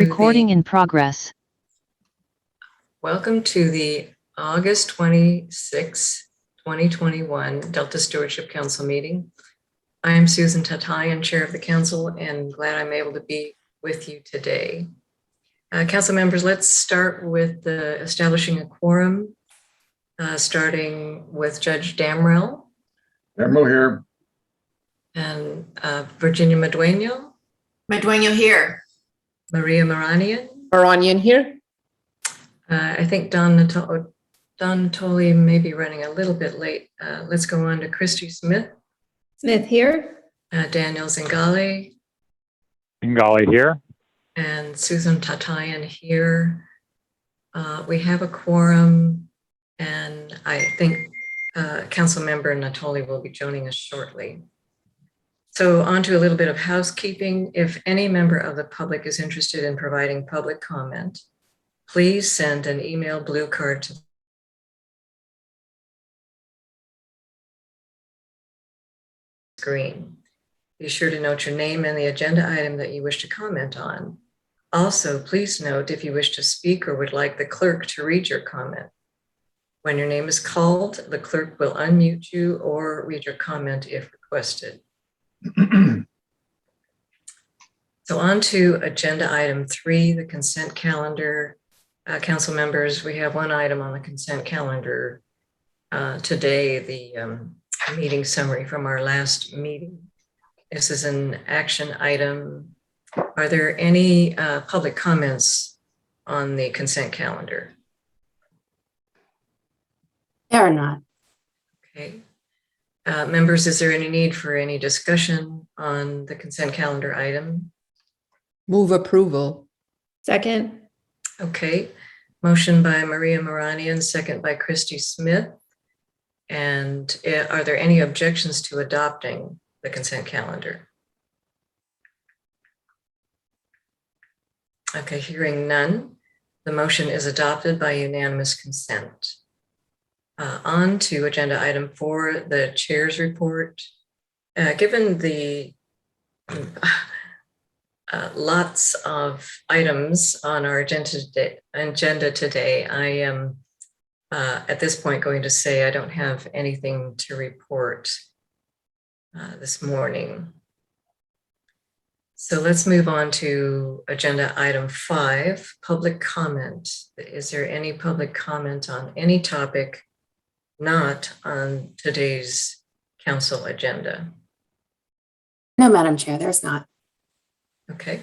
Recording in progress. Welcome to the August 26, 2021 Delta Stewardship Council meeting. I am Susan Tatayan, Chair of the Council, and glad I'm able to be with you today. Council members, let's start with establishing a quorum, starting with Judge Damrell. Damrell here. And Virginia Madueño. Madueño here. Maria Maranian. Maranian here. I think Don Natoli may be running a little bit late. Let's go on to Christy Smith. Smith here. Daniel Zingali. Zingali here. And Susan Tatayan here. We have a quorum, and I think Councilmember Natoli will be joining us shortly. So on to a little bit of housekeeping. If any member of the public is interested in providing public comment, please send an email blue card to the screen. Be sure to note your name and the agenda item that you wish to comment on. Also, please note if you wish to speak or would like the clerk to read your comment. When your name is called, the clerk will unmute you or read your comment if requested. So on to agenda item 3, the consent calendar. Council members, we have one item on the consent calendar today, the meeting summary from our last meeting. This is an action item. Are there any public comments on the consent calendar? There are not. Okay. Members, is there any need for any discussion on the consent calendar item? Move approval. Second. Okay. Motion by Maria Maranian, second by Christy Smith. And are there any objections to adopting the consent calendar? Okay, hearing none, the motion is adopted by unanimous consent. On to agenda item 4, the chair's report. Given the lots of items on our agenda today, I am at this point going to say I don't have anything to report this morning. So let's move on to agenda item 5, public comment. Is there any public comment on any topic not on today's council agenda? No, Madam Chair, there's not. Okay.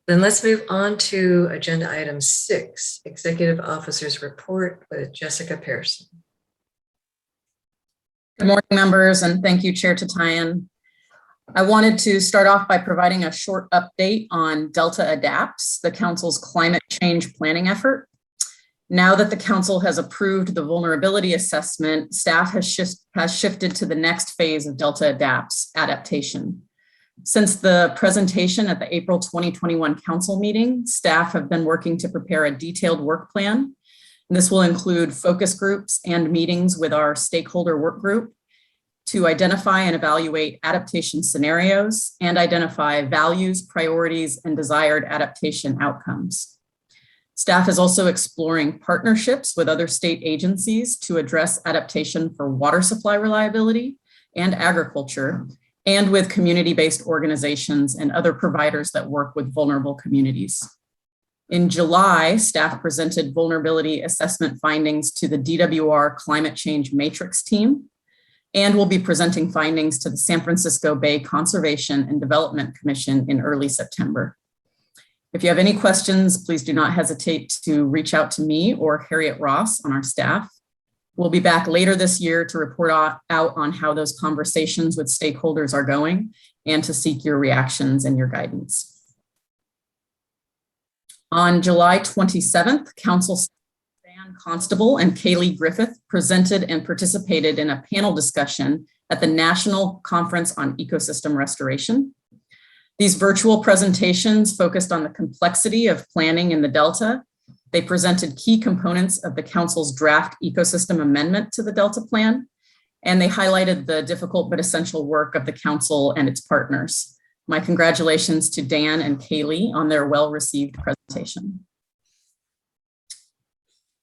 Then let's move on to agenda item 6, Executive Officer's Report with Jessica Pearson. Good morning, members, and thank you, Chair Tatayan. I wanted to start off by providing a short update on Delta Adapts, the Council's climate change planning effort. Now that the Council has approved the vulnerability assessment, staff has shifted to the next phase of Delta Adapts adaptation. Since the presentation at the April 2021 Council meeting, staff have been working to prepare a detailed work plan. This will include focus groups and meetings with our stakeholder work group to identify and evaluate adaptation scenarios and identify values, priorities, and desired adaptation outcomes. Staff is also exploring partnerships with other state agencies to address adaptation for water supply reliability and agriculture, and with community-based organizations and other providers that work with vulnerable communities. In July, staff presented vulnerability assessment findings to the DWR Climate Change Matrix team, and will be presenting findings to the San Francisco Bay Conservation and Development Commission in early September. If you have any questions, please do not hesitate to reach out to me or Harriet Ross on our staff. We'll be back later this year to report out on how those conversations with stakeholders are going and to seek your reactions and your guidance. On July 27th, Council Dan Constable and Kaylee Griffith presented and participated in a panel discussion at the National Conference on Ecosystem Restoration. These virtual presentations focused on the complexity of planning in the Delta. They presented key components of the Council's draft ecosystem amendment to the Delta Plan, and they highlighted the difficult but essential work of the Council and its partners. My congratulations to Dan and Kaylee on their well-received presentation.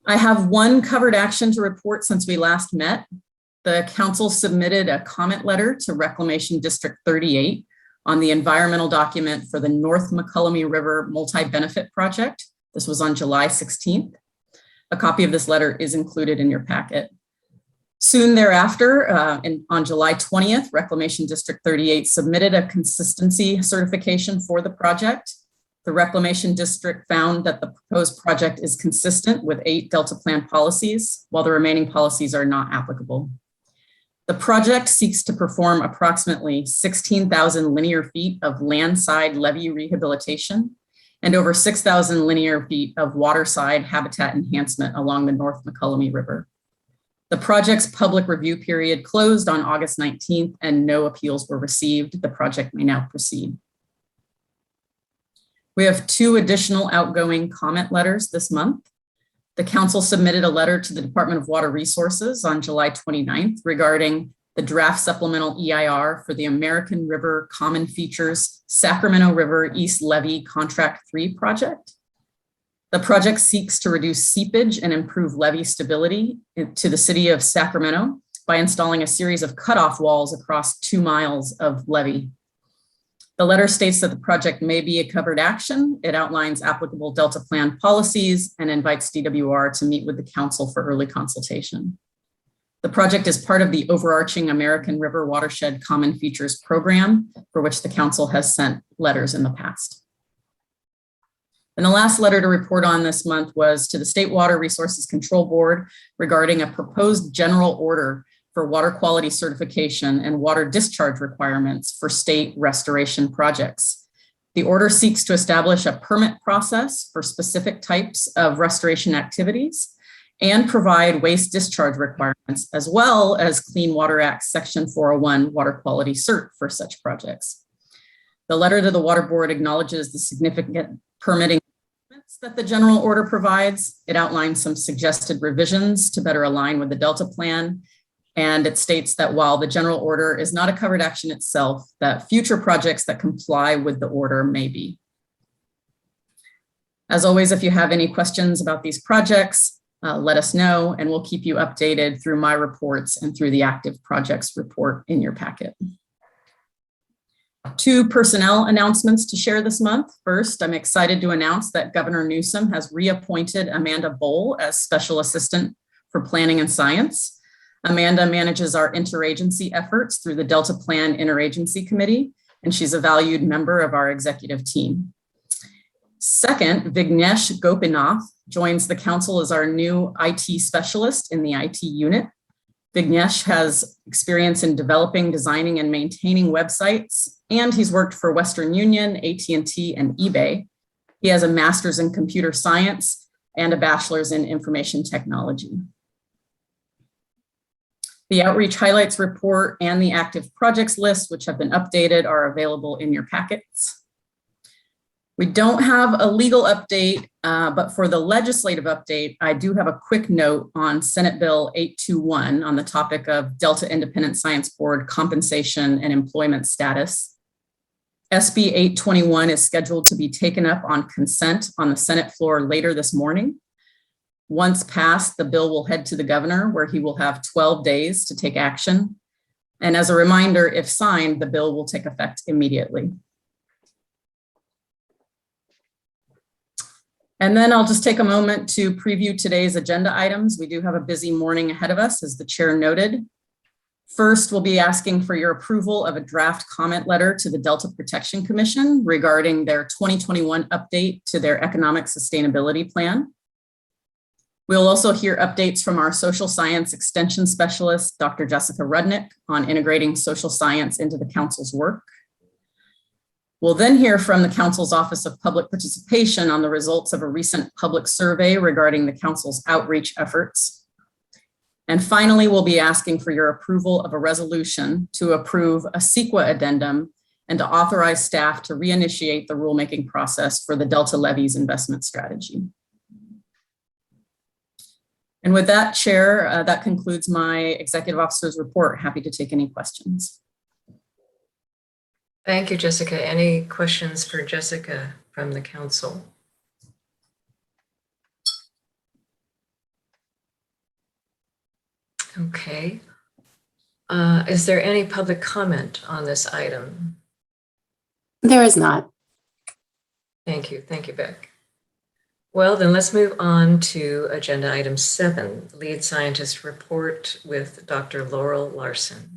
I have one covered action to report since we last met. The council submitted a comment letter to Reclamation District 38 on the environmental document for the North McCullummy River Multi-Benefit Project. This was on July 16th. A copy of this letter is included in your packet. Soon thereafter, on July 20th, Reclamation District 38 submitted a consistency certification for the project. The Reclamation District found that the proposed project is consistent with 8 Delta Plan policies, while the remaining policies are not applicable. The project seeks to perform approximately 16,000 linear feet of landside levee rehabilitation and over 6,000 linear feet of waterside habitat enhancement along the North McCullummy River. The project's public review period closed on August 19th and no appeals were received. The project may now proceed. We have 2 additional outgoing comment letters this month. The council submitted a letter to the Department of Water Resources on July 29th regarding the draft supplemental EIR for the American River Common Features Sacramento River East Levee Contract 3 project. The project seeks to reduce seepage and improve levee stability to the city of Sacramento by installing a series of cutoff walls across 2 miles of levee. The letter states that the project may be a covered action. It outlines applicable Delta Plan policies and invites DWR to meet with the council for early consultation. The project is part of the overarching American River Watershed Common Features program, for which the council has sent letters in the past. And the last letter to report on this month was to the State Water Resources Control Board regarding a proposed general order for water quality certification and water discharge requirements for state restoration projects. The order seeks to establish a permit process for specific types of restoration activities and provide waste discharge requirements, as well as Clean Water Act Section 401 water quality cert for such projects. The letter to the Water Board acknowledges the significant permitting that the general order provides. It outlines some suggested revisions to better align with the Delta Plan. And it states that while the general order is not a covered action itself, that future projects that comply with the order may be. As always, if you have any questions about these projects, let us know and we'll keep you updated through my reports and through the active projects report in your packet. 2 personnel announcements to share this month. First, I'm excited to announce that Governor Newsom has reappointed Amanda Bowl as Special Assistant for Planning and Science. Amanda manages our interagency efforts through the Delta Plan Interagency Committee, and she's a valued member of our executive team. Second, Vignesh Gopinath joins the council as our new IT specialist in the IT unit. Vignesh has experience in developing, designing, and maintaining websites, and he's worked for Western Union, AT&T, and eBay. He has a master's in computer science and a bachelor's in information technology. The outreach highlights report and the active projects list, which have been updated, are available in your packets. We don't have a legal update, but for the legislative update, I do have a quick note on Senate Bill 821 on the topic of Delta Independent Science Board compensation and employment status. SB 821 is scheduled to be taken up on consent on the Senate floor later this morning. Once passed, the bill will head to the governor, where he will have 12 days to take action. And as a reminder, if signed, the bill will take effect immediately. And then I'll just take a moment to preview today's agenda items. We do have a busy morning ahead of us, as the chair noted. First, we'll be asking for your approval of a draft comment letter to the Delta Protection Commission regarding their 2021 update to their economic sustainability plan. We'll also hear updates from our social science extension specialist, Dr. Jessica Rudnick, on integrating social science into the council's work. We'll then hear from the council's Office of Public Participation on the results of a recent public survey regarding the council's outreach efforts. And finally, we'll be asking for your approval of a resolution to approve a CEQA addendum and to authorize staff to reinitiate the rulemaking process for the Delta Levees investment strategy. And with that, Chair, that concludes my executive officer's report. Happy to take any questions. Thank you, Jessica. Any questions for Jessica from the council? Okay. Is there any public comment on this item? There is not. Thank you. Thank you, Beck. Well, then let's move on to agenda item 7, lead scientist report with Dr. Laurel Larson.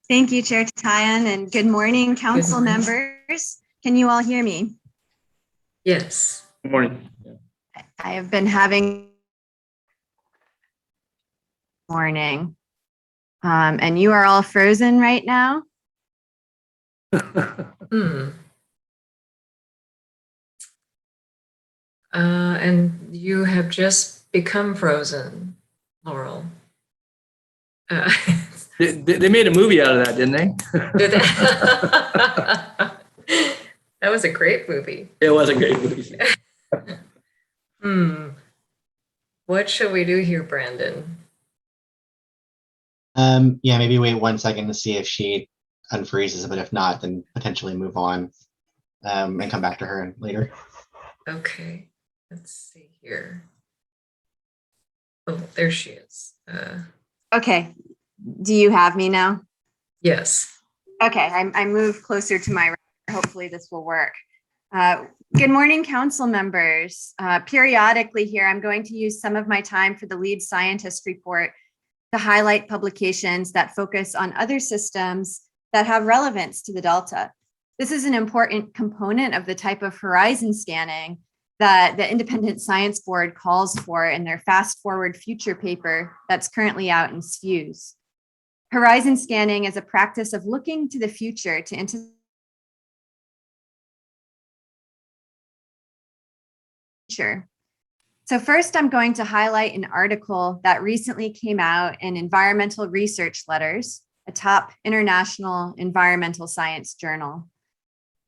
Thank you, Chair Tyan, and good morning, council morning. members. Can you all hear me? Yes. Good morning. I have been having morning, and you are all frozen right now. And you have just become frozen, Laurel. They made a movie out of that, didn't they? Did that? That was a great movie. It was a great movie. What shall we do here, Brandon? Yeah, maybe wait 1 second to see if she unfreezes, but if not, then potentially move on and come back to her later. Okay, let's see here. Oh, there she is. Okay, do you have me now? Yes. Okay, I moved closer to my right. Hopefully this will work. Good morning, council members. Periodically here, I'm going to use some of my time for the lead scientist report to highlight publications that focus on other systems that have relevance to the Delta. This is an important component of the type of horizon scanning that the Independent Science Board calls for in their Fast Forward Future paper that's currently out in SFUS. Horizon scanning is a practice of looking to the future to anticipate. So first, I'm going to highlight an article that recently came out in Environmental Research Letters, a top international environmental science journal.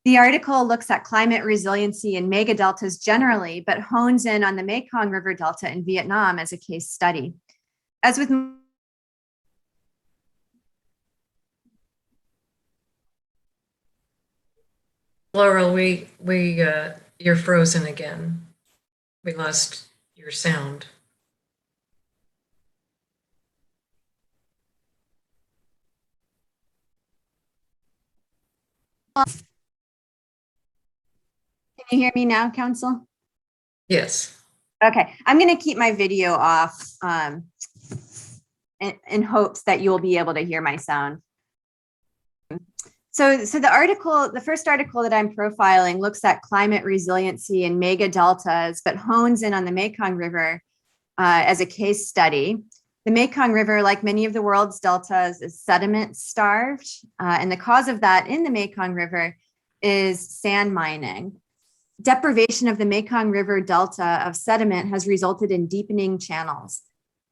The article looks at climate resiliency in megadeltas generally, but hones in on the Mekong River Delta in Vietnam as a case study. As with Laurel, you're frozen again. We lost your sound. Can you hear me now, Council? Yes. Okay, I'm going to keep my video off in hopes that you'll be able to hear my sound. So the first article that I'm profiling looks at climate resiliency in mega deltas, but hones in on the Mekong River as a case study. The Mekong River, like many of the world's deltas, is sediment starved. And the cause of that in the Mekong River is sand mining. Deprivation of the Mekong River Delta of sediment has resulted in deepening channels.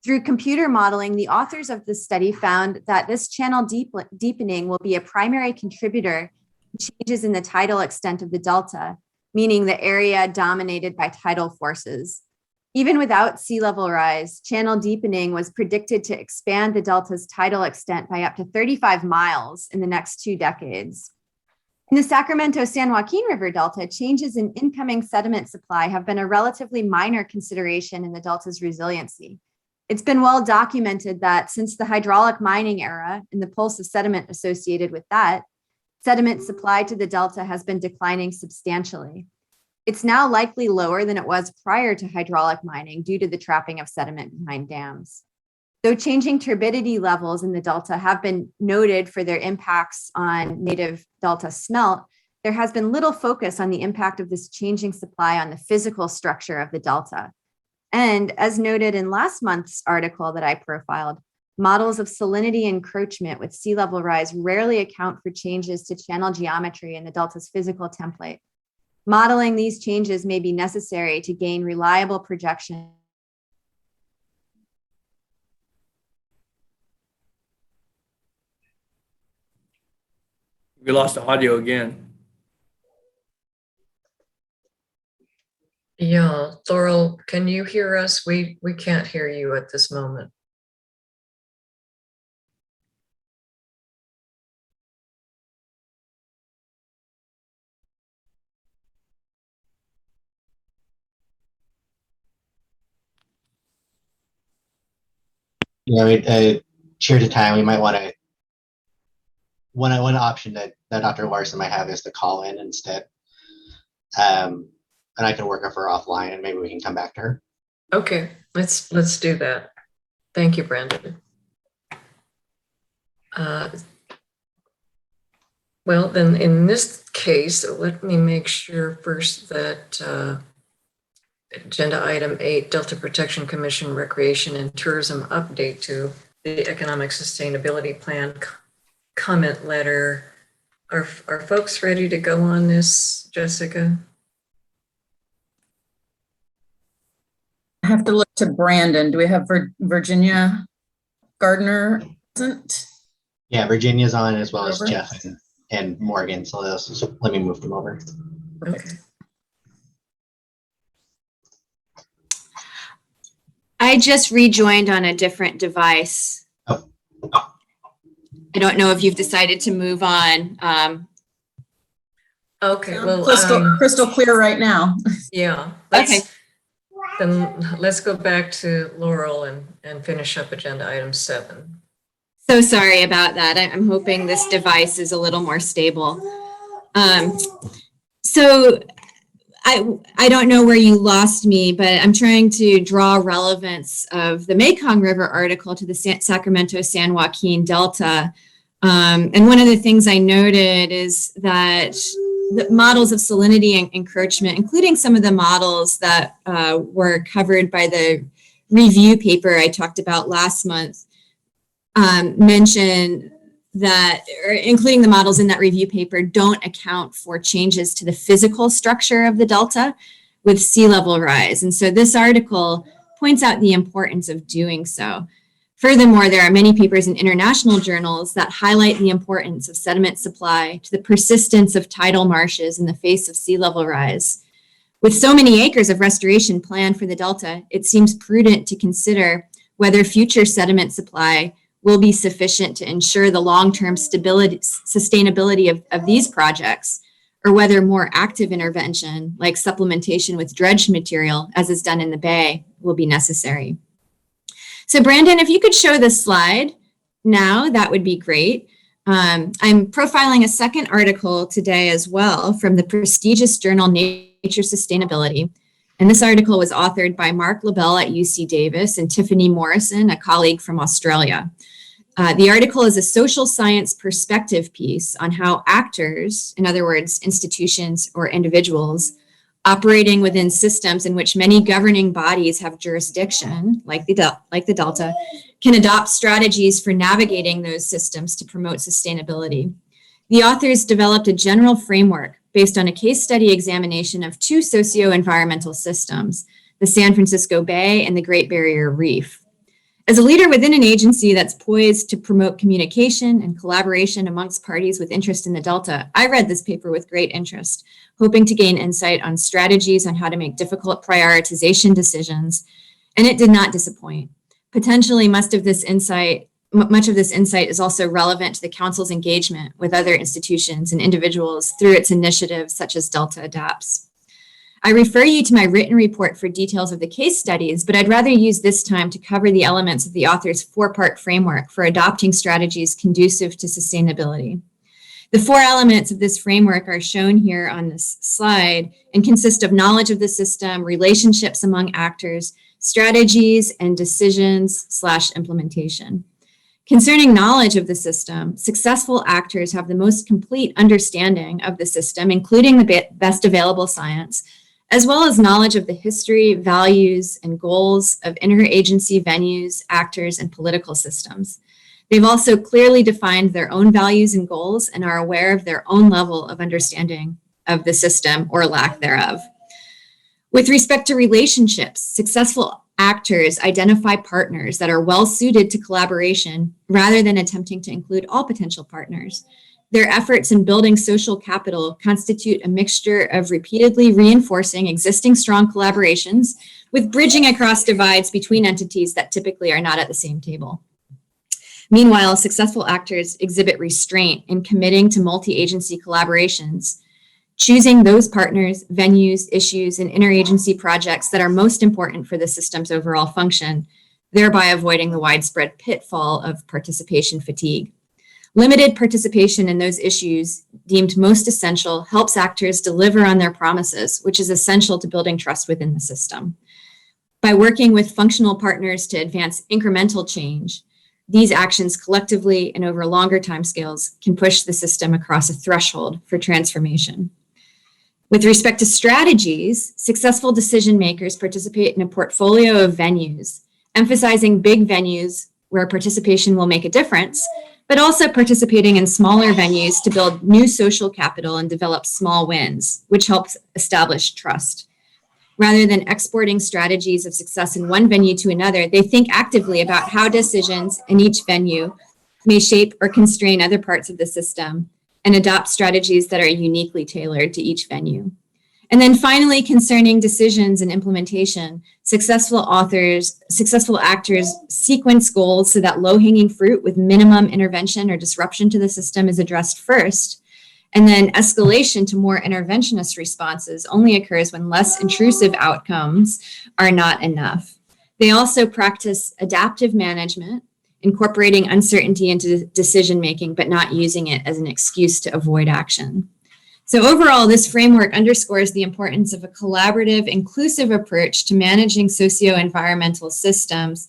Through computer modeling, the authors of this study found that this channel deepening will be a primary contributor to changes in the tidal extent of the delta, meaning the area dominated by tidal forces. Even without sea level rise, channel deepening was predicted to expand the delta's tidal extent by up to 35 miles in the next 2 decades. In the Sacramento-San Joaquin River Delta, changes in incoming sediment supply have been a relatively minor consideration in the delta's resiliency. It's been well documented that since the hydraulic mining era and the pulse of sediment associated with that, sediment supply to the delta has been declining substantially. It's now likely lower than it was prior to hydraulic mining due to the trapping of sediment behind dams. Though changing turbidity levels in the delta have been noted for their impacts on native delta smelt, there has been little focus on the impact of this changing supply on the physical structure of the delta. And as noted in last month's article that I profiled, models of salinity encroachment with sea level rise rarely account for changes to channel geometry in the delta's physical template. Modeling these changes may be necessary to gain reliable projection. We lost the audio again. Yeah, Laurel, can you hear us? We can't hear you at this moment. Chair to time, we might want to, one option that Dr. Larson might have is to call in instead. And I can work with her offline and maybe we can come back to her. Okay, let's do that. Thank you, Brandon. Well, then in this case, let me make sure first that agenda item 8, Delta Protection Commission Recreation and Tourism update to the Economic Sustainability Plan comment letter. Are folks ready to go on this, Jessica? I have to look to Brandon. Do we have Virginia Gardner present? Yeah, Virginia's on as well as Over. Jeff and Morgan. So let me move them over. Perfect. Okay. I just rejoined on a different device. Oh. I don't know if you've decided to move on. Okay, well, Crystal clear right now. yeah. Okay. Then let's go back to Laurel and finish up agenda item 7. So sorry about that. I'm hoping this device is a little more stable. So I don't know where you lost me, but I'm trying to draw relevance of the Mekong River article to the Sacramento San Joaquin Delta. And one of the things I noted is that the models of salinity and encroachment, including some of the models that were covered by the review paper I talked about last month, mention that, or including the models in that review paper, don't account for changes to the physical structure of the delta with sea level rise. And so this article points out the importance of doing so. Furthermore, there are many papers in international journals that highlight the importance of sediment supply to the persistence of tidal marshes in the face of sea level rise. With so many acres of restoration planned for the delta, it seems prudent to consider whether future sediment supply will be sufficient to ensure the long-term sustainability of these projects, or whether more active intervention, like supplementation with dredged material, as is done in the Bay, will be necessary. So Brandon, if you could show this slide now, that would be great. I'm profiling a second article today as well from the prestigious journal Nature Sustainability. And this article was authored by Mark LaBelle at UC Davis and Tiffany Morrison, a colleague from Australia. The article is a social science perspective piece on how actors, in other words, institutions or individuals, operating within systems in which many governing bodies have jurisdiction, like the Delta, can adopt strategies for navigating those systems to promote sustainability. The authors developed a general framework based on a case study examination of 2 socio-environmental systems, the San Francisco Bay and the Great Barrier Reef. As a leader within an agency that's poised to promote communication and collaboration amongst parties with interest in the Delta, I read this paper with great interest, hoping to gain insight on strategies on how to make difficult prioritization decisions, and it did not disappoint. Potentially, much of this insight is also relevant to the Council's engagement with other institutions and individuals through its initiatives such as Delta Adapts. I refer you to my written report for details of the case studies, but I'd rather use this time to cover the elements of the author's 4-part framework for adopting strategies conducive to sustainability. The 4 elements of this framework are shown here on this slide and consist of knowledge of the system, relationships among actors, strategies, and decisions/implementation. Concerning knowledge of the system, successful actors have the most complete understanding of the system, including the best available science, as well as knowledge of the history, values, and goals of interagency venues, actors, and political systems. They've also clearly defined their own values and goals and are aware of their own level of understanding of the system or lack thereof. With respect to relationships, successful actors identify partners that are well suited to collaboration rather than attempting to include all potential partners. Their efforts in building social capital constitute a mixture of repeatedly reinforcing existing strong collaborations with bridging across divides between entities that typically are not at the same table. Meanwhile, successful actors exhibit restraint in committing to multi-agency collaborations, choosing those partners, venues, issues, and interagency projects that are most important for the system's overall function, thereby avoiding the widespread pitfall of participation fatigue. Limited participation in those issues deemed most essential helps actors deliver on their promises, which is essential to building trust within the system. By working with functional partners to advance incremental change, these actions collectively and over longer timescales can push the system across a threshold for transformation. With respect to strategies, successful decision makers participate in a portfolio of venues, emphasizing big venues where participation will make a difference, but also participating in smaller venues to build new social capital and develop small wins, which helps establish trust. Rather than exporting strategies of success in one venue to another, they think actively about how decisions in each venue may shape or constrain other parts of the system and adopt strategies that are uniquely tailored to each venue. And then finally, concerning decisions and implementation, successful actors sequence goals so that low-hanging fruit with minimum intervention or disruption to the system is addressed first. And then escalation to more interventionist responses only occurs when less intrusive outcomes are not enough. They also practice adaptive management, incorporating uncertainty into decision-making, but not using it as an excuse to avoid action. So overall, this framework underscores the importance of a collaborative, inclusive approach to managing socio-environmental systems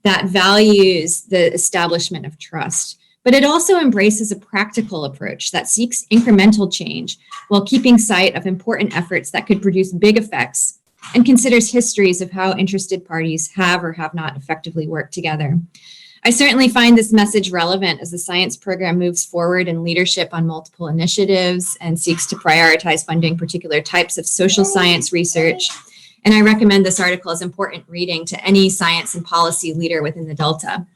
that values the establishment of trust. But it also embraces a practical approach that seeks incremental change while keeping sight of important efforts that could produce big effects and considers histories of how interested parties have or have not effectively worked together. I certainly find this message relevant as the science program moves forward in leadership on multiple initiatives and seeks to prioritize funding particular types of social science research. And I recommend this article as important reading to any science and policy leader within the Delta.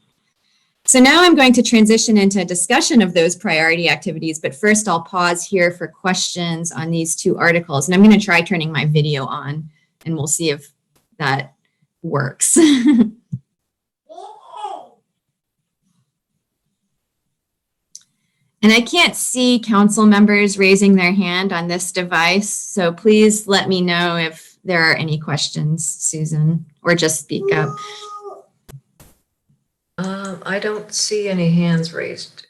So now I'm going to transition into a discussion of those priority activities, but first I'll pause here for questions on these two articles. And I'm going to try turning my video on and we'll see if that works. And I can't see council members raising their hand on this device, so please let me know if there are any questions, Susan, or just speak up. I don't see any hands raised.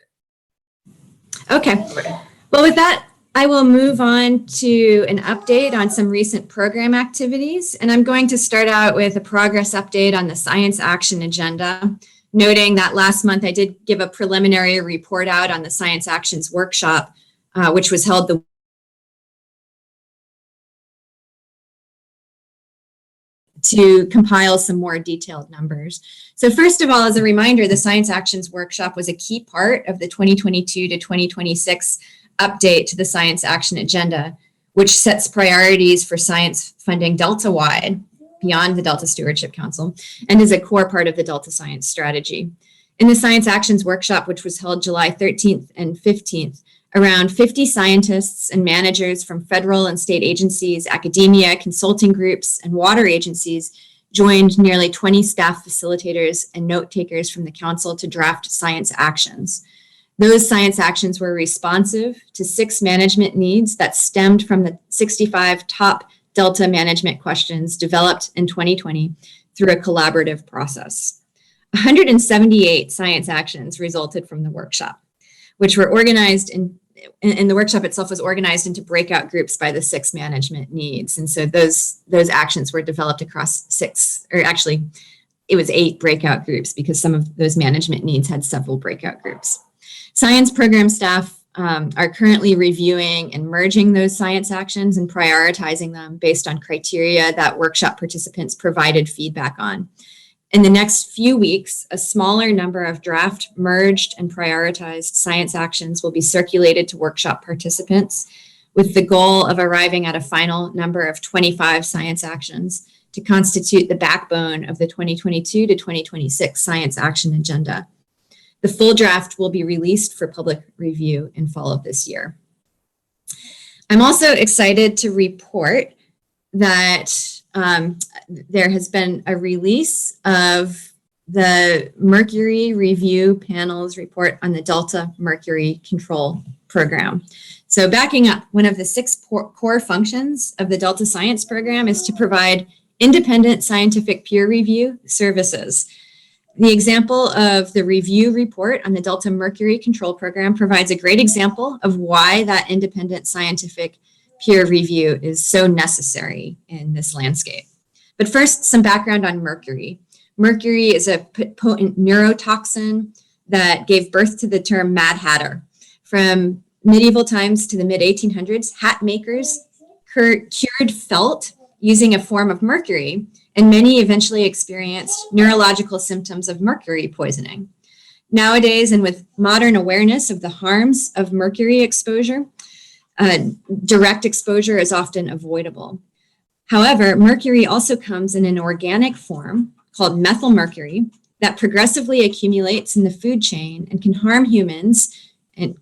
Okay, well with that, I will move on to an update on some recent program activities, and I'm going to start out with a progress update on the Science Action Agenda, noting that last month I did give a preliminary report out on the Science Actions Workshop, which was held to compile some more detailed numbers. So first of all, as a reminder, the Science Actions Workshop was a key part of the 2022 to 2026 update to the Science Action Agenda, which sets priorities for science funding Delta-wide, beyond the Delta Stewardship Council, and is a core part of the Delta Science Strategy. In the Science Actions Workshop, which was held July 13th and 15th, around 50 scientists and managers from federal and state agencies, academia, consulting groups, and water agencies joined nearly 20 staff facilitators and note takers from the council to draft science actions. Those science actions were responsive to 6 management needs that stemmed from the 65 top Delta management questions developed in 2020 through a collaborative process. 178 science actions resulted from the workshop, which were organized and the workshop itself was organized into breakout groups by the 6 management needs. And so those actions were developed across 6, or actually it was 8 breakout groups because some of those management needs had several breakout groups. Science program staff are currently reviewing and merging those science actions and prioritizing them based on criteria that workshop participants provided feedback on. In the next few weeks, a smaller number of draft, merged, and prioritized science actions will be circulated to workshop participants with the goal of arriving at a final number of 25 science actions to constitute the backbone of the 2022 to 2026 Science Action Agenda. The full draft will be released for public review in fall of this year. I'm also excited to report that there has been a release of the Mercury Review Panel's report on the Delta Mercury Control Program. So backing up, one of the 6 core functions of the Delta Science Program is to provide independent scientific peer review services. The example of the review report on the Delta Mercury Control Program provides a great example of why that independent scientific peer review is so necessary in this landscape. But first, some background on mercury. Mercury is a potent neurotoxin that gave birth to the term Mad Hatter. From medieval times to the mid-1800s, hat makers cured felt using a form of mercury, and many eventually experienced neurological symptoms of mercury poisoning. Nowadays, and with modern awareness of the harms of mercury exposure, direct exposure is often avoidable. However, mercury also comes in an organic form called methylmercury that progressively accumulates in the food chain and can harm humans,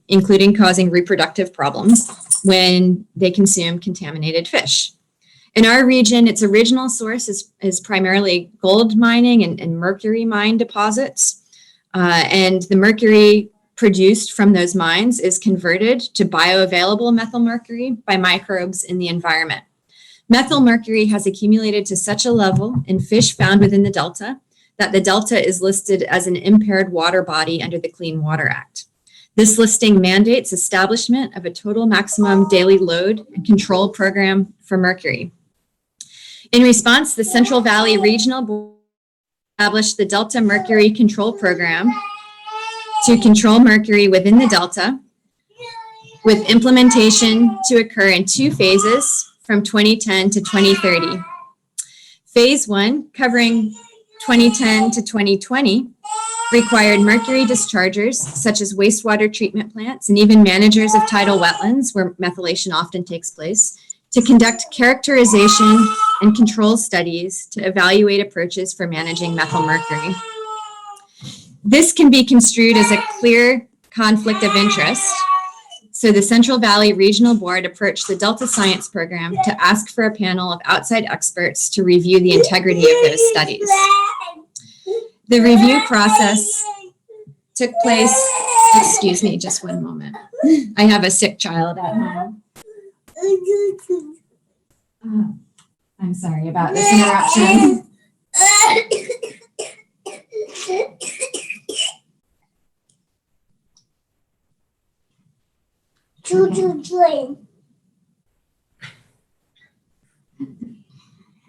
including causing reproductive problems when they consume contaminated fish. In our region, its original source is primarily gold mining and mercury mine deposits. And the mercury produced from those mines is converted to bioavailable methylmercury by microbes in the environment. Methylmercury has accumulated to such a level in fish found within the Delta that the Delta is listed as an impaired water body under the Clean Water Act. This listing mandates establishment of a total maximum daily load and control program for mercury. In response, the Central Valley Regional Board established the Delta Mercury Control Program to control mercury within the Delta, with implementation to occur in 2 phases from 2010 to 2030. Phase 1, covering 2010 to 2020, required mercury dischargers, such as wastewater treatment plants and even managers of tidal wetlands, where methylation often takes place, to conduct characterization and control studies to evaluate approaches for managing methylmercury. This can be construed as a clear conflict of interest. So the Central Valley Regional Board approached the Delta Science Program to ask for a panel of outside experts to review the integrity of those studies. The review process took place, excuse me, just one moment. I have a sick child at home. Oh, I'm sorry about this interruption.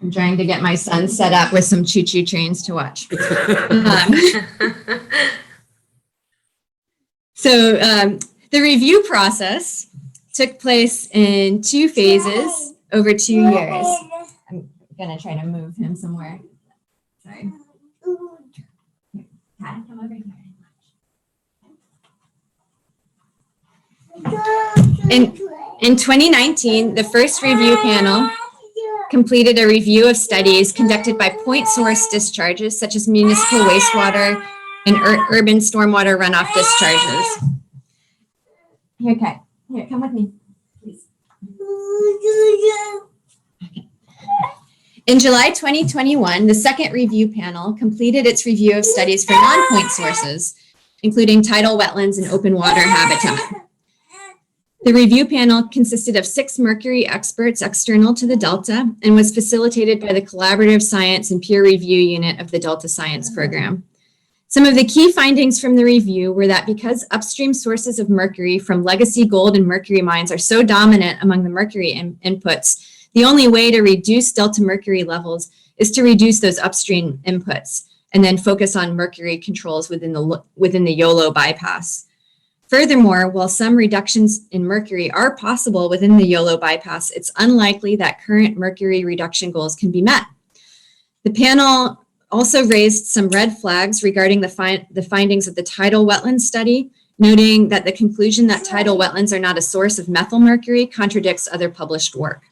I'm trying to get my son set up with some choo-choo trains to watch. So the review process took place in 2 phases over 2 years. I'm gonna try to move him somewhere. Sorry. Pat, come over here. In 2019, the first review panel completed a review of studies conducted by point source discharges, such as municipal wastewater and urban stormwater runoff discharges. Here, Kai. Here, come with me, please. Okay. In July 2021, the second review panel completed its review of studies for non-point sources, including tidal wetlands and open water habitat. The review panel consisted of 6 mercury experts external to the Delta and was facilitated by the Collaborative Science and Peer Review Unit of the Delta Science Program. Some of the key findings from the review were that because upstream sources of mercury from legacy gold and mercury mines are so dominant among the mercury inputs, the only way to reduce Delta mercury levels is to reduce those upstream inputs and then focus on mercury controls within the YOLO bypass. Furthermore, while some reductions in mercury are possible within the YOLO bypass, it's unlikely that current mercury reduction goals can be met. The panel also raised some red flags regarding the findings of the tidal wetland study, noting that the conclusion that tidal wetlands are not a source of methylmercury contradicts other published work.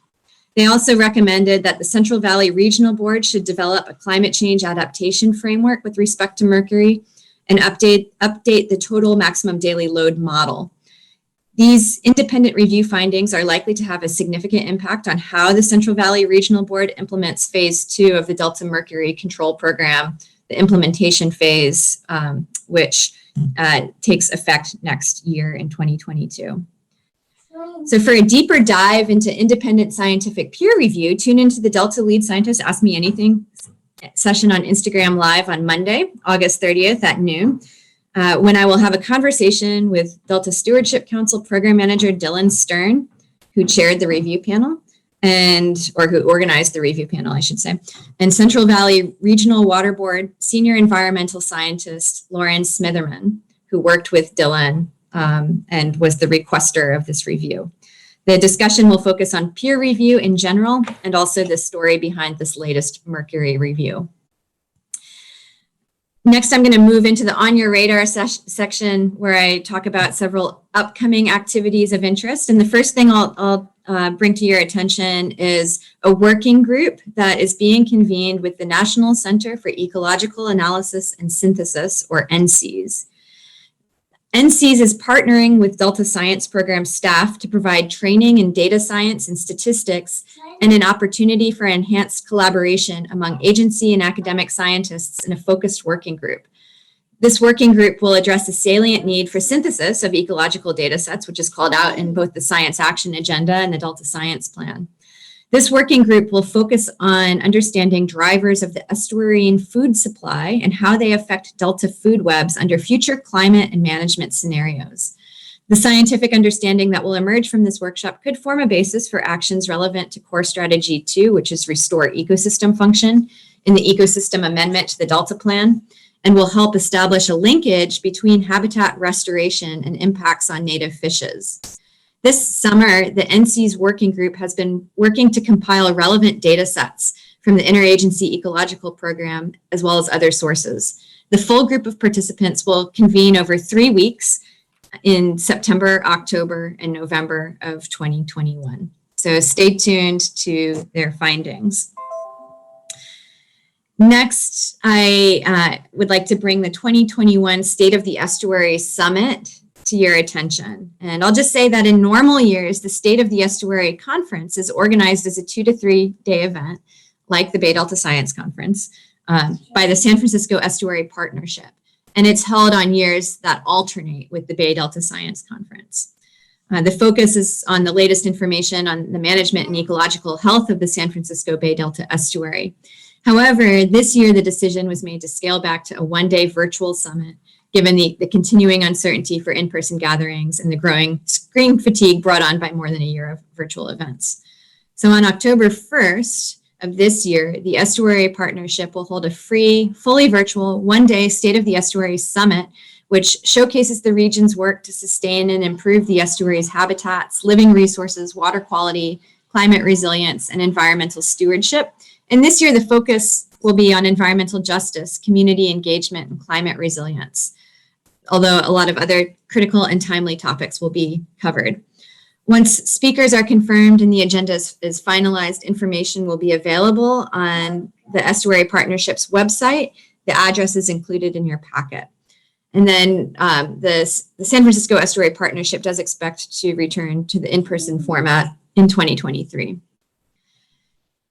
They also recommended that the Central Valley Regional Board should develop a climate change adaptation framework with respect to mercury, and update the total maximum daily load model. These independent review findings are likely to have a significant impact on how the Central Valley Regional Board implements phase 2 of the Delta Mercury Control Program, the implementation phase, which takes effect next year in 2022. So for a deeper dive into independent scientific peer review, tune into the Delta Lead Scientist Ask Me Anything session on Instagram Live on Monday, August 30th at noon, when I will have a conversation with Delta Stewardship Council Program Manager Dylan Stern, who chaired the review panel, or who organized the review panel, I should say, and Central Valley Regional Water Board Senior Environmental Scientist Lauren Smitherman, who worked with Dylan and was the requester of this review. The discussion will focus on peer review in general and also the story behind this latest Mercury review. Next, I'm going to move into the On Your Radar section where I talk about several upcoming activities of interest. And the first thing I'll bring to your attention is a working group that is being convened with the National Center for Ecological Analysis and Synthesis, or NCES. NCES is partnering with Delta Science Program staff to provide training in data science and statistics and an opportunity for enhanced collaboration among agency and academic scientists in a focused working group. This working group will address a salient need for synthesis of ecological data sets, which is called out in both the Science Action Agenda and the Delta Science Plan. This working group will focus on understanding drivers of the estuarine food supply and how they affect Delta food webs under future climate and management scenarios. The scientific understanding that will emerge from this workshop could form a basis for actions relevant to Core Strategy 2, which is Restore Ecosystem Function, in the Ecosystem Amendment to the Delta Plan, and will help establish a linkage between habitat restoration and impacts on native fishes. This summer, the NCES working group has been working to compile relevant data sets from the Interagency Ecological Program, as well as other sources. The full group of participants will convene over 3 weeks in September, October, and November of 2021. So stay tuned to their findings. Next, I would like to bring the 2021 State of the Estuary Summit to your attention. And I'll just say that in normal years, the State of the Estuary Conference is organized as a 2 to 3 day event, like the Bay Delta Science Conference, by the San Francisco Estuary Partnership. And it's held on years that alternate with the Bay Delta Science Conference. The focus is on the latest information on the management and ecological health of the San Francisco Bay Delta Estuary. However, this year the decision was made to scale back to a 1-day virtual summit, given the continuing uncertainty for in-person gatherings and the growing screen fatigue brought on by more than a year of virtual events. So on October 1st of this year, the Estuary Partnership will hold a free, fully virtual 1-day State of the Estuary Summit, which showcases the region's work to sustain and improve the estuary's habitats, living resources, water quality, climate resilience, and environmental stewardship. And this year, the focus will be on environmental justice, community engagement, and climate resilience, although a lot of other critical and timely topics will be covered. Once speakers are confirmed and the agenda is finalized, information will be available on the Estuary Partnership's website. The address is included in your packet. And then the San Francisco Estuary Partnership does expect to return to the in-person format in 2023.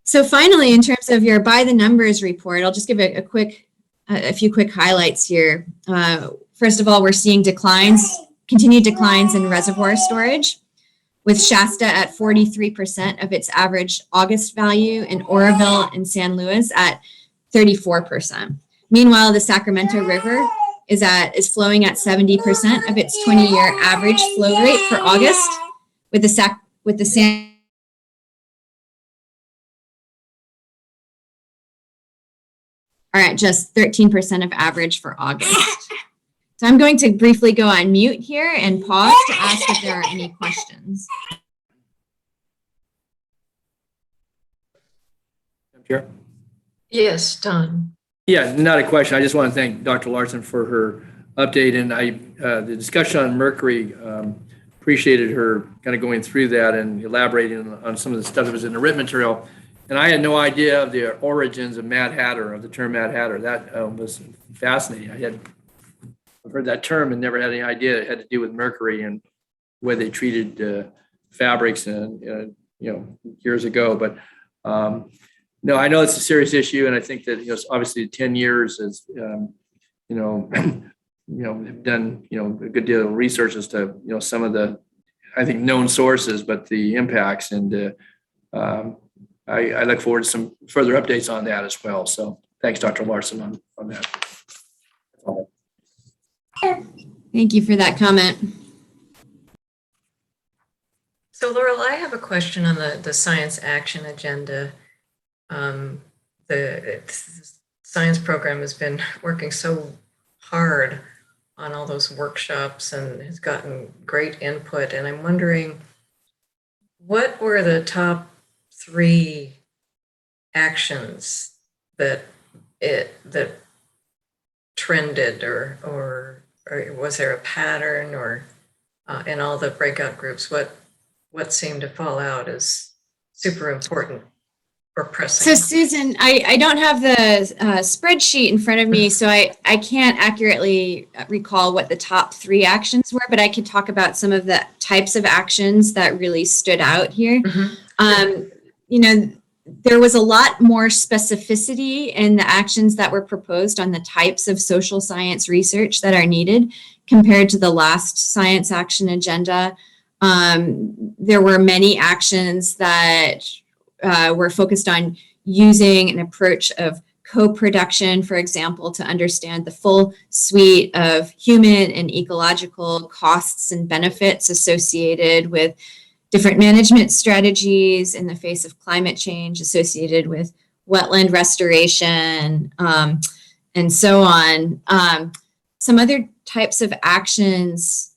So finally, in terms of your by the numbers report, I'll just give a few quick highlights here. First of all, we're seeing continued declines in reservoir storage, with Shasta at 43% of its average August value and Oroville and San Luis at 34%. Meanwhile, the Sacramento River is flowing at 70% of its 20-year average flow rate for August, with the San are at just 13% of average for August. So I'm going to briefly go on mute here and pause to ask if there are any questions. Chair? Yes, Don. Yeah, not a question. I just want to thank Dr. Larson for her update, and the discussion on Mercury, appreciated her kind of going through that and elaborating on some of the stuff that was in the written material. And I had no idea of the origins of Mad Hatter, of the term Mad Hatter. That was fascinating. I had I've heard that term and never had any idea it had to do with mercury and the way they treated fabrics and years ago. But no, I know it's a serious issue, and I think that obviously 10 years is have done a good deal of research as to some of the I think known sources, but the impacts, and I look forward to some further updates on that as well. So thanks, Dr. Larson, on that. Thank you for that comment. So Laurel, I have a question on the science action agenda. The science program has been working so hard on all those workshops and has gotten great input. And I'm wondering, what were the top 3 actions that trended, or was there a pattern, or in all the breakout groups, what seemed to fall out as super important or pressing? So Susan, I don't have the spreadsheet in front of me, so I can't accurately recall what the top 3 actions were, but I can talk about some of the types of actions that really stood out here. There was a lot more specificity in the actions that were proposed on the types of social science research that are needed compared to the last science action agenda. There were many actions that were focused on using an approach of co-production, for example, to understand the full suite of human and ecological costs and benefits associated with different management strategies in the face of climate change, associated with wetland restoration, and so on. Some other types of actions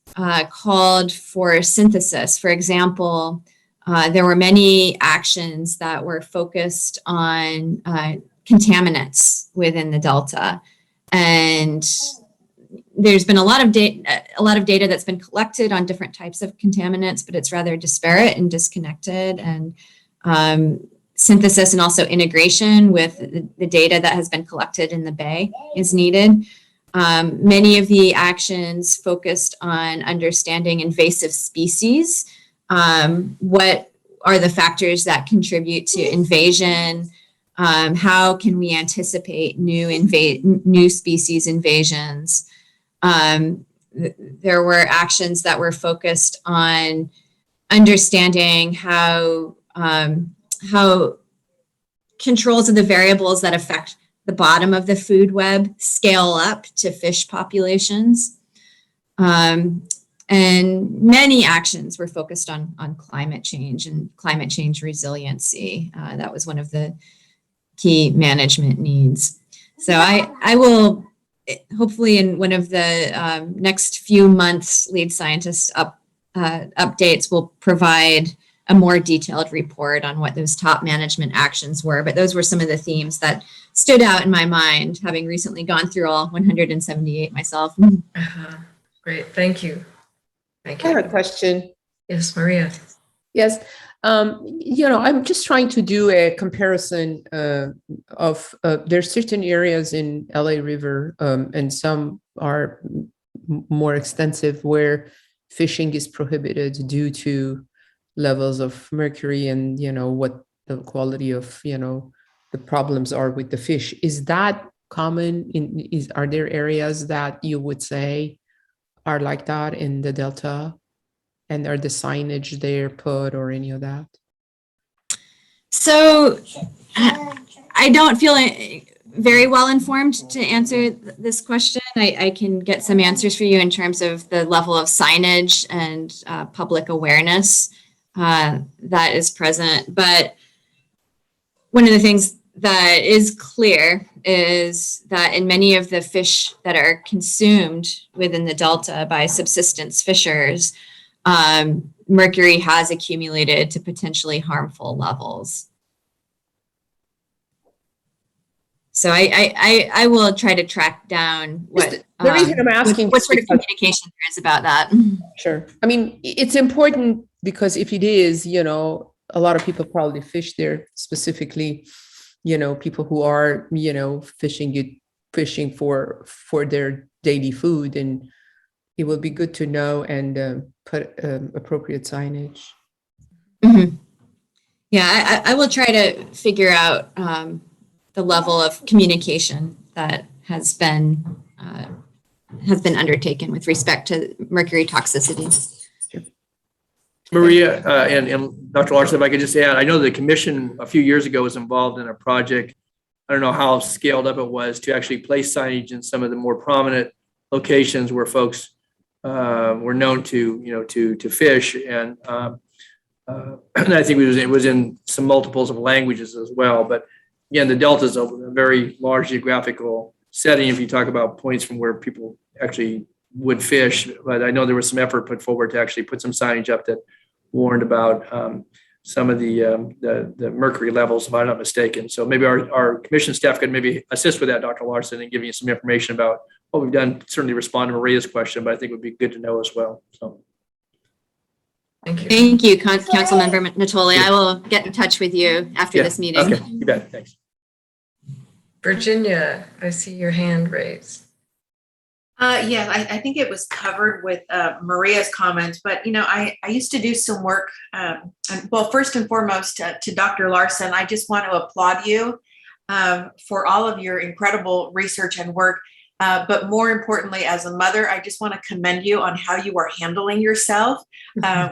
called for synthesis. For example, there were many actions that were focused on contaminants within the Delta, and there's been a lot of data that's been collected on different types of contaminants, but it's rather disparate and disconnected. And synthesis and also integration with the data that has been collected in the Bay is needed. Many of the actions focused on understanding invasive species. What are the factors that contribute to invasion? How can we anticipate new species invasions? There were actions that were focused on understanding how controls of the variables that affect the bottom of the food web scale up to fish populations. And many actions were focused on climate change and climate change resiliency. That was one of the key management needs. So I will hopefully in one of the next few months, lead scientists updates will provide a more detailed report on what those top management actions were. But those were some of the themes that stood out in my mind, having recently gone through all 178 myself. Great, thank you. Thank I you. have a question. Yes, Maria. Yes. I'm just trying to do a comparison of there's certain areas in LA River and some are more extensive where fishing is prohibited due to levels of mercury and, what the quality of, the problems are with the fish. Is that common? Are there areas that you would say are like that in the Delta? And are the signage there put or any of that? So I don't feel very well informed to answer this question. I can get some answers for you in terms of the level of signage and public awareness that is present. But one of the things that is clear is that in many of the fish that are consumed within the Delta by subsistence fishers, mercury has accumulated to potentially harmful levels. So I will try to track down what the reason I'm asking what sort of communication there is about that. Sure. I mean, it's important because if it is, a lot of people probably fish there, specifically, people who are, fishing it fishing for their daily food, and it would be good to know and put appropriate signage. Mhm. Yeah, I will try to figure out the level of communication that has been undertaken with respect to mercury toxicity. Maria and Dr. Larson, if I could just add, I know the commission a few years ago was involved in a project. I don't know how scaled up it was to actually place signage in some of the more prominent locations where folks were known to fish, and I think it was in some multiples of languages as well. But again, the Delta is a very large geographical setting if you talk about points from where people actually would fish. But I know there was some effort put forward to actually put some signage up that warned about some of the mercury levels, if I'm not mistaken. So maybe our commission staff could maybe assist with that, Dr. Larson, and give you some information about what we've done. Certainly respond to Maria's question, but I think it would be good to know as well. So. Thank you. Thank you, Councilmember Natoli. I will get in touch with you after this meeting. Okay, you bet. Thanks. Virginia, I see your hand raised. Yeah, I think it was covered with Maria's comments, but I used to do some work. And, well, first and foremost, to Dr. Larson, I just want to applaud you for all of your incredible research and work. But more importantly, as a mother, I just want to commend you on how you are handling yourself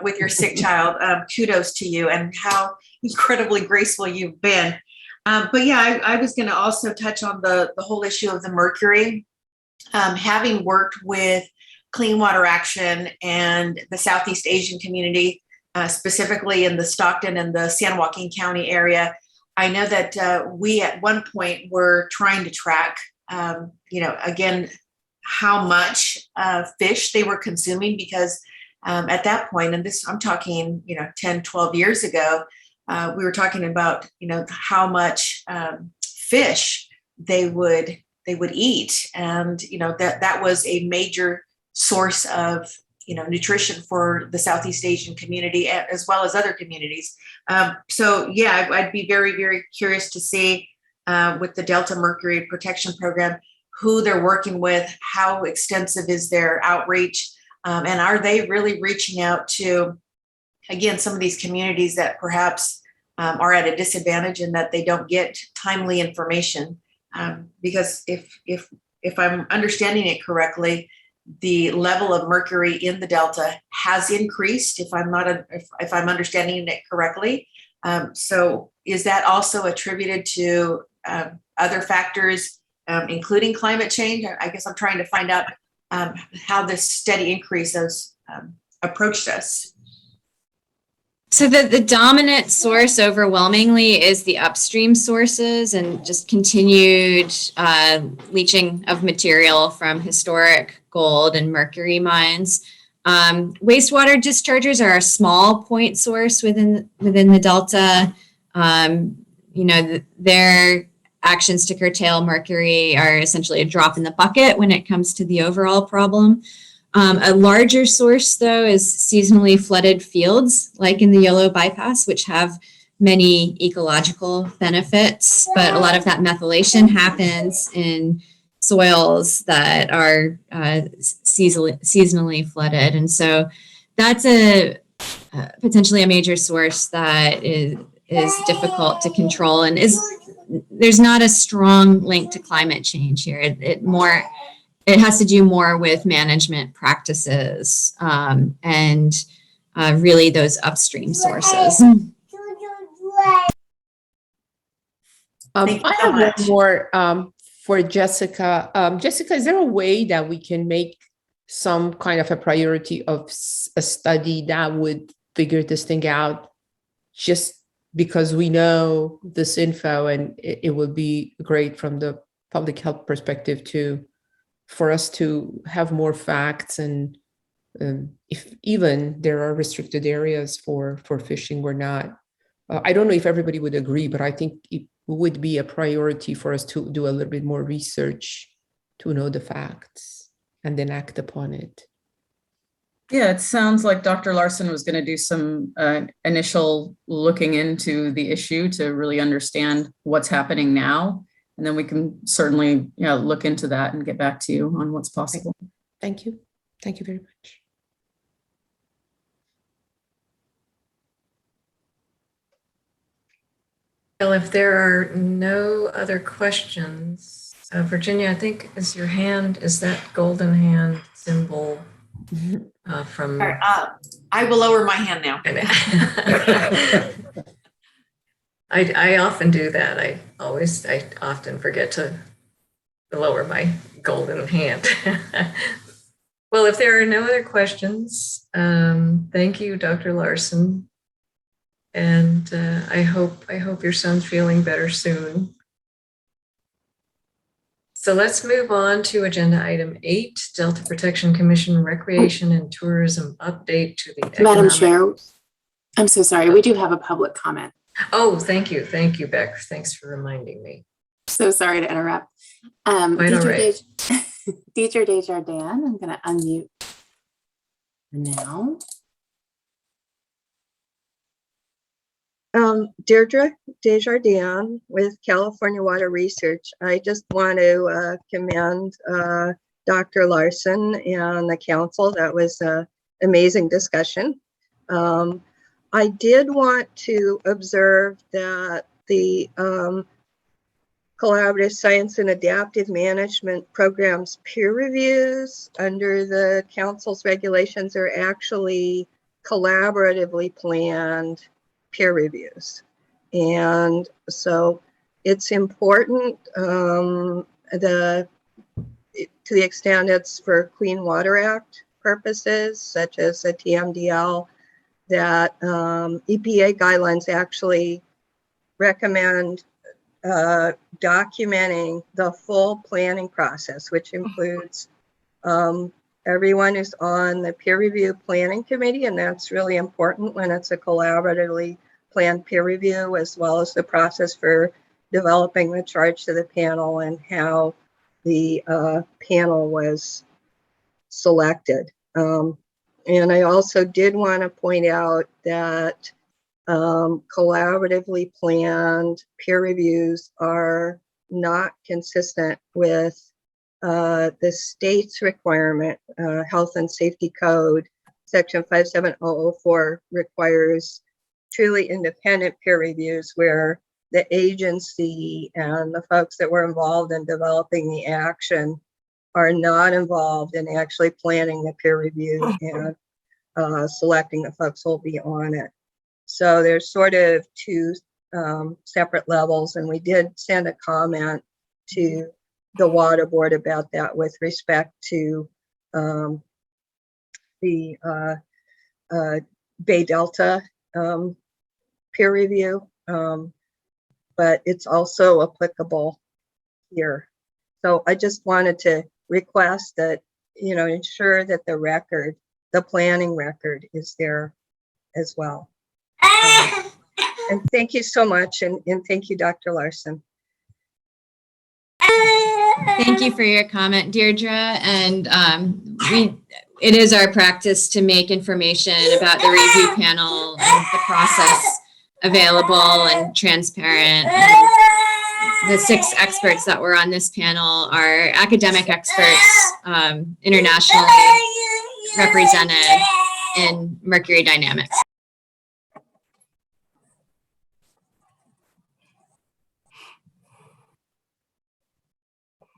with your sick child. Kudos to you and how incredibly graceful you've been. But yeah, I was going to also touch on the whole issue of the mercury. Having worked with Clean Water Action and the Southeast Asian community, specifically in the Stockton and the San Joaquin County area, I know that we at one point were trying to track, again, how much fish they were consuming, because at that point, and this I'm talking, 10, 12 years ago, we were talking about, how much fish they would eat. And, that was a major source of, nutrition for the Southeast Asian community, as well as other communities. So yeah, I'd be very, very curious to see with the Delta Mercury Protection Program, who they're working with, how extensive is their outreach, and are they really reaching out to, again, some of these communities that perhaps are at a disadvantage and that they don't get timely information. Because if I'm understanding it correctly, the level of mercury in the Delta has increased. If I'm understanding it correctly, so is that also attributed to other factors, including climate change? I guess I'm trying to find out how this steady increase has approached us. So the dominant source overwhelmingly is the upstream sources and just continued leaching of material from historic gold and mercury mines. Wastewater dischargers are a small point source within the Delta. Their actions to curtail mercury are essentially a drop in the bucket when it comes to the overall problem. A larger source, though, is seasonally flooded fields, like in the Yellow Bypass, which have many ecological benefits, but a lot of that methylation happens in soils that are seasonally flooded. And so that's potentially a major source that is difficult to control, and there's not a strong link to climate change here. It has to do more with management practices and really those upstream sources. I have one more for Jessica. Jessica, is there a way that we can make some kind of a priority of a study that would figure this thing out, just because we know this info, and it would be great from the public health perspective for us to have more facts, and if even there are restricted areas for fishing or not. I don't know if everybody would agree, but I think it would be a priority for us to do a little bit more research to know the facts and then act upon it. Yeah, it sounds like Dr. Larson was going to do some initial looking into the issue to really understand what's happening now. And then we can certainly, look into that and get back to you on what's possible. Thank you. Thank you very much. Well, if there are no other questions, Virginia, I think is that golden hand symbol from? I will lower my hand now. I often do that. I often forget to lower my golden hand. Well, if there are no other questions, thank you, Dr. Larson. And I hope your son's feeling better soon. So let's move on to agenda item 8, Delta Protection Commission Recreation and Tourism Update to the Madam Chair, I'm so sorry. We do have a public comment. Oh, thank you. Thank you, Beck. Thanks for reminding me. So sorry to interrupt. Quite all right. Deidre Desjardins, I'm going to unmute now. Deirdre Desjardins with California Water Research. I just want to commend Dr. Larson and the council. That was an amazing discussion. I did want to observe that the Collaborative Science and Adaptive Management Programs peer reviews under the council's regulations are actually collaboratively planned peer reviews. And so it's important to the extent it's for Clean Water Act purposes, such as the TMDL, that EPA guidelines actually recommend documenting the full planning process, which includes everyone who's on the peer review planning committee, and that's really important when it's a collaboratively planned peer review, as well as the process for developing the charge to the panel and how the panel was selected. And I also did want to point out that collaboratively planned peer reviews are not consistent with the state's requirement. Health and Safety Code, Section 57004 requires truly independent peer reviews where the agency and the folks that were involved in developing the action are not involved in actually planning the peer review and selecting the folks who will be on it. So there's sort of two separate levels, and we did send a comment to the water board about that with respect to the Bay Delta peer review, but it's also applicable here. So I just wanted to request that, ensure that the record, the planning record is there as well. And thank you so much. And thank you, Dr. Larson. Thank you for your comment, Deirdre. And it is our practice to make information about the review panel and the process available and transparent. And the 6 experts that were on this panel are academic experts, internationally represented in Mercury dynamics.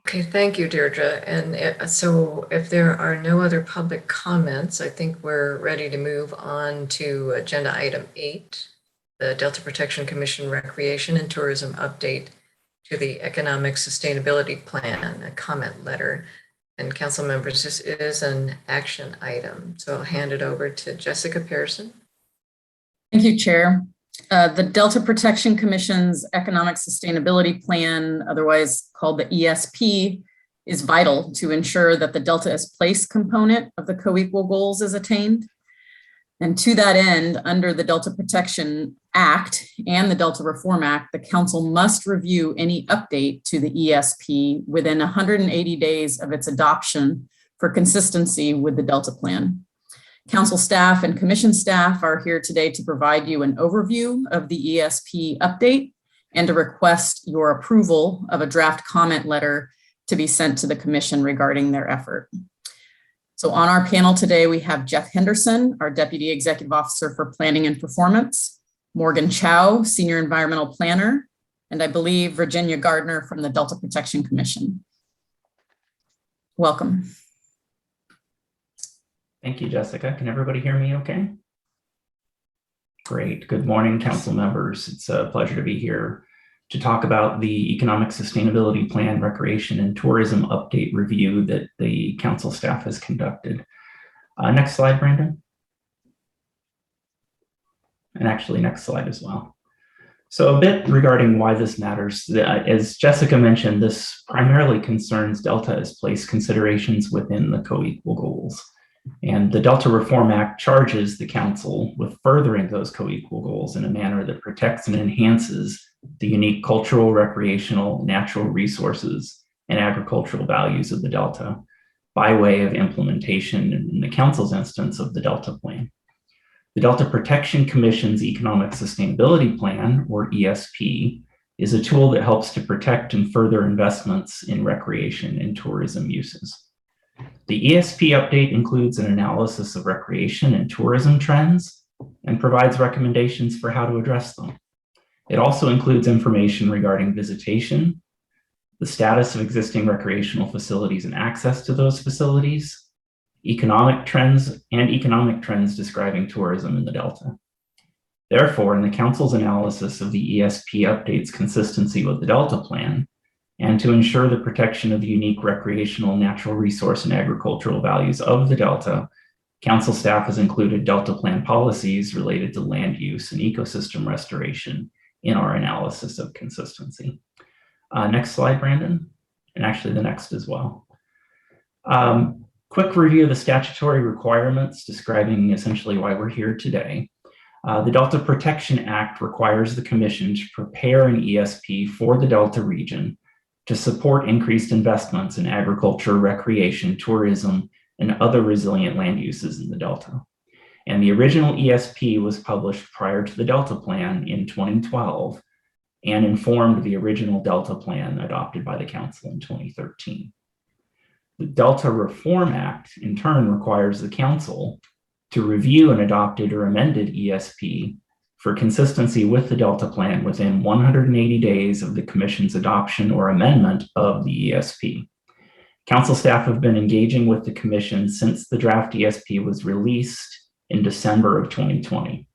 Okay, thank you, Deirdre. And so if there are no other public comments, I think we're ready to move on to agenda item 8, the Delta Protection Commission Recreation and Tourism Update to the Economic Sustainability Plan, a comment letter. And council members, this is an action item. So I'll hand it over to Jessica Pearson. Thank you, Chair. The Delta Protection Commission's Economic Sustainability Plan, otherwise called the ESP, is vital to ensure that the Delta as place component of the co-equal goals is attained. And to that end, under the Delta Protection Act and the Delta Reform Act, the council must review any update to the ESP within 180 days of its adoption for consistency with the Delta Plan. Council staff and commission staff are here today to provide you an overview of the ESP update and to request your approval of a draft comment letter to be sent to the commission regarding their effort. So on our panel today, we have Jeff Henderson, our Deputy Executive Officer for Planning and Performance, Morgan Chow, Senior Environmental Planner, and I believe Virginia Gardner from the Delta Protection Commission. Welcome. Thank you, Jessica. Can everybody hear me okay? Great. Good morning, council members. It's a pleasure to be here to talk about the Economic Sustainability Plan, Recreation and Tourism Update Review that the council staff has conducted. Next slide, Brandon. And actually, next slide as well. So a bit regarding why this matters. As Jessica mentioned, this primarily concerns Delta as place considerations within the co-equal goals. And the Delta Reform Act charges the council with furthering those co-equal goals in a manner that protects and enhances the unique cultural, recreational, natural resources, and agricultural values of the Delta by way of implementation, in the council's instance, of the Delta Plan. The Delta Protection Commission's Economic Sustainability Plan, or ESP, is a tool that helps to protect and further investments in recreation and tourism uses. The ESP update includes an analysis of recreation and tourism trends and provides recommendations for how to address them. It also includes information regarding visitation, the status of existing recreational facilities and access to those facilities, economic trends describing tourism in the Delta. Therefore, in the council's analysis of the ESP update's consistency with the Delta Plan, and to ensure the protection of the unique recreational, natural resource, and agricultural values of the Delta, council staff has included Delta Plan policies related to land use and ecosystem restoration in our analysis of consistency. Next slide, Brandon, and actually the next as well. Quick review of the statutory requirements describing essentially why we're here today. The Delta Protection Act requires the Commission to prepare an ESP for the Delta region to support increased investments in agriculture, recreation, tourism, and other resilient land uses in the Delta. And the original ESP was published prior to the Delta Plan in 2012 and informed the original Delta Plan adopted by the Council in 2013. The Delta Reform Act, in turn, requires the Council to review an adopted or amended ESP for consistency with the Delta Plan within 180 days of the Commission's adoption or amendment of the ESP. Council staff have been engaging with the Commission since the draft ESP was released in December of 2020.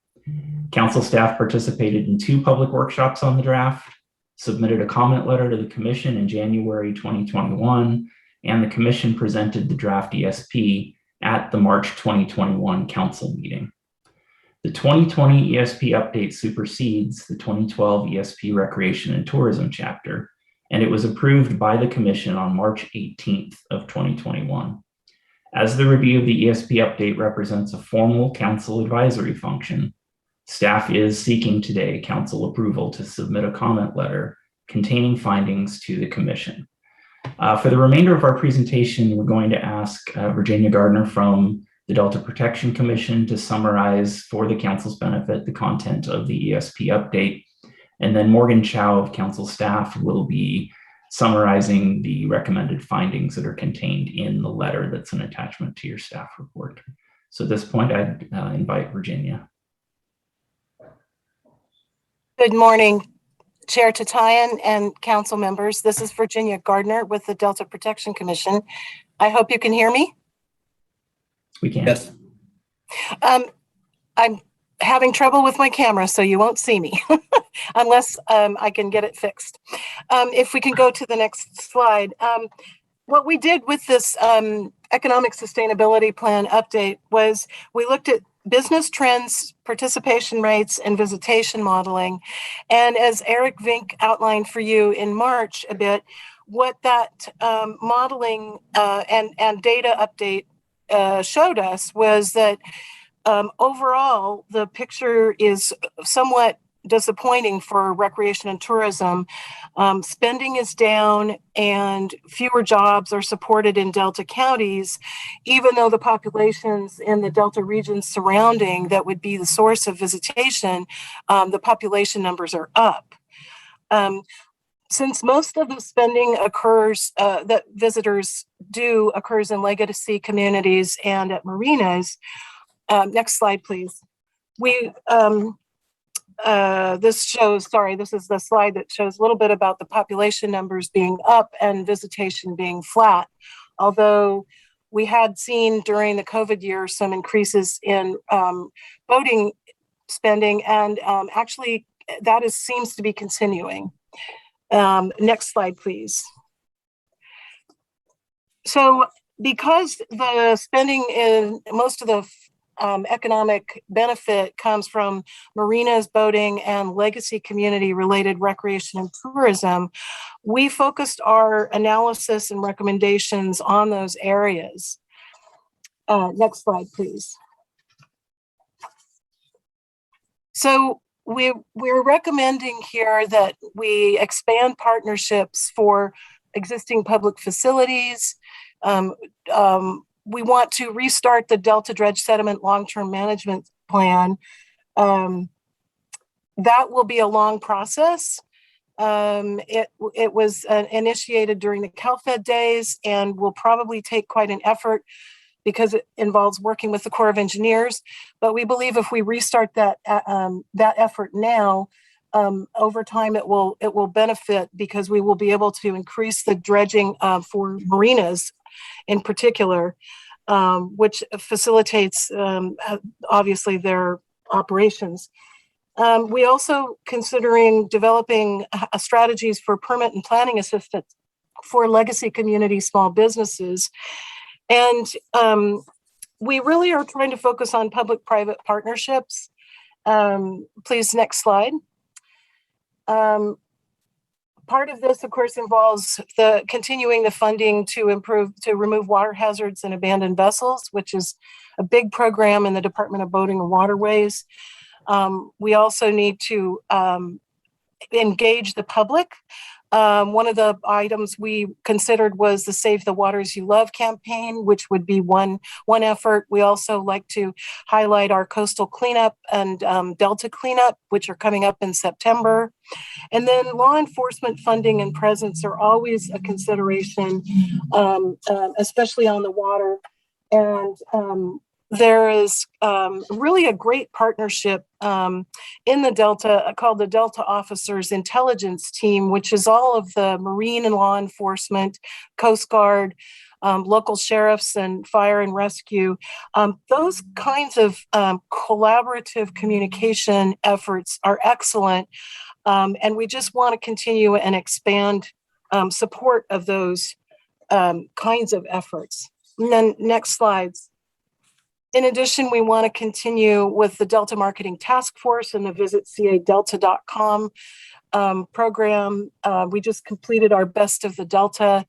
Council staff participated in 2 public workshops on the draft, submitted a comment letter to the Commission in January 2021, and the Commission presented the draft ESP at the March 2021 Council meeting. The 2020 ESP update supersedes the 2012 ESP Recreation and Tourism chapter, and it was approved by the Commission on March 18th of 2021. As the review of the ESP update represents a formal Council advisory function, staff is seeking today Council approval to submit a comment letter containing findings to the Commission. For the remainder of our presentation, we're going to ask Virginia Gardner from the Delta Protection Commission to summarize for the Council's benefit the content of the ESP update. And then Morgan Chow of Council staff will be summarizing the recommended findings that are contained in the letter that's an attachment to your staff report. So at this point, I'd invite Virginia. Good morning, Chair Tatayan and council members. This is Virginia Gardner with the Delta Protection Commission. I hope you can hear me. We can. Yes. I'm having trouble with my camera, so you won't see me unless I can get it fixed. If we can go to the next slide. What we did with this Economic Sustainability Plan update was we looked at business trends, participation rates, and visitation modeling. And as Eric Vink outlined for you in March a bit, what that modeling and data update showed us was that overall, the picture is somewhat disappointing for recreation and tourism. Spending is down and fewer jobs are supported in Delta counties, even though the populations in the Delta regions surrounding that would be the source of visitation, the population numbers are up. Since most of the spending occurs, that visitors do occurs in legacy communities and at marinas. Next slide, please. This shows, this is the slide that shows a little bit about the population numbers being up and visitation being flat. Although we had seen during the COVID year some increases in boating spending, and actually that seems to be continuing. Next slide, please. So because the spending in most of the economic benefit comes from marinas, boating, and legacy community related recreation and tourism, we focused our analysis and recommendations on those areas. Next slide, please. So we're recommending here that we expand partnerships for existing public facilities. We want to restart the Delta Dredge Sediment Long-Term Management Plan. That will be a long process. It was initiated during the CalFed days and will probably take quite an effort because it involves working with the Corps of Engineers. But we believe if we restart that effort now, over time it will benefit because we will be able to increase the dredging for marinas in particular, which facilitates obviously their operations. We also considering developing strategies for permit and planning assistance for legacy community small businesses. And we really are trying to focus on public-private partnerships. Please, next slide. Part of this, of course, involves continuing the funding to remove water hazards and abandoned vessels, which is a big program in the Department of Boating and Waterways. We also need to engage the public. One of the items we considered was the Save the Waters You Love campaign, which would be one effort. We also like to highlight our coastal cleanup and Delta cleanup, which are coming up in September. And then law enforcement funding and presence are always a consideration, especially on the water. And there is really a great partnership in the Delta called the Delta Officers Intelligence Team, which is all of the Marine and law enforcement, Coast Guard, local sheriffs and fire and rescue. Those kinds of collaborative communication efforts are excellent. And we just want to continue and expand support of those kinds of efforts. And then next slides. In addition, we want to continue with the Delta Marketing Task Force and the visitcadelta.com program. We just completed our Best of the Delta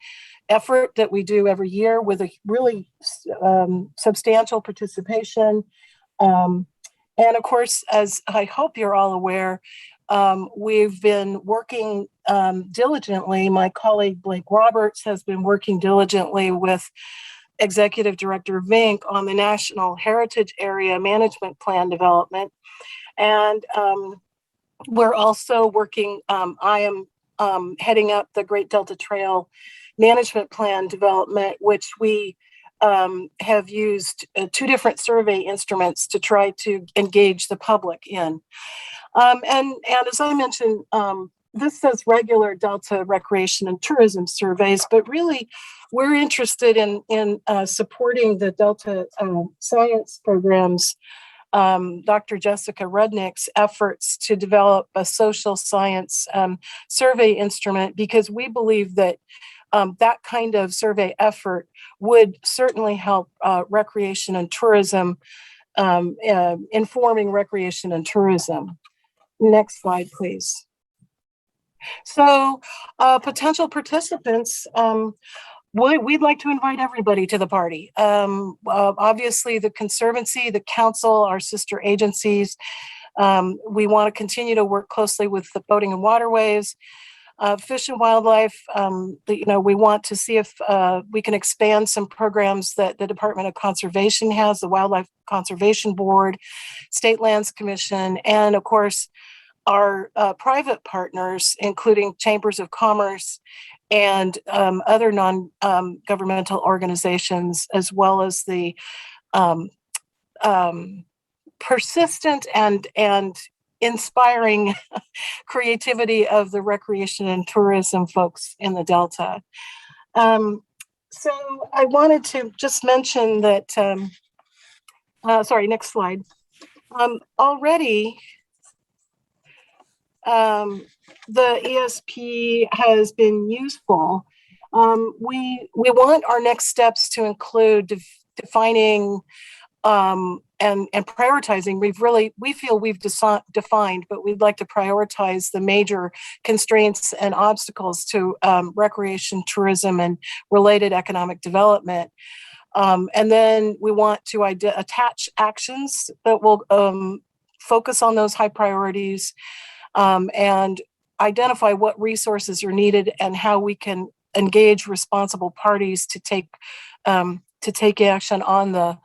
effort that we do every year with a really substantial participation. And of course, as I hope you're all aware, we've been working diligently. My colleague Blake Roberts has been working diligently with Executive Director Vink on the National Heritage Area Management Plan development. And we're also working, I am heading up the Great Delta Trail Management Plan development, which we have used two different survey instruments to try to engage the public in. And as I mentioned, this says regular Delta recreation and tourism surveys, but really we're interested in supporting the Delta science programs, Dr. Jessica Rudnick's efforts to develop a social science survey instrument, because we believe that that kind of survey effort would certainly help recreation and tourism, informing recreation and tourism. Next slide, please. So potential participants, we'd like to invite everybody to the party. Obviously, the Conservancy, the Council, our sister agencies. We want to continue to work closely with the Boating and Waterways, Fish and Wildlife. We want to see if we can expand some programs that the Department of Conservation has, the Wildlife Conservation Board, State Lands Commission, and of course, our private partners, including chambers of commerce and other non-governmental organizations, as well as the persistent and inspiring creativity of the recreation and tourism folks in the Delta. So I wanted to just mention that, sorry, next slide. Already, the ESP has been useful. We want our next steps to include defining and prioritizing. We feel we've defined, but we'd like to prioritize the major constraints and obstacles to recreation, tourism, and related economic development. And then we want to attach actions that will focus on those high priorities and identify what resources are needed and how we can engage responsible parties to take action on the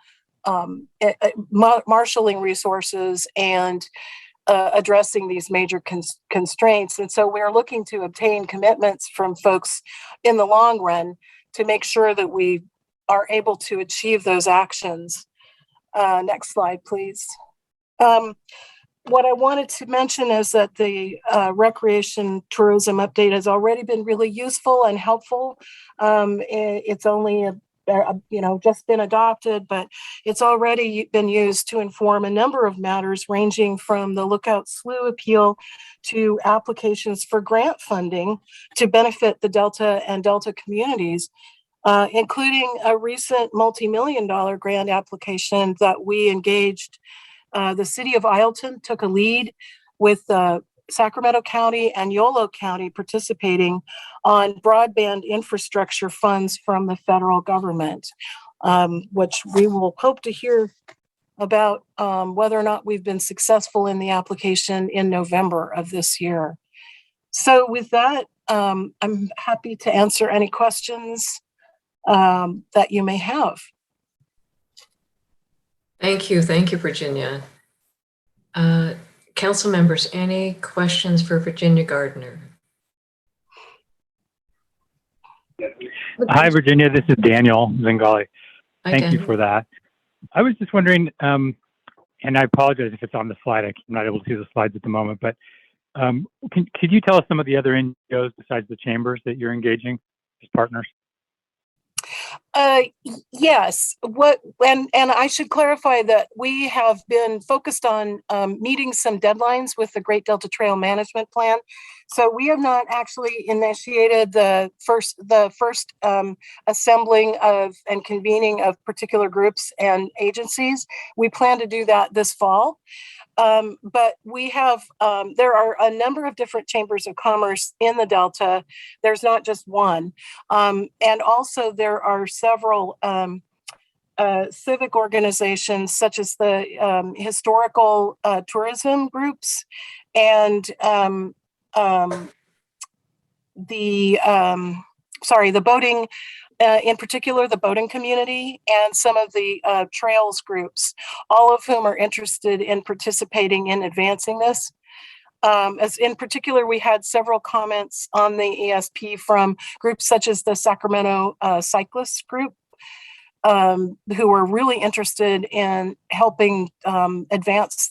marshaling resources and addressing these major constraints. And so we're looking to obtain commitments from folks in the long run to make sure that we are able to achieve those actions. Next slide, please. What I wanted to mention is that the recreation tourism update has already been really useful and helpful. It's only just been adopted, but it's already been used to inform a number of matters ranging from the Lookout Slough appeal to applications for grant funding to benefit the Delta and Delta communities, including a recent multi-million-dollar grant application that we engaged. The city of Ileton took a lead with Sacramento County and Yolo County participating on broadband infrastructure funds from the federal government, which we will hope to hear about whether or not we've been successful in the application in November of this year. So with that, I'm happy to answer any questions that you may have. Thank you, Virginia. Council members, any questions for Virginia Gardner? Hi, Virginia. This is Daniel Zingali. Thank you for that. I was just wondering, and I apologize if it's on the slide. I'm not able to see the slides at the moment, but could you tell us some of the other NGOs besides the chambers that you're engaging as partners? Yes. And I should clarify that we have been focused on meeting some deadlines with the Great Delta Trail Management Plan. So we have not actually initiated the first assembling of and convening of particular groups and agencies. We plan to do that this fall. But we have, there are a number of different chambers of commerce in the Delta. There's not just one. And also there are several civic organizations such as the historical tourism groups and the boating, in particular, the boating community and some of the trails groups, all of whom are interested in participating in advancing this. As in particular, we had several comments on the ESP from groups such as the Sacramento Cyclists Group, who are really interested in helping advance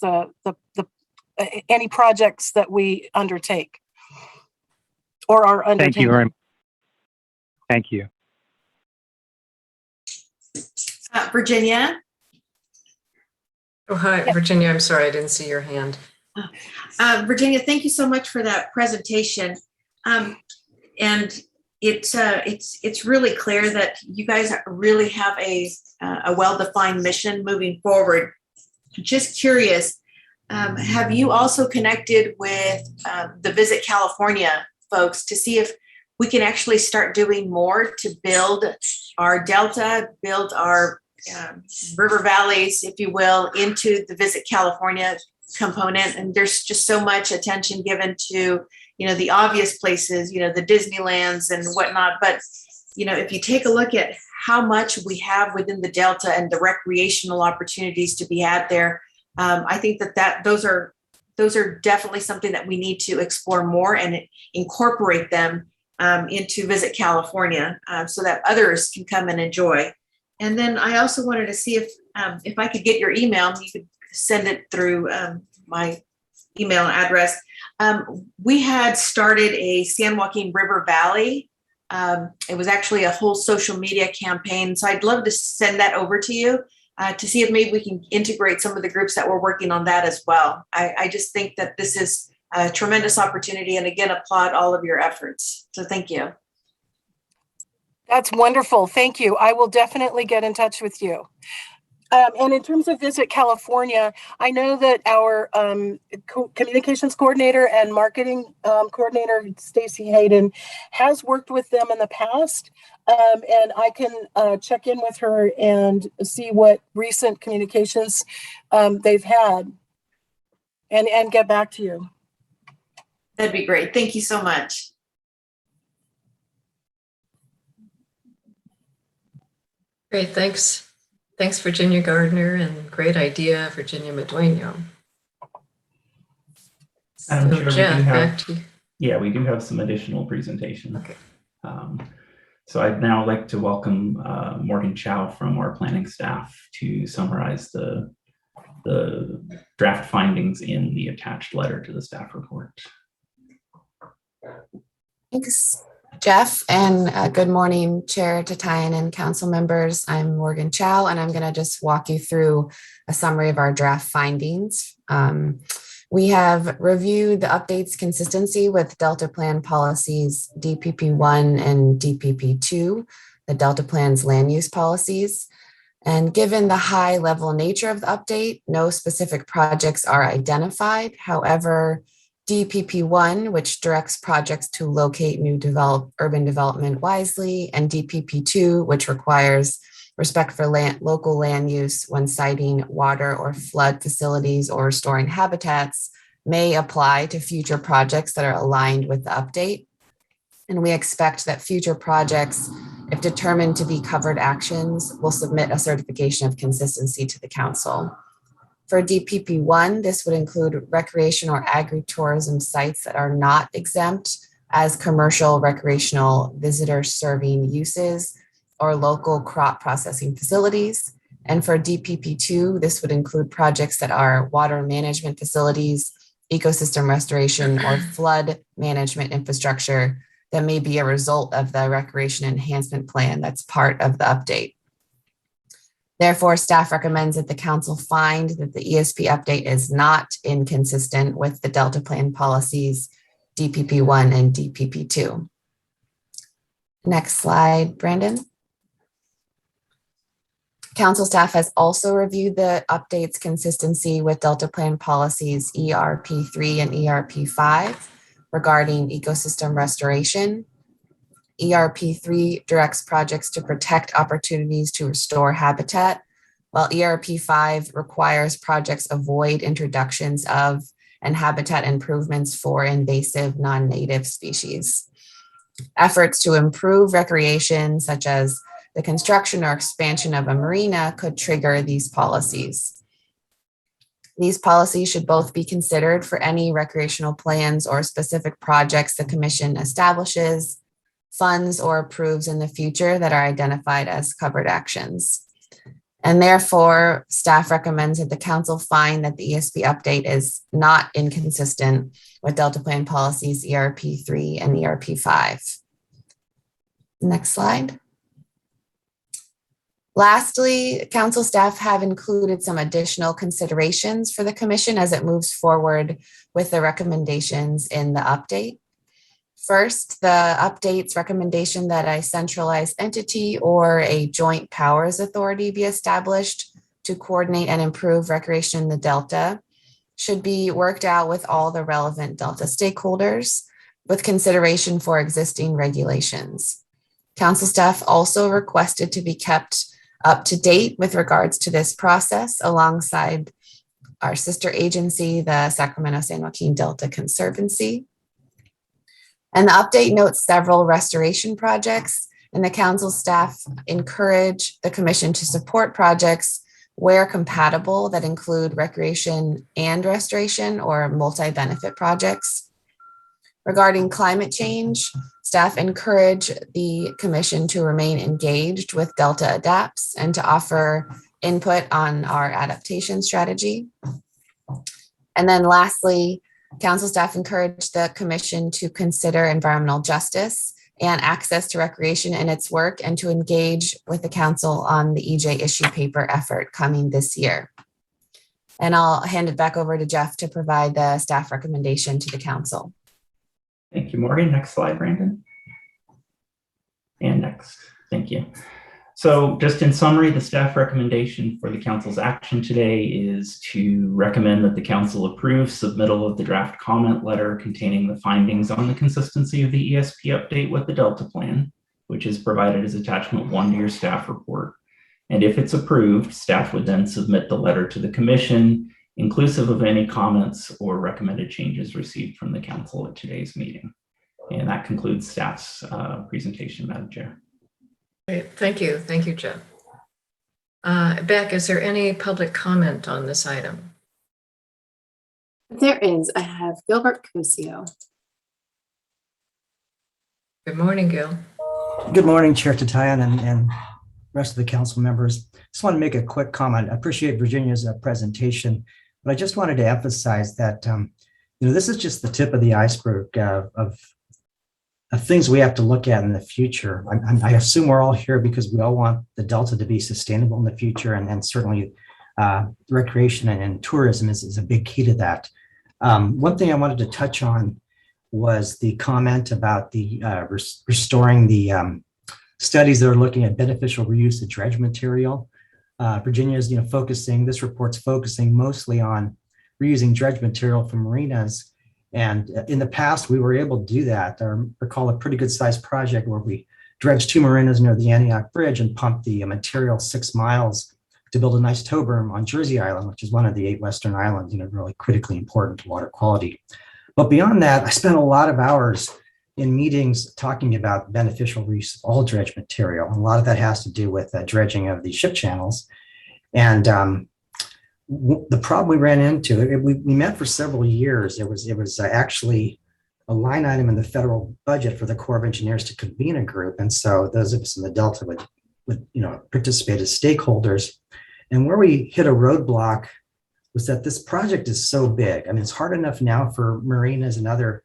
any projects that we undertake or are undertaking. Thank you very much. Thank you. Virginia? Oh, hi, Virginia. I'm sorry, I didn't see your hand. Virginia, thank you so much for that presentation. And it's really clear that you guys really have a well-defined mission moving forward. Just curious, have you also connected with the Visit California folks to see if we can actually start doing more to build our Delta, build our river valleys, if you will, into the Visit California component? And there's just so much attention given to, the obvious places, the Disneylands and whatnot. But, if you take a look at how much we have within the Delta and the recreational opportunities to be had there, I think that those are those are definitely something that we need to explore more and incorporate them into Visit California so that others can come and enjoy. And then I also wanted to see if I could get your email, you could send it through my email address. We had started a San Joaquin River Valley. It was actually a whole social media campaign. So I'd love to send that over to you to see if maybe we can integrate some of the groups that were working on that as well. I just think that this is a tremendous opportunity, and again, applaud all of your efforts. So thank you. That's wonderful. Thank you. I will definitely get in touch with you. And in terms of Visit California, I know that our communications coordinator and marketing coordinator, Stacy Hayden, has worked with them in the past. And I can check in with her and see what recent communications they've had and get back to you. That'd be great. Thank you so much. Great, thanks. Thanks, Virginia Gardner, and great idea, Virginia Medueno. Madam Chair, we do Jeff, have- back to you. Yeah, we do have some additional presentation. Okay. So I'd now like to welcome Morgan Chow from our planning staff to summarize the draft findings in the attached letter to the staff report. Thanks, Jeff, and good morning, Chair Tatayan and council members. I'm Morgan Chow, and I'm going to just walk you through a summary of our draft findings. We have reviewed the updates consistency with Delta Plan policies DPP1 and DPP2, the Delta Plan's land use policies. And given the high level nature of the update, no specific projects are identified. However, DPP1, which directs projects to locate new urban development wisely, and DPP2, which requires respect for local land use when siting water or flood facilities or restoring habitats, may apply to future projects that are aligned with the update. And we expect that future projects, if determined to be covered actions, will submit a certification of consistency to the council. For DPP1, this would include recreation or agritourism sites that are not exempt as commercial, recreational, visitor serving uses or local crop processing facilities. And for DPP2, this would include projects that are water management facilities, ecosystem restoration, or flood management infrastructure that may be a result of the recreation enhancement plan that's part of the update. Therefore, staff recommends that the council find that the ESP update is not inconsistent with the Delta Plan policies DPP1 and DPP2. Next slide, Brandon. Council staff has also reviewed the updates consistency with Delta Plan policies ERP3 and ERP5 regarding ecosystem restoration. ERP3 directs projects to protect opportunities to restore habitat, while ERP5 requires projects avoid introductions of and habitat improvements for invasive non-native species. Efforts to improve recreation, such as the construction or expansion of a marina, could trigger these policies. These policies should both be considered for any recreational plans or specific projects the commission establishes, funds, or approves in the future that are identified as covered actions. And therefore, staff recommends that the council find that the ESP update is not inconsistent with Delta Plan policies ERP3 and ERP5. Next slide. Lastly, council staff have included some additional considerations for the commission as it moves forward with the recommendations in the update. First, the update's recommendation that a centralized entity or a joint powers authority be established to coordinate and improve recreation in the Delta should be worked out with all the relevant Delta stakeholders with consideration for existing regulations. Council staff also requested to be kept up to date with regards to this process alongside our sister agency, the Sacramento San Joaquin Delta Conservancy. And the update notes several restoration projects, and the council staff encourage the commission to support projects where compatible, that include recreation and restoration or multi-benefit projects. Regarding climate change, staff encourage the commission to remain engaged with Delta Adapts and to offer input on our adaptation strategy. And then lastly, council staff encourage the commission to consider environmental justice and access to recreation in its work and to engage with the council on the EJ issue paper effort coming this year. And I'll hand it back over to Jeff to provide the staff recommendation to the council. Thank you, Morgan. Next slide, Brandon. And next, thank you. So just in summary, the staff recommendation for the council's action today is to recommend that the council approve submittal of the draft comment letter containing the findings on the consistency of the ESP update with the Delta plan, which is provided as attachment 1 to your staff report. And if it's approved, staff would then submit the letter to the commission, inclusive of any comments or recommended changes received from the council at today's meeting. And that concludes staff's presentation, Madam Chair. Great. Thank you. Thank you, Jeff. Beck, is there any public comment on this item? There is. I have Gilbert Cusio. Good morning, Gil. Good morning, Chair Tatayan and rest of the council members. Just want to make a quick comment. I appreciate Virginia's presentation, but I just wanted to emphasize that this is just the tip of the iceberg of things we have to look at in the future. I assume we're all here because we all want the Delta to be sustainable in the future, and certainly recreation and tourism is a big key to that. One thing I wanted to touch on was the comment about the restoring the studies that are looking at beneficial reuse of dredge material. Virginia is this report's focusing mostly on reusing dredge material from marinas. And in the past, we were able to do that. I recall a pretty good sized project where we dredged 2 marinas near the Antioch Bridge and pumped the material 6 miles to build a nice tow berm on Jersey Island, which is one of the 8 Western islands, really critically important to water quality. But beyond that, I spent a lot of hours in meetings talking about beneficial reuse of all dredge material. A lot of that has to do with dredging of the ship channels. And the problem we ran into, we met for several years. It was actually a line item in the federal budget for the Corps of Engineers to convene a group. And so those of us in the Delta would participate as stakeholders. And where we hit a roadblock was that this project is so big. I mean, it's hard enough now for marinas and other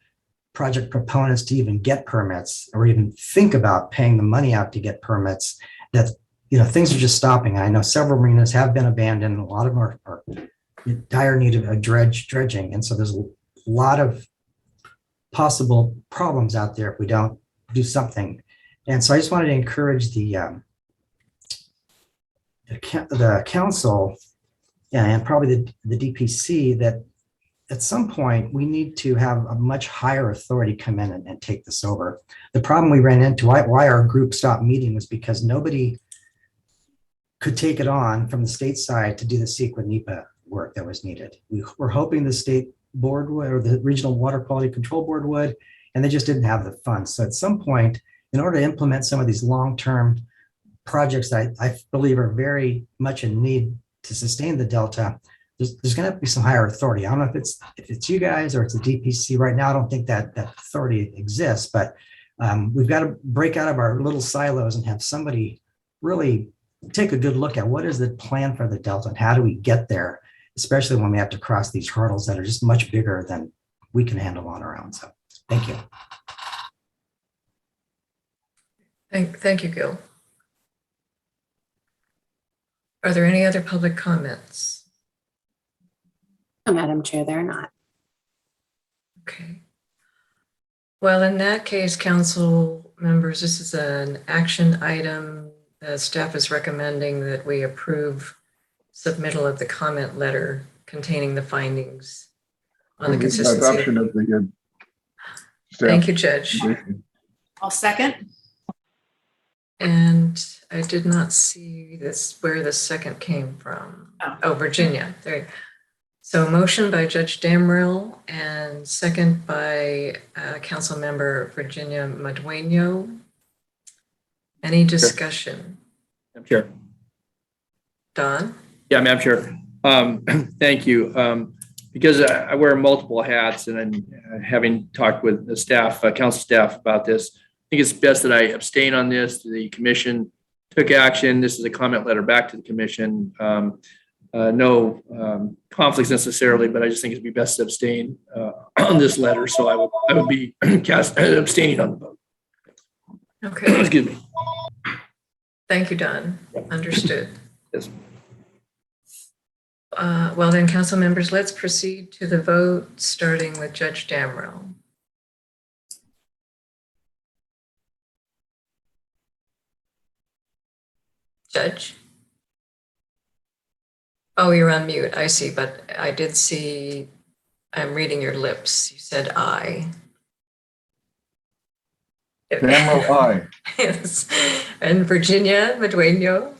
project proponents to even get permits or even think about paying the money out to get permits, that things are just stopping. I know several marinas have been abandoned. A lot of them are in dire need of dredging. And so there's a lot of possible problems out there if we don't do something. And so I just wanted to encourage the council and probably the DPC that at some point we need to have a much higher authority come in and take this over. The problem we ran into, why our group stopped meeting, was because nobody could take it on from the state side to do the CEQA NEPA work that was needed. We were hoping the state board would, or the Regional Water Quality Control Board would, and they just didn't have the funds. So at some point, in order to implement some of these long-term projects that I believe are very much in need to sustain the Delta, there's going to have to be some higher authority. I don't know if it's you guys or it's the DPC right now. I don't think that authority exists, but we've got to break out of our little silos and have somebody really take a good look at what is the plan for the Delta and how do we get there, especially when we have to cross these hurdles that are just much bigger than we can handle on our own. So thank you. Thank you, Gil. Are there any other public comments? No, Madam Chair, there are not. Okay. Well, in that case, council members, this is an action item. Staff is recommending that we approve submittal of the comment letter containing the findings on the consistency. Adoption of the Thank you, Judge. I'll second. And I did not see where the second came from. Oh, Virginia. There you go. So motion by Judge Damrell and second by Council Member Virginia Madueño. Any discussion? Sure. Don? Yeah, Madam Chair. Thank you. Because I wear multiple hats, and I'm having talked with the staff, council staff about this, I think it's best that I abstain on this. The commission took action. This is a comment letter back to the commission. No conflicts necessarily, but I just think it'd be best to abstain on this letter. So I would be abstaining on the vote. Okay. Excuse me. Thank you, Don. Understood. Yes. Well then, council members, let's proceed to the vote, starting with Judge Damrell. Judge? Oh, you're on mute. I see, but I did see, I'm reading your lips. You said aye. Damrell, aye. Yes. And Virginia Medueno?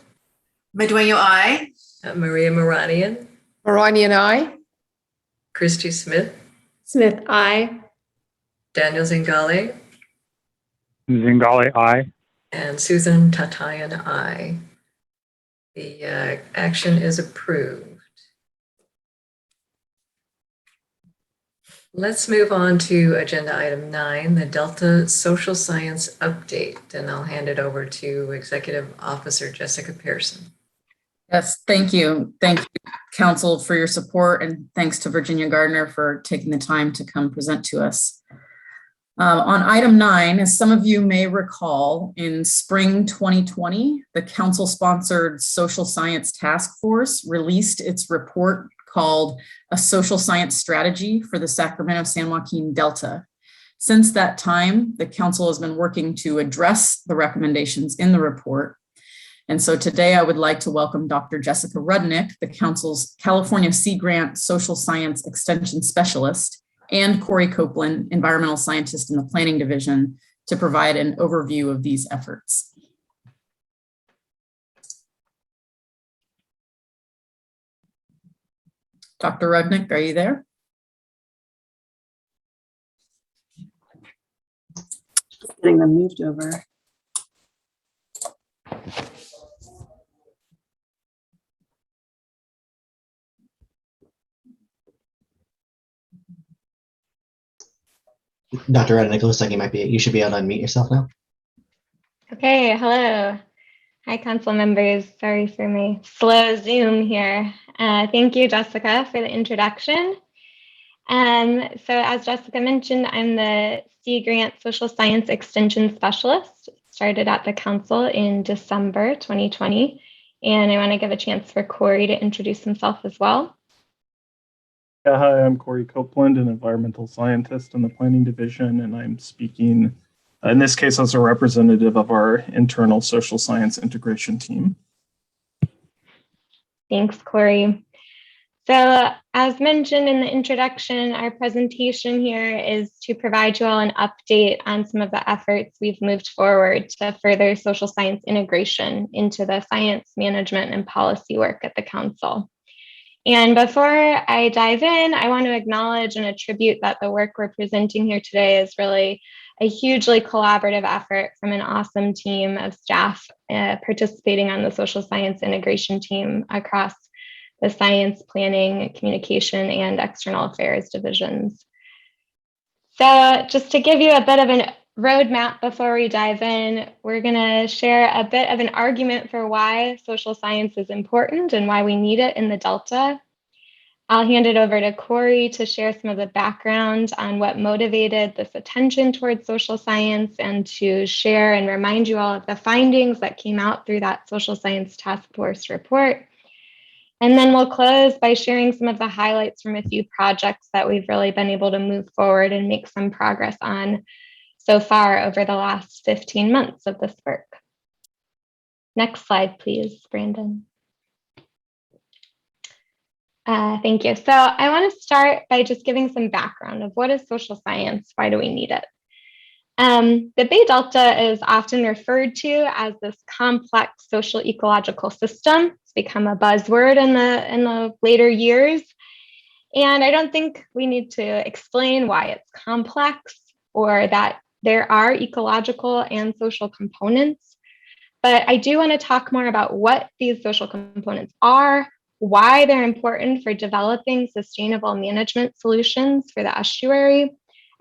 Medueno, aye. Maria Moranian? Moranian, aye. Christy Smith? Smith, aye. Daniel Zingale? Zingale, aye. And Susan Tatayan, aye. The action is approved. Let's move on to agenda item 9, the Delta Social Science Update, and I'll hand it over to Executive Officer Jessica Pearson. Yes, thank you. Thank you, Council, for your support, and thanks to Virginia Gardner for taking the time to come present to us. On item 9, as some of you may recall, in spring 2020, the council-sponsored Social Science Task Force released its report called A Social Science Strategy for the Sacramento-San Joaquin Delta. Since that time, the council has been working to address the recommendations in the report. And so today I would like to welcome Dr. Jessica Rudnick, the council's California Sea Grant Social Science Extension Specialist, and Corey Copeland, environmental scientist in the planning division, to provide an overview of these efforts. Dr. Rudnick, are you there? Getting them moved over. Dr. Rednick, it looks like you should be able to unmute yourself now. Okay, hello. Hi, council members. Sorry for my slow Zoom here. Thank you, Jessica, for the introduction. So as Jessica mentioned, I'm the Sea Grant Social Science Extension Specialist. Started at the council in December 2020. And I want to give a chance for Corey to introduce himself as well. Yeah, hi, I'm Corey Copeland, an environmental scientist in the planning division, and I'm speaking, in this case, as a representative of our internal social science integration team. Thanks, Corey. So as mentioned in the introduction, our presentation here is to provide you all an update on some of the efforts we've moved forward to further social science integration into the science management and policy work at the council. And before I dive in, I want to acknowledge and attribute that the work we're presenting here today is really a hugely collaborative effort from an awesome team of staff participating on the social science integration team across the science, planning, communication, and external affairs divisions. So just to give you a bit of a roadmap before we dive in, we're going to share a bit of an argument for why social science is important and why we need it in the Delta. I'll hand it over to Corey to share some of the background on what motivated this attention towards social science and to share and remind you all of the findings that came out through that Social Science Task Force report. And then we'll close by sharing some of the highlights from a few projects that we've really been able to move forward and make some progress on so far over the last 15 months of this work. Next slide, please, Brandon. Thank you. So I want to start by just giving some background of what is social science, why do we need it? The Bay Delta is often referred to as this complex social ecological system. It's become a buzzword in the later years. And I don't think we need to explain why it's complex or that there are ecological and social components. But I do want to talk more about what these social components are, why they're important for developing sustainable management solutions for the estuary,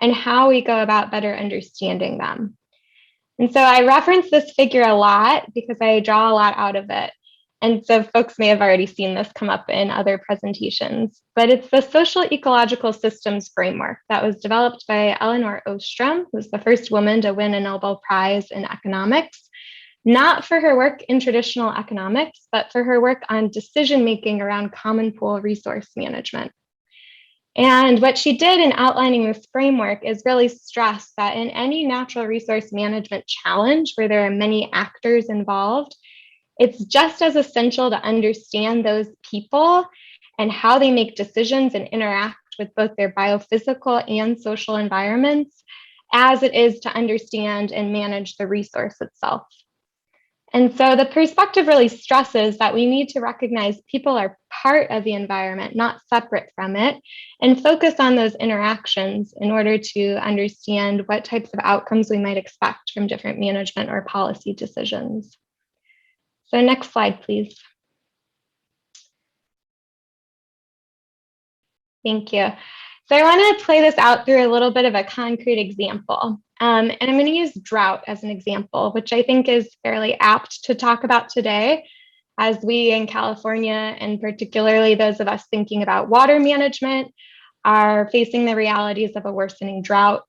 and how we go about better understanding them. And so I reference this figure a lot because I draw a lot out of it. And so folks may have already seen this come up in other presentations, but it's the social ecological systems framework that was developed by Elinor Ostrom, who's the first woman to win a Nobel Prize in economics, not for her work in traditional economics, but for her work on decision-making around common pool resource management. And what she did in outlining this framework is really stress that in any natural resource management challenge where there are many actors involved, it's just as essential to understand those people and how they make decisions and interact with both their biophysical and social environments as it is to understand and manage the resource itself. And so the perspective really stresses that we need to recognize people are part of the environment, not separate from it, and focus on those interactions in order to understand what types of outcomes we might expect from different management or policy decisions. So next slide, please. Thank you. So I want to play this out through a little bit of a concrete example. And I'm going to use drought as an example, which I think is fairly apt to talk about today, as we in California, and particularly those of us thinking about water management, are facing the realities of a worsening drought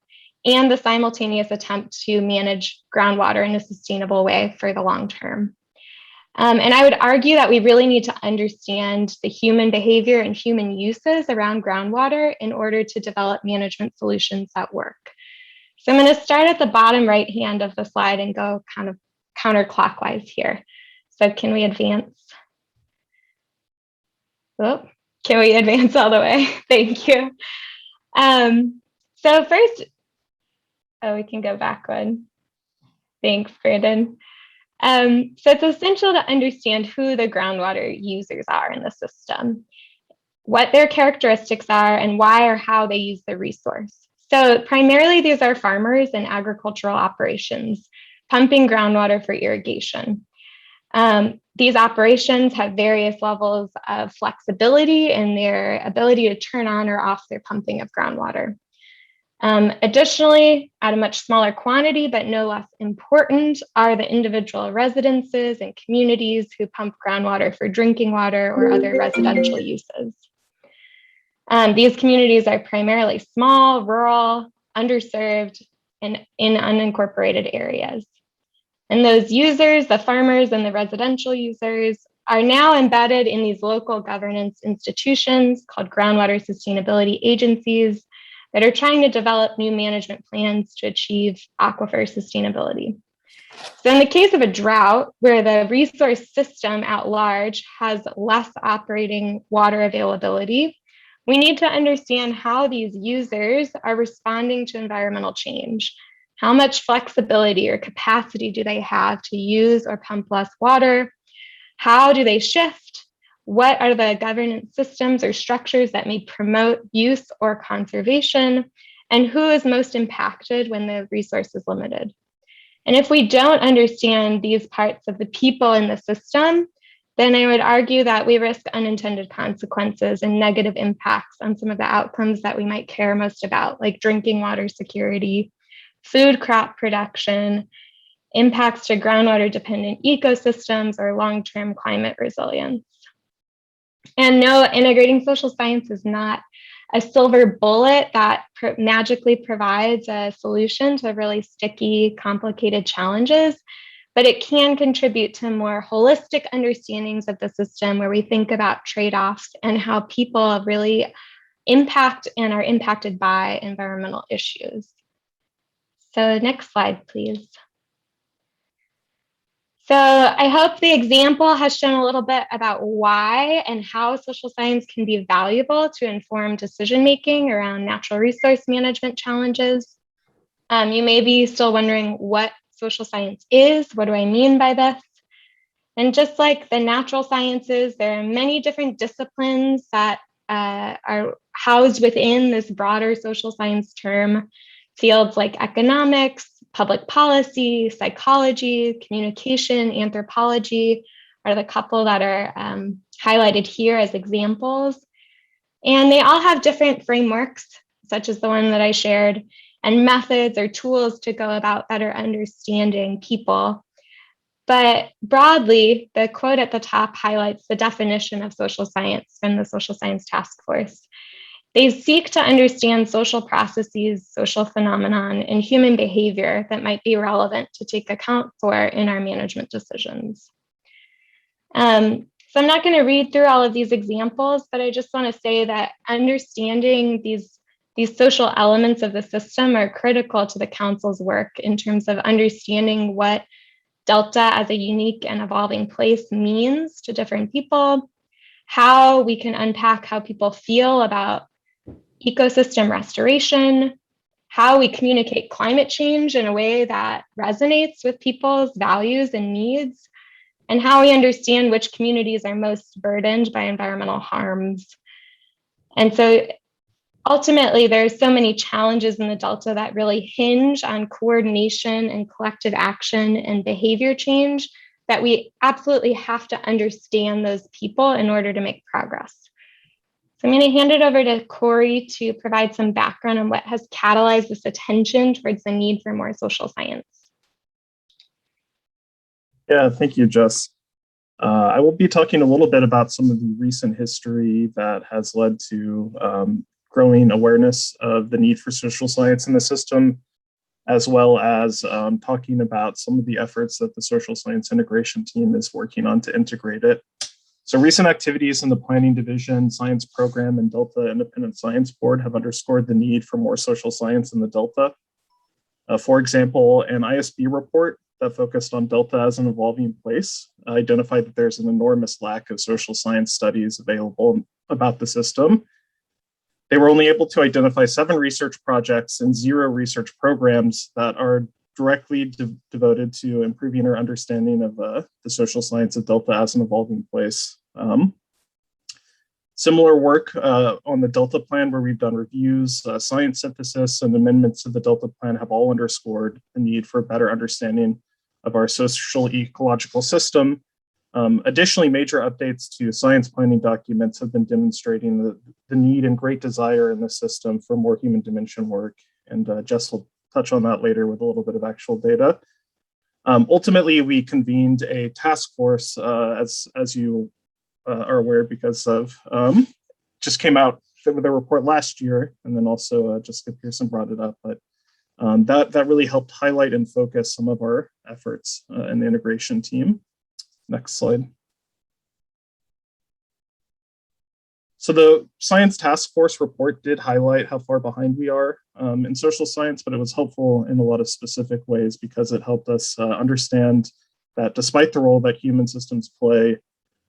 and the simultaneous attempt to manage groundwater in a sustainable way for the long term. And I would argue that we really need to understand the human behavior and human uses around groundwater in order to develop management solutions that work. So I'm going to start at the bottom right hand of the slide and go kind of counterclockwise here. So can we advance? Oh, can we advance all the way? Thank you. So first, we can go back one. Thanks, Brandon. So it's essential to understand who the groundwater users are in the system, what their characteristics are, and why or how they use the resource. So primarily these are farmers and agricultural operations, pumping groundwater for irrigation. These operations have various levels of flexibility in their ability to turn on or off their pumping of groundwater. Additionally, at a much smaller quantity, but no less important, are the individual residences and communities who pump groundwater for drinking water or other residential uses. These communities are primarily small, rural, underserved, and in unincorporated areas. And those users, the farmers and the residential users, are now embedded in these local governance institutions called groundwater sustainability agencies that are trying to develop new management plans to achieve aquifer sustainability. So in the case of a drought, where the resource system at large has less operating water availability, we need to understand how these users are responding to environmental change. How much flexibility or capacity do they have to use or pump less water? How do they shift? What are the governance systems or structures that may promote use or conservation? And who is most impacted when the resource is limited? And if we don't understand these parts of the people in the system, then I would argue that we risk unintended consequences and negative impacts on some of the outcomes that we might care most about, like drinking water security, food crop production, impacts to groundwater dependent ecosystems, or long-term climate resilience. And no, integrating social science is not a silver bullet that magically provides a solution to really sticky, complicated challenges, but it can contribute to more holistic understandings of the system where we think about trade-offs and how people really impact and are impacted by environmental issues. So next slide, please. So I hope the example has shown a little bit about why and how social science can be valuable to inform decision-making around natural resource management challenges. You may be still wondering what social science is. What do I mean by this? And just like the natural sciences, there are many different disciplines that are housed within this broader social science term. Fields like economics, public policy, psychology, communication, anthropology are the couple that are highlighted here as examples. And they all have different frameworks, such as the one that I shared, and methods or tools to go about better understanding people. But broadly, the quote at the top highlights the definition of social science from the Social Science Task Force. They seek to understand social processes, social phenomenon, and human behavior that might be relevant to take account for in our management decisions. So I'm not going to read through all of these examples, but I just want to say that understanding these social elements of the system are critical to the council's work in terms of understanding what Delta as a unique and evolving place means to different people, how we can unpack how people feel about ecosystem restoration, how we communicate climate change in a way that resonates with people's values and needs, and how we understand which communities are most burdened by environmental harms. And so ultimately, there are so many challenges in the Delta that really hinge on coordination and collective action and behavior change that we absolutely have to understand those people in order to make progress. So I'm going to hand it over to Corey to provide some background on what has catalyzed this attention towards the need for more social science. Yeah, thank you, Jess. I will be talking a little bit about some of the recent history that has led to growing awareness of the need for social science in the system, as well as talking about some of the efforts that the social science integration team is working on to integrate it. So recent activities in the Planning Division, Science Program, and Delta Independent Science Board have underscored the need for more social science in the Delta. For example, an ISB report that focused on Delta as an evolving place identified that there's an enormous lack of social science studies available about the system. They were only able to identify 7 research projects and 0 research programs that are directly devoted to improving our understanding of the social science of Delta as an evolving place. Similar work on the Delta Plan, where we've done reviews, science synthesis, and amendments to the Delta Plan have all underscored the need for a better understanding of our social ecological system. Additionally, major updates to science planning documents have been demonstrating the need and great desire in the system for more human dimension work. And Jess will touch on that later with a little bit of actual data. Ultimately, we convened a task force, as you are aware, because of just came out with a report last year, and then also Jessica Pearson brought it up. But that really helped highlight and focus some of our efforts in the integration team. Next slide. So the Science Task Force report did highlight how far behind we are in social science, but it was helpful in a lot of specific ways because it helped us understand that despite the role that human systems play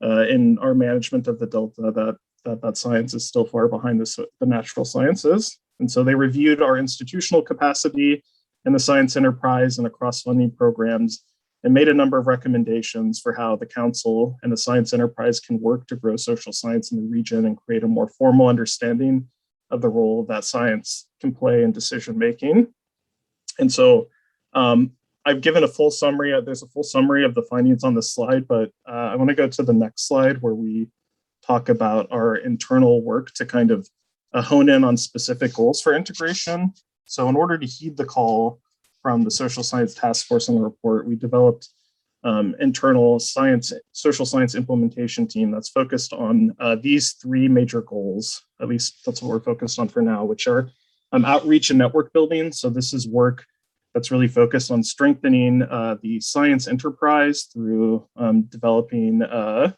in our management of the Delta, that science is still far behind the natural sciences. And so they reviewed our institutional capacity in the science enterprise and across funding programs, and made a number of recommendations for how the council and the science enterprise can work to grow social science in the region and create a more formal understanding of the role that science can play in decision making. And so I've given a full summary. There's a full summary of the findings on this slide, but I want to go to the next slide where we talk about our internal work to kind of hone in on specific goals for integration. So in order to heed the call from the Social Science Task Force in the report, we developed internal social science implementation team that's focused on these 3 major goals. At least that's what we're focused on for now, which are outreach and network building. So this is work that's really focused on strengthening the science enterprise through developing a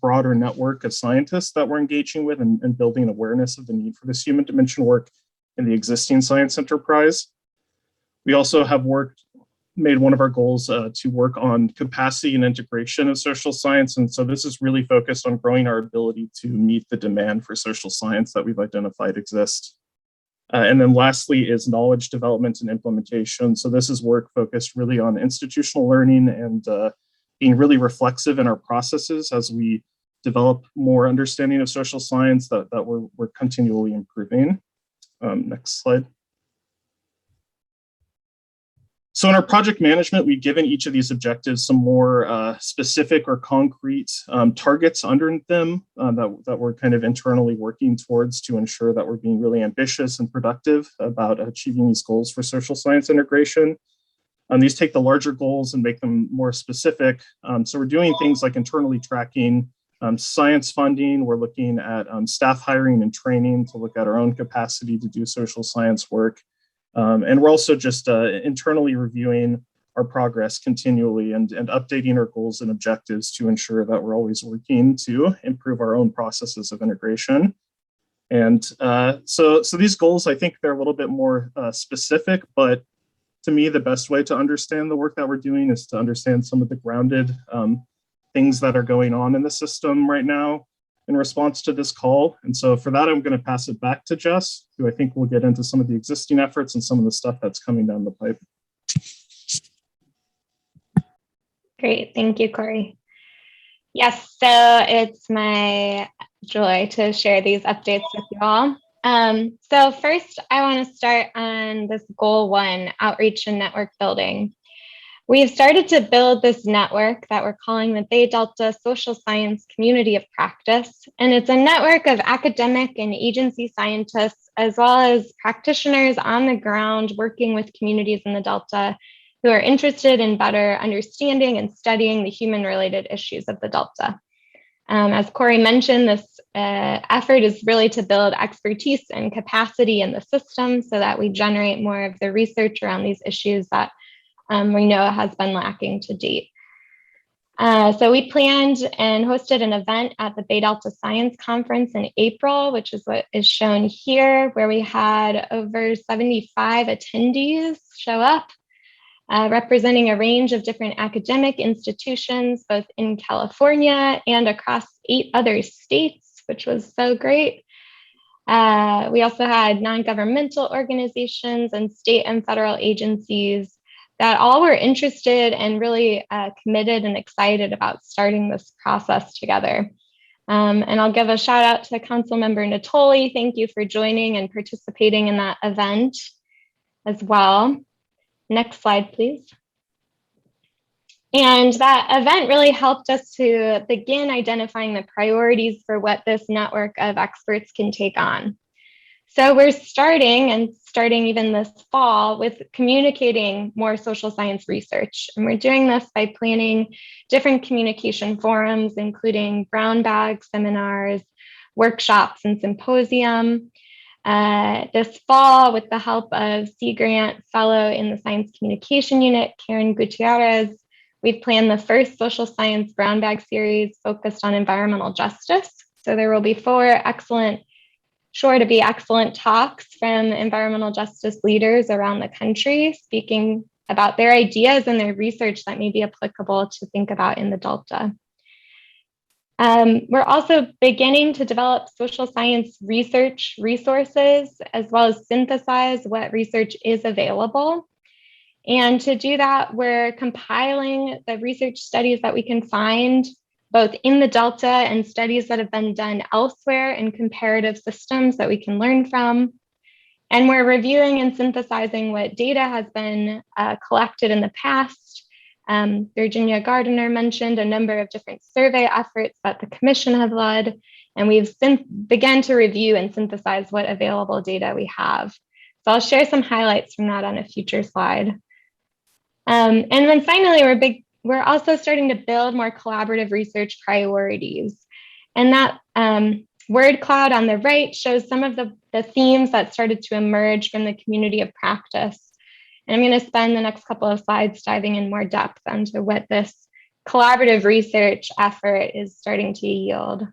broader network of scientists that we're engaging with and building awareness of the need for this human dimension work in the existing science enterprise. We also have made one of our goals to work on capacity and integration of social science. And so this is really focused on growing our ability to meet the demand for social science that we've identified exists. And then lastly is knowledge development and implementation. So this is work focused really on institutional learning and being really reflexive in our processes as we develop more understanding of social science that we're continually improving. Next slide. So in our project management, we've given each of these objectives some more specific or concrete targets under them that we're kind of internally working towards to ensure that we're being really ambitious and productive about achieving these goals for social science integration. These take the larger goals and make them more specific. So we're doing things like internally tracking science funding. We're looking at staff hiring and training to look at our own capacity to do social science work. And we're also just internally reviewing our progress continually and updating our goals and objectives to ensure that we're always working to improve our own processes of integration. And so these goals, I think they're a little bit more specific, but to me, the best way to understand the work that we're doing is to understand some of the grounded things that are going on in the system right now in response to this call. And so for that, I'm going to pass it back to Jess, who I think will get into some of the existing efforts and some of the stuff that's coming down the pipe. Great, thank you, Corey. Yes, so it's my joy to share these updates with you all. So first, I want to start on this goal 1, outreach and network building. We've started to build this network that we're calling the Bay Delta Social Science Community of Practice. And it's a network of academic and agency scientists, as well as practitioners on the ground working with communities in the Delta who are interested in better understanding and studying the human-related issues of the Delta. As Corey mentioned, this effort is really to build expertise and capacity in the system so that we generate more of the research around these issues that we know has been lacking to date. So we planned and hosted an event at the Bay Delta Science Conference in April, which is what is shown here, where we had over 75 attendees show up, representing a range of different academic institutions, both in California and across 8 other states, which was so great. We also had non-governmental organizations and state and federal agencies that all were interested and really committed and excited about starting this process together. And I'll give a shout out to Councilmember Natoli. Thank you for joining and participating in that event as well. Next slide, please. And that event really helped us to begin identifying the priorities for what this network of experts can take on. So we're starting even this fall with communicating more social science research. And we're doing this by planning different communication forums, including brown bag seminars, workshops, and symposium. This fall, with the help of Sea Grant Fellow in the Science Communication Unit, Karen Gutierrez, we've planned the first social science brown bag series focused on environmental justice. So there will be 4 sure to be excellent talks from environmental justice leaders around the country, speaking about their ideas and their research that may be applicable to think about in the Delta. We're also beginning to develop social science research resources, as well as synthesize what research is available. And to do that, we're compiling the research studies that we can find both in the Delta and studies that have been done elsewhere in comparative systems that we can learn from. And we're reviewing and synthesizing what data has been collected in the past. Virginia Gardiner mentioned a number of different survey efforts that the Commission have led, and we've begun to review and synthesize what available data we have. So I'll share some highlights from that on a future slide. And then finally, we're also starting to build more collaborative research priorities. And that word cloud on the right shows some of the themes that started to emerge from the community of practice. And I'm going to spend the next couple of slides diving in more depth into what this collaborative research effort is starting to yield.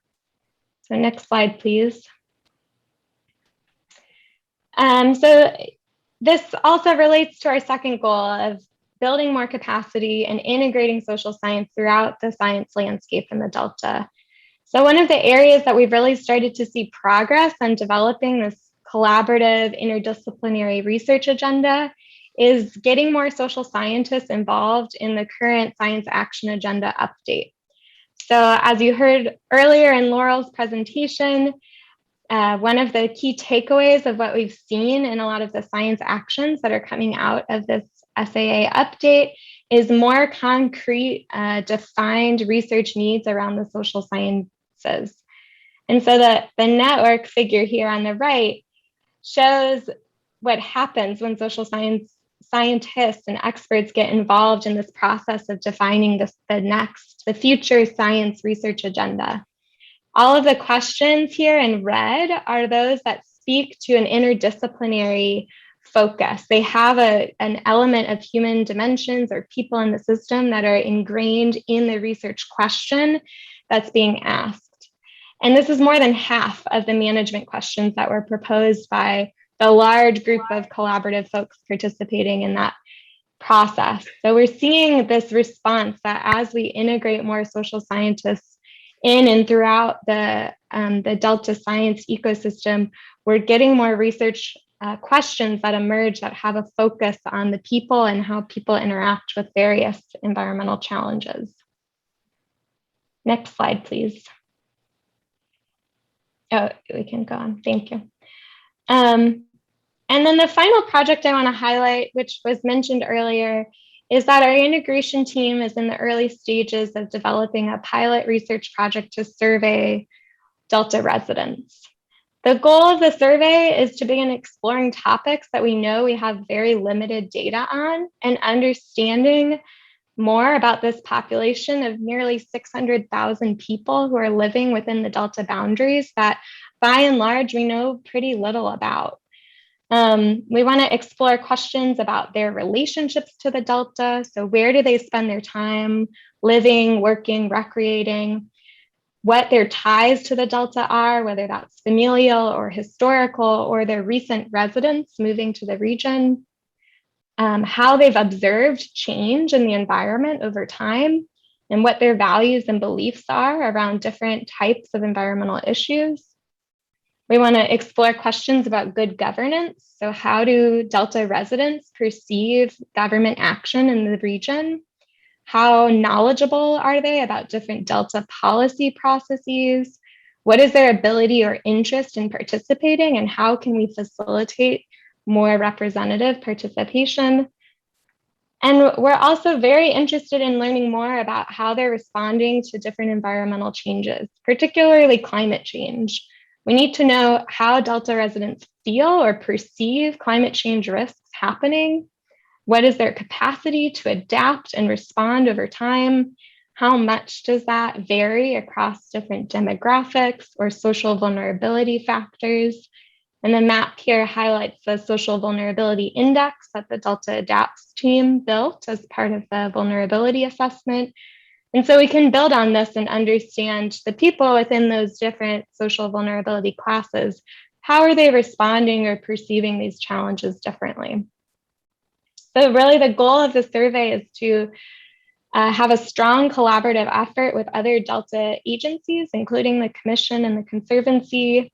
So next slide, please. So this also relates to our second goal of building more capacity and integrating social science throughout the science landscape in the Delta. So one of the areas that we've really started to see progress on developing this collaborative interdisciplinary research agenda is getting more social scientists involved in the current science action agenda update. So as you heard earlier in Laurel's presentation, one of the key takeaways of what we've seen in a lot of the science actions that are coming out of this SAA update is more concrete, defined research needs around the social sciences. And so the network figure here on the right shows what happens when social scientists and experts get involved in this process of defining the future science research agenda. All of the questions here in red are those that speak to an interdisciplinary focus. They have an element of human dimensions or people in the system that are ingrained in the research question that's being asked. And this is more than half of the management questions that were proposed by the large group of collaborative folks participating in that process. So we're seeing this response that as we integrate more social scientists in and throughout the Delta science ecosystem, we're getting more research questions that emerge that have a focus on the people and how people interact with various environmental challenges. Next slide, please. Oh, we can go on. Thank you. And then the final project I want to highlight, which was mentioned earlier, is that our integration team is in the early stages of developing a pilot research project to survey Delta residents. The goal of the survey is to begin exploring topics that we know we have very limited data on and understanding more about this population of nearly 600,000 people who are living within the Delta boundaries that by and large we know pretty little about. We want to explore questions about their relationships to the Delta. So where do they spend their time living, working, recreating, what their ties to the Delta are, whether that's familial or historical, or their recent residents moving to the region, how they've observed change in the environment over time, and what their values and beliefs are around different types of environmental issues. We want to explore questions about good governance. So how do Delta residents perceive government action in the region? How knowledgeable are they about different Delta policy processes? What is their ability or interest in participating, and how can we facilitate more representative participation? And we're also very interested in learning more about how they're responding to different environmental changes, particularly climate change. We need to know how Delta residents feel or perceive climate change risks happening. What is their capacity to adapt and respond over time? How much does that vary across different demographics or social vulnerability factors? And the map here highlights the social vulnerability index that the Delta Adapts team built as part of the vulnerability assessment. And so we can build on this and understand the people within those different social vulnerability classes. How are they responding or perceiving these challenges differently? So really the goal of the survey is to have a strong collaborative effort with other Delta agencies, including the Commission and the Conservancy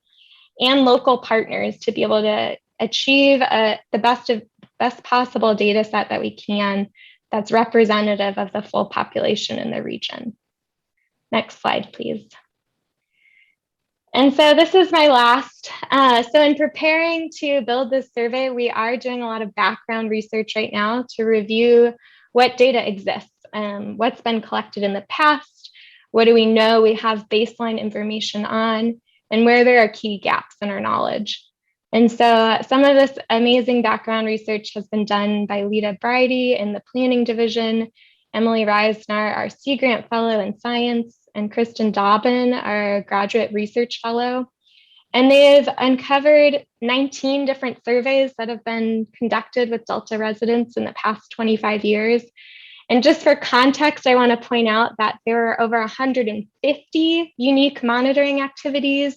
and local partners, to be able to achieve the best possible data set that we can that's representative of the full population in the region. Next slide, please. And so this is my last. So in preparing to build this survey, we are doing a lot of background research right now to review what data exists, what's been collected in the past, what do we know we have baseline information on, and where there are key gaps in our knowledge. And so some of this amazing background research has been done by Lita Bridey in the Planning Division, Emily Reisner, our Sea Grant Fellow in Science, and Kristen Dobbin, our Graduate Research Fellow. And they've uncovered 19 different surveys that have been conducted with Delta residents in the past 25 years. And just for context, I want to point out that there are over 150 unique monitoring activities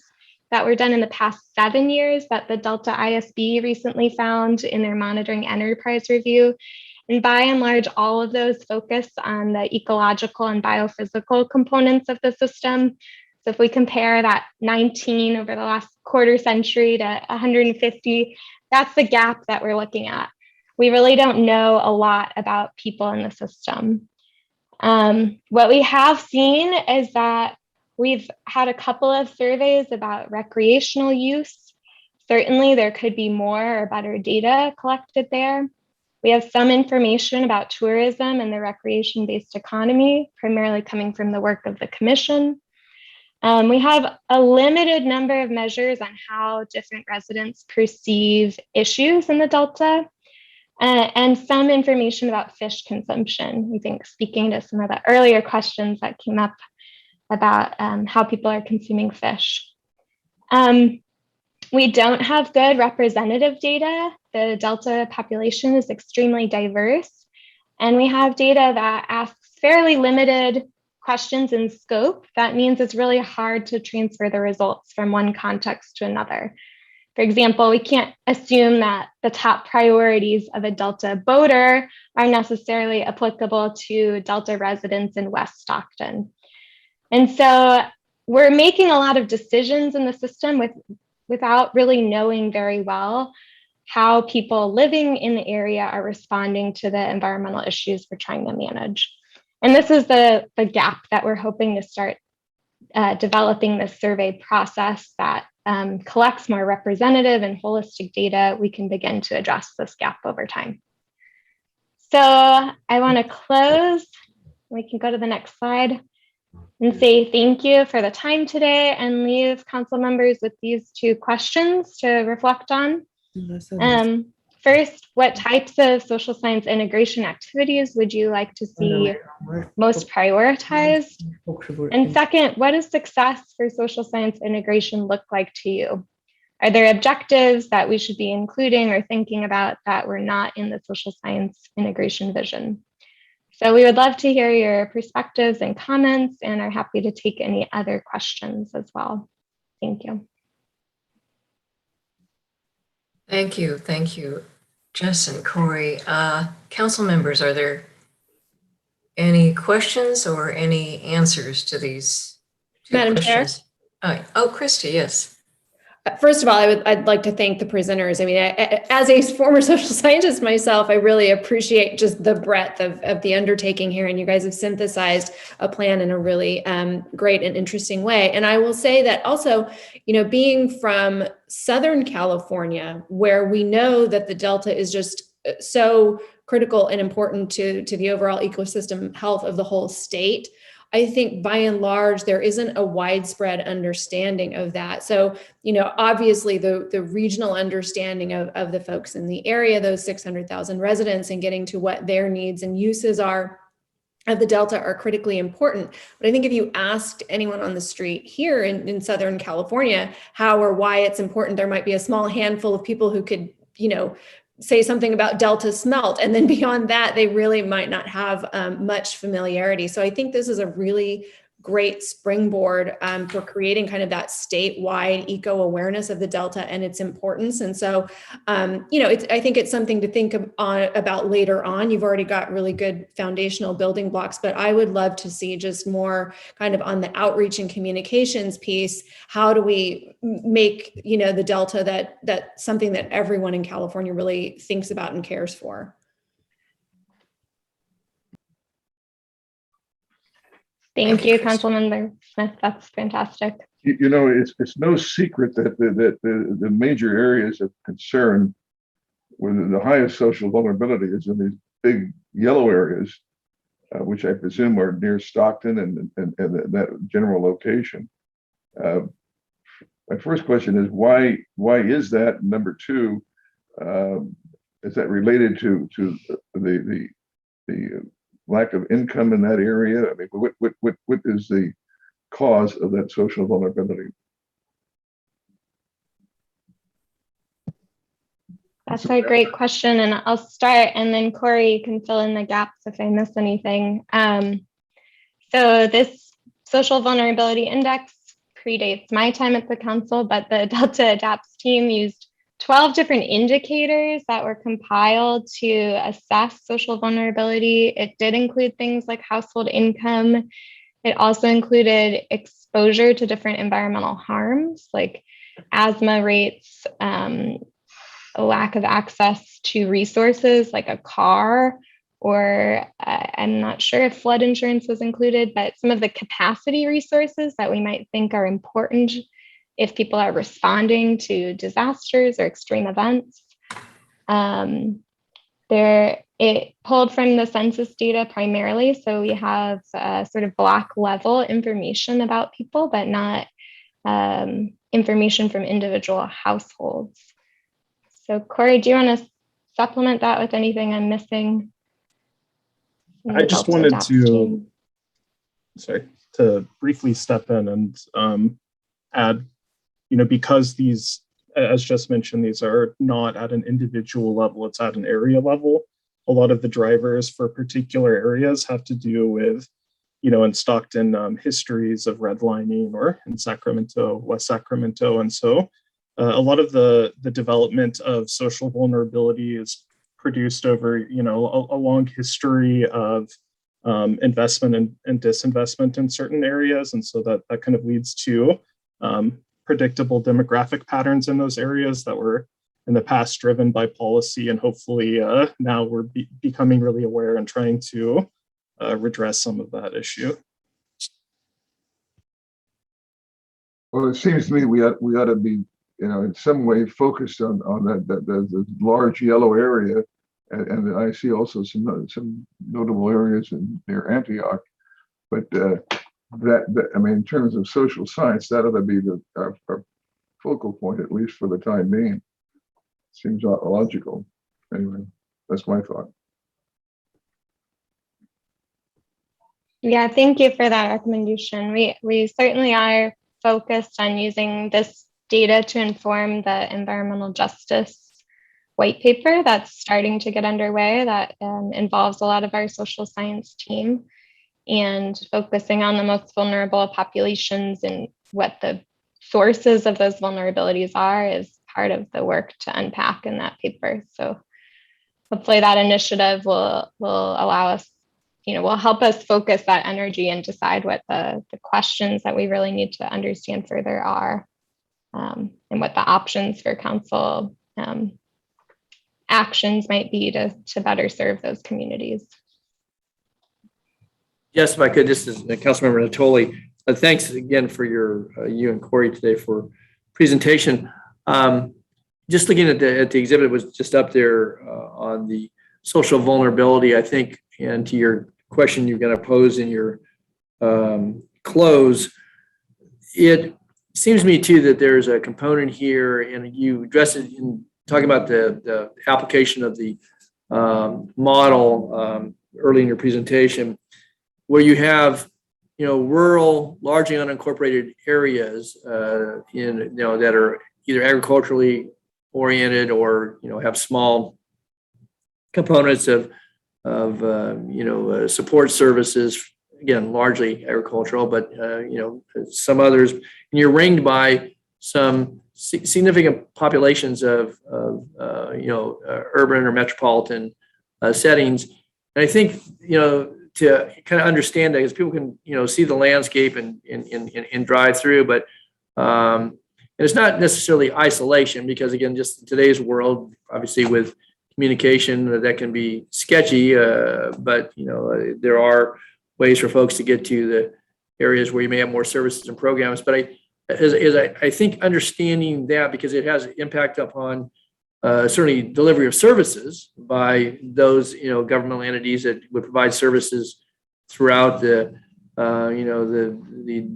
that were done in the past 7 years that the Delta ISB recently found in their monitoring enterprise review. And by and large, all of those focus on the ecological and biophysical components of the system. So if we compare that 19 over the last quarter century to 150, that's the gap that we're looking at. We really don't know a lot about people in the system. What we have seen is that we've had a couple of surveys about recreational use. Certainly there could be more or better data collected there. We have some information about tourism and the recreation-based economy, primarily coming from the work of the commission. We have a limited number of measures on how different residents perceive issues in the Delta, and some information about fish consumption. I think speaking to some of the earlier questions that came up about how people are consuming fish. We don't have good representative data. The Delta population is extremely diverse, and we have data that asks fairly limited questions in scope. That means it's really hard to transfer the results from one context to another. For example, we can't assume that the top priorities of a Delta boater are necessarily applicable to Delta residents in West Stockton. And so we're making a lot of decisions in the system without really knowing very well how people living in the area are responding to the environmental issues we're trying to manage. And this is the gap that we're hoping to start developing this survey process that collects more representative and holistic data. We can begin to address this gap over time. So I want to close. We can go to the next slide and say thank you for the time today and leave council members with these two questions to reflect on. First, what types of social science integration activities would you like to see most prioritized? And second, what does success for social science integration look like to you? Are there objectives that we should be including or thinking about that were not in the social science integration vision? So we would love to hear your perspectives and comments, and are happy to take any other questions as well. Thank you. Thank you. Thank you, Jess and Corey. Council members, are there any questions or any answers to these two Madam questions? Oh, Christy, yes. First of all, I'd like to thank the presenters. I mean, as a former social scientist myself, I really appreciate just the breadth of the undertaking here, and you guys have synthesized a plan in a really great and interesting way. And I will say that also, you know, being from Southern California, where we know that the Delta is just so critical and important to the overall ecosystem health of the whole state, I think by and large, there isn't a widespread understanding of that. So, you know, obviously the regional understanding of the folks in the area, those 600,000 residents, and getting to what their needs and uses are of the Delta are critically important. But I think if you asked anyone on the street here in Southern California how or why it's important, there might be a small handful of people who could, you know, say something about Delta smelt. And then beyond that, they really might not have much familiarity. So I think this is a really great springboard for creating kind of that statewide eco-awareness of the Delta and its importance. And so, you know, I think it's something to think about later on. You've already got really good foundational building blocks, but I would love to see just more kind of on the outreach and communications piece. How do we make, you know, the Delta that something that everyone in California really thinks about and cares for? Thank you, Councilmember Smith. That's fantastic. You know, it's no secret that the major areas of concern with the highest social vulnerability is in these big yellow areas, which I presume are near Stockton and that general location. My first question is why is that? Number two, is that related to the lack of income in that area? I mean, what is the cause of that social vulnerability? That's a great question, and I'll start, and then Corey can fill in the gaps if I miss anything. So this social vulnerability index predates my time at the council, but the Delta Adapts team used 12 different indicators that were compiled to assess social vulnerability. It did include things like household income. It also included exposure to different environmental harms like asthma rates, a lack of access to resources like a car, or I'm not sure if flood insurance was included, but some of the capacity resources that we might think are important if people are responding to disasters or extreme events. It pulled from the census data primarily, so we have sort of block level information about people, but not information from individual households. So Corey, do you want to supplement that with anything I'm missing? I just wanted to, to briefly step in and add, because these, as just mentioned, these are not at an individual level, it's at an area level. A lot of the drivers for particular areas have to do with, in Stockton, histories of redlining, or in Sacramento, West Sacramento. And so a lot of the development of social vulnerability is produced over, a long history of investment and disinvestment in certain areas. And so that kind of leads to predictable demographic patterns in those areas that were in the past driven by policy. And hopefully now we're becoming really aware and trying to redress some of that issue. Well, it seems to me we ought to be, in some way focused on that large yellow area, and I see also some notable areas near Antioch, but in terms of social science, that ought to be our focal point, at least for the time being. Seems logical. Anyway, that's my thought. Yeah, thank you for that recommendation. We certainly are focused on using this data to inform the environmental justice white paper that's starting to get underway that involves a lot of our social science team, and focusing on the most vulnerable populations and what the sources of those vulnerabilities are is part of the work to unpack in that paper. So hopefully that initiative will allow us, will help us focus that energy and decide what the questions that we really need to understand further are, and what the options for council actions might be to better serve those communities. Yes, if I could, this is Councilmember Natoli. Thanks again for you and Corey today for presentation. Just looking at the exhibit, it was just up there on the social vulnerability, I think, and to your question you're going to pose in your close, it seems to me too that there's a component here, and you addressed it in talking about the application of the model early in your presentation, where you have rural, largely unincorporated areas that are either agriculturally oriented or have small components of support services, again largely agricultural, but some others, and you're ringed by some significant populations of urban or metropolitan settings. And I think to kind of understand that, because people can see the landscape and drive through, but and it's not necessarily isolation, because again, just in today's world, obviously with communication that can be sketchy, but there are ways for folks to get to the areas where you may have more services and programs. But I think understanding that, because it has impact upon certainly delivery of services by those governmental entities that would provide services throughout the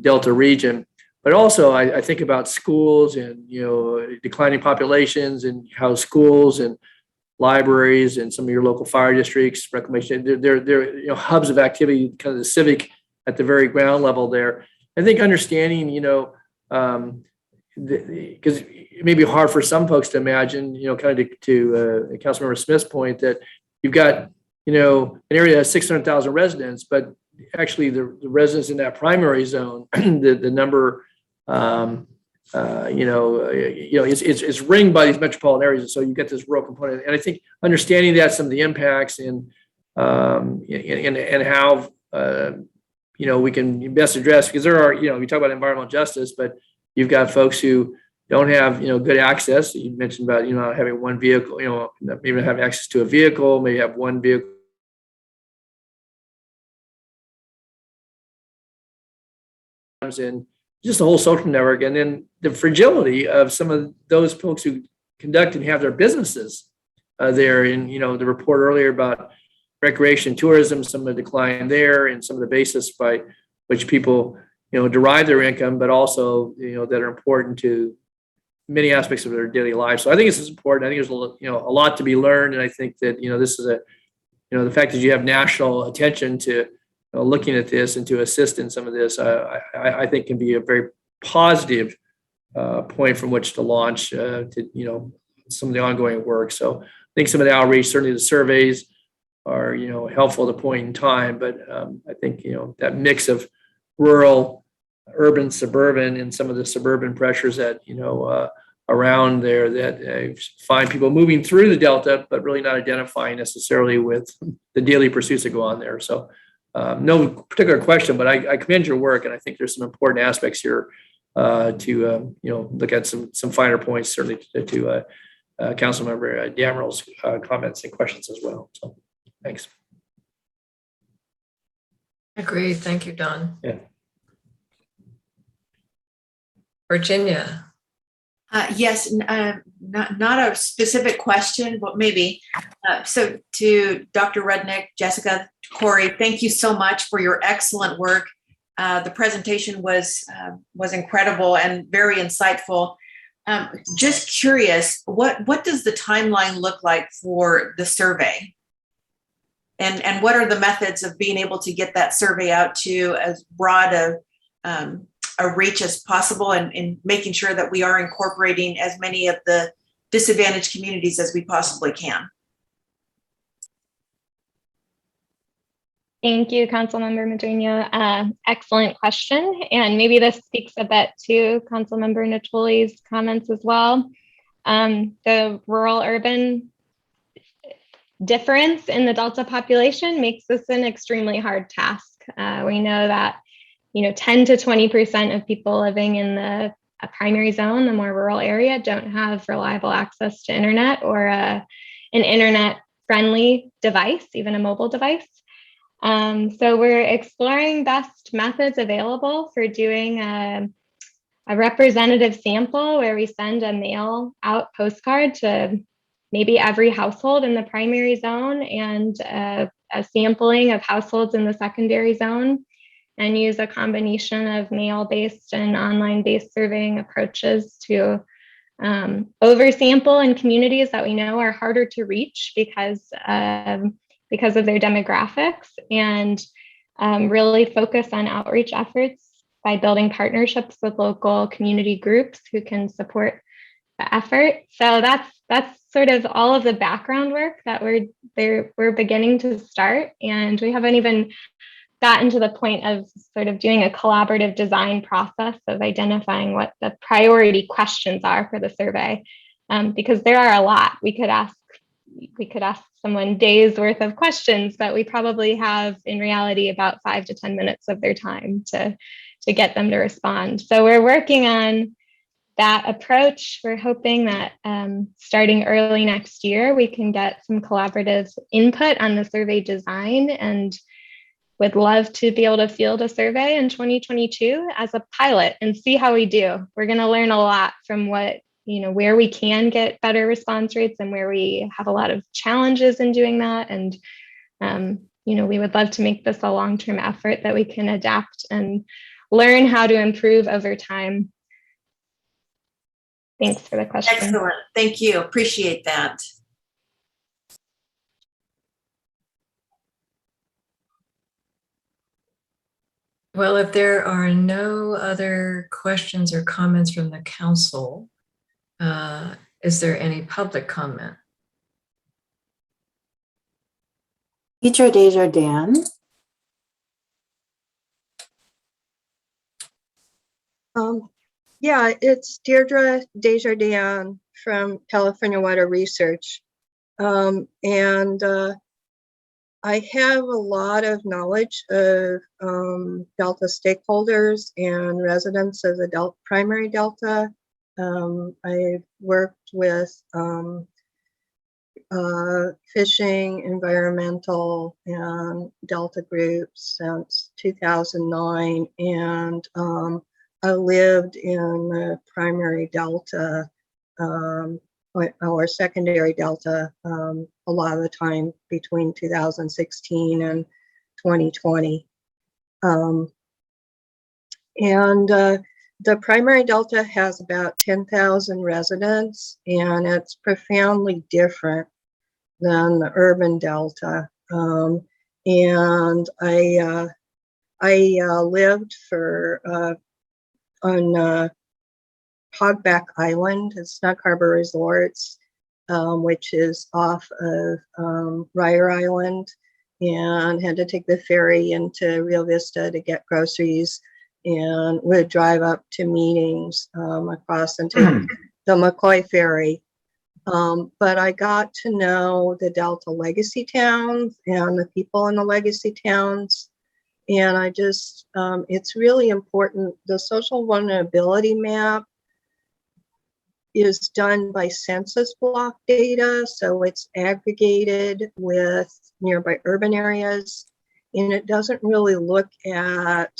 Delta region. But also I think about schools and declining populations, and how schools and libraries and some of your local fire districts, reclamation, they're hubs of activity, kind of the civic at the very ground level there. I think understanding, because it may be hard for some folks to imagine, kind of to Councilmember Smith's point, that you've got, an area that has 600,000 residents, but actually the residents in that primary zone, the number, it's ringed by these metropolitan areas. And so you get this rural component. And I think understanding that, some of the impacts and how, we can best address, because there are, we talk about environmental justice, but you've got folks who don't have, good access. You mentioned about, not having one vehicle, maybe not have access to a vehicle, maybe have one vehicle. And just the whole social network. And then the fragility of some of those folks who conduct and have their businesses there. And, the report earlier about recreation and tourism, some of the decline there, and some of the basis by which people, derive their income, but also, that are important to many aspects of their daily life. So I think this is important. I think there's a lot to be learned. And I think that, this is the fact that you have national attention to looking at this and to assist in some of this, I think can be a very positive point from which to launch to, some of the ongoing work. So I think some of the outreach, certainly the surveys are, helpful at a point in time, but I think, that mix of rural, urban, suburban, and some of the suburban pressures that, around there that find people moving through the Delta, but really not identifying necessarily with the daily pursuits that go on there. So no particular question, but I commend your work. And I think there's some important aspects here to, look at some finer points, certainly to Councilmember Dameral's comments and questions as well. So thanks. Agreed. Thank you, Don. Yeah. Virginia. Yes, not a specific question, but maybe. So to Dr. Rudnick, Jessica, Corey, thank you so much for your excellent work. The presentation was incredible and very insightful. Just curious, what does the timeline look like for the survey? And what are the methods of being able to get that survey out to as broad a reach as possible, and making sure that we are incorporating as many of the disadvantaged communities as we possibly can? Thank you, Councilmember Madrino. Excellent question. And maybe this speaks a bit to Councilmember Natoli's comments as well. The rural-urban difference in the Delta population makes this an extremely hard task. We know that 10 to 20% of people living in the primary zone, the more rural area, don't have reliable access to internet or an internet-friendly device, even a mobile device. So we're exploring best methods available for doing a representative sample where we send a mail out postcard to maybe every household in the primary zone and a sampling of households in the secondary zone, and use a combination of mail-based and online-based surveying approaches to oversample in communities that we know are harder to reach because of their demographics, and really focus on outreach efforts by building partnerships with local community groups who can support the effort. So that's sort of all of the background work that we're beginning to start, and we haven't even gotten to the point of sort of doing a collaborative design process of identifying what the priority questions are for the survey, because there are a lot. We could ask someone days worth of questions, but we probably have in reality about 5 to 10 minutes of their time to get them to respond. So we're working on that approach. We're hoping that starting early next year, we can get some collaborative input on the survey design, and would love to be able to field a survey in 2022 as a pilot and see how we do. We're going to learn a lot from where we can get better response rates and where we have a lot of challenges in doing that. And, we would love to make this a long-term effort that we can adapt and learn how to improve over time. Thanks for the question. Excellent. Thank you. Appreciate that. Well, if there are no other questions or comments from the council, is there any public comment? Teacher Desjardins. Yeah, it's Deirdre Desjardins from California Water Research. I have a lot of knowledge of Delta stakeholders and residents of the primary Delta. I've worked with fishing, environmental, and Delta groups since 2009, and I lived in the primary Delta or secondary delta a lot of the time between 2016 and 2020. The primary delta has about 10,000 residents, and it's profoundly different than the urban delta. And I lived on Hogback Island at Snug Harbor Resorts, which is off of Ryer Island, and had to take the ferry into Rio Vista to get groceries, and would drive up to meetings across and take the McCoy ferry. But I got to know the Delta legacy towns and the people in the legacy towns. And I just, it's really important. The social vulnerability map is done by census block data. So it's aggregated with nearby urban areas. And it doesn't really look at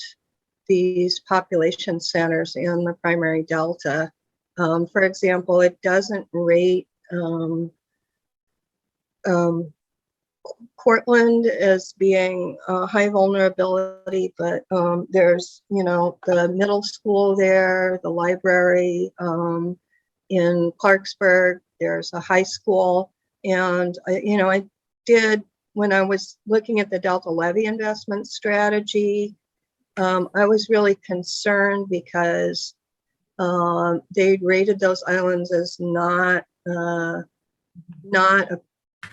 these population centers in the primary delta. For example, it doesn't rate Cortland as being high vulnerability, but there's, the middle school there, the library in Clarksburg, there's a high school. And, I did, when I was looking at the Delta levy investment strategy, I was really concerned because they rated those islands as not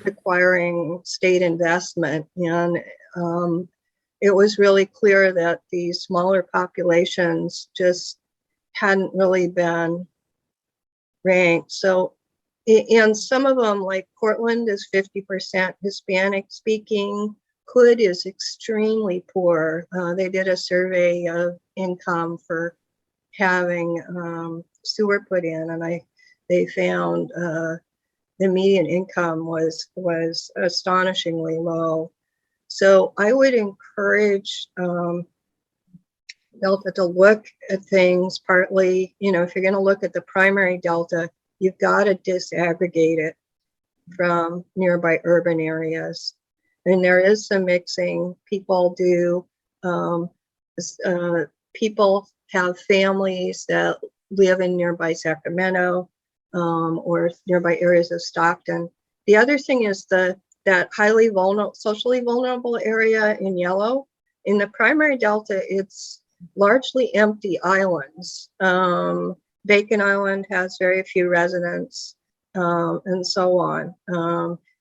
requiring state investment. And it was really clear that these smaller populations just hadn't really been ranked. So, and some of them, like Portland is 50% Hispanic speaking. Hood is extremely poor. They did a survey of income for having sewer put in, and they found the median income was astonishingly low. So I would encourage Delta to look at things partly, if you're going to look at the primary Delta, you've got to disaggregate it from nearby urban areas. And there is some mixing. People people have families that live in nearby Sacramento or nearby areas of Stockton. The other thing is that highly vulnerable, socially vulnerable area in yellow. In the primary Delta, it's largely empty islands. Bacon Island has very few residents, and so on.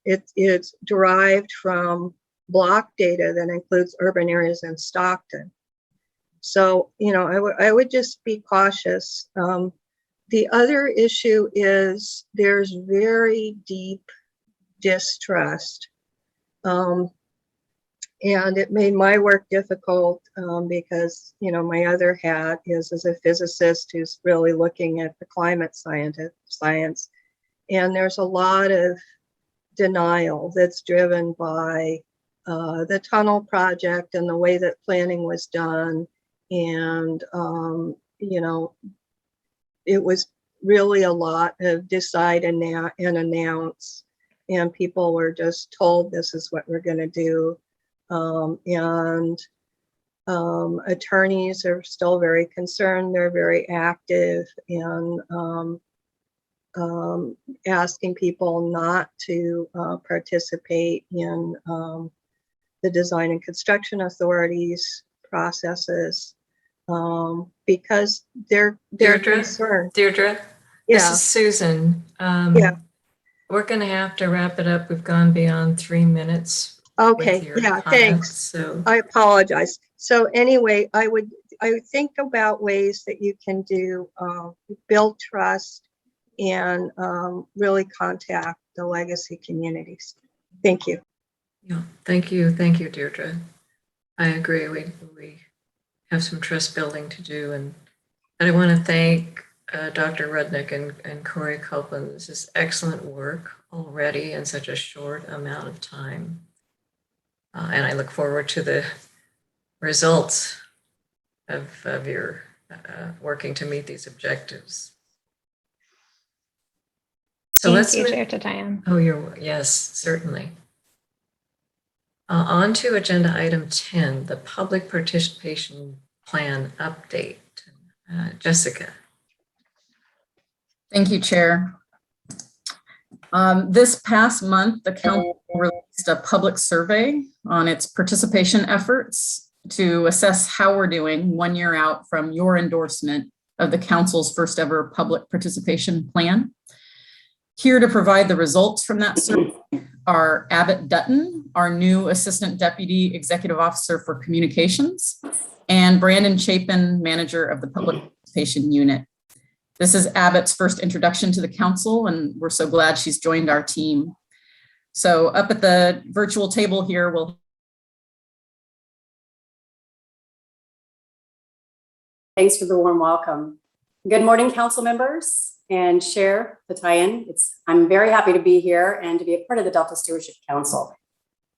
It's derived from block data that includes urban areas in Stockton. So, I would just be cautious. The other issue is there's very deep distrust. And it made my work difficult because, my other hat is as a physicist who's really looking at the climate science. And there's a lot of denial that's driven by the tunnel project and the way that planning was done. And, it was really a lot of decide and announce. And people were just told this is what we're going to do. Attorneys are still very concerned. They're very active in asking people not to participate in the design and construction authorities processes because they're concerned. Deirdre, Yeah. This is Susan. Yeah. We're going to have to wrap it up. We've gone beyond 3 minutes. Okay, yeah, thanks. So I apologize. So anyway, I would think about ways that you can do build trust and really contact the legacy communities. Thank you. yeah, thank you, Deirdre. I agree. We have some trust building to do, and I want to thank Dr. Rudnick and Corey Copeland. This is excellent work already in such a short amount of time. And I look forward to the results of your working to meet these objectives. So Thank you, Chair Tatayan. Oh, yes, certainly. On to agenda item 10, the public participation plan update. Jessica. Thank you, Chair. This past month, the council released a public survey on its participation efforts to assess how we're doing 1 year out from your endorsement of the council's first ever public participation plan. Here to provide the results from that survey are Abbott Dutton, our new Assistant Deputy Executive Officer for Communications, and Brandon Chapin, Manager of the Public Participation Unit. This is Abbott's first introduction to the council, and we're so glad she's joined our team. So up at the virtual table here, we'll Thanks for the warm welcome. Good morning, council members and Chair Tatayan. I'm very happy to be here and to be a part of the Delta Stewardship Council.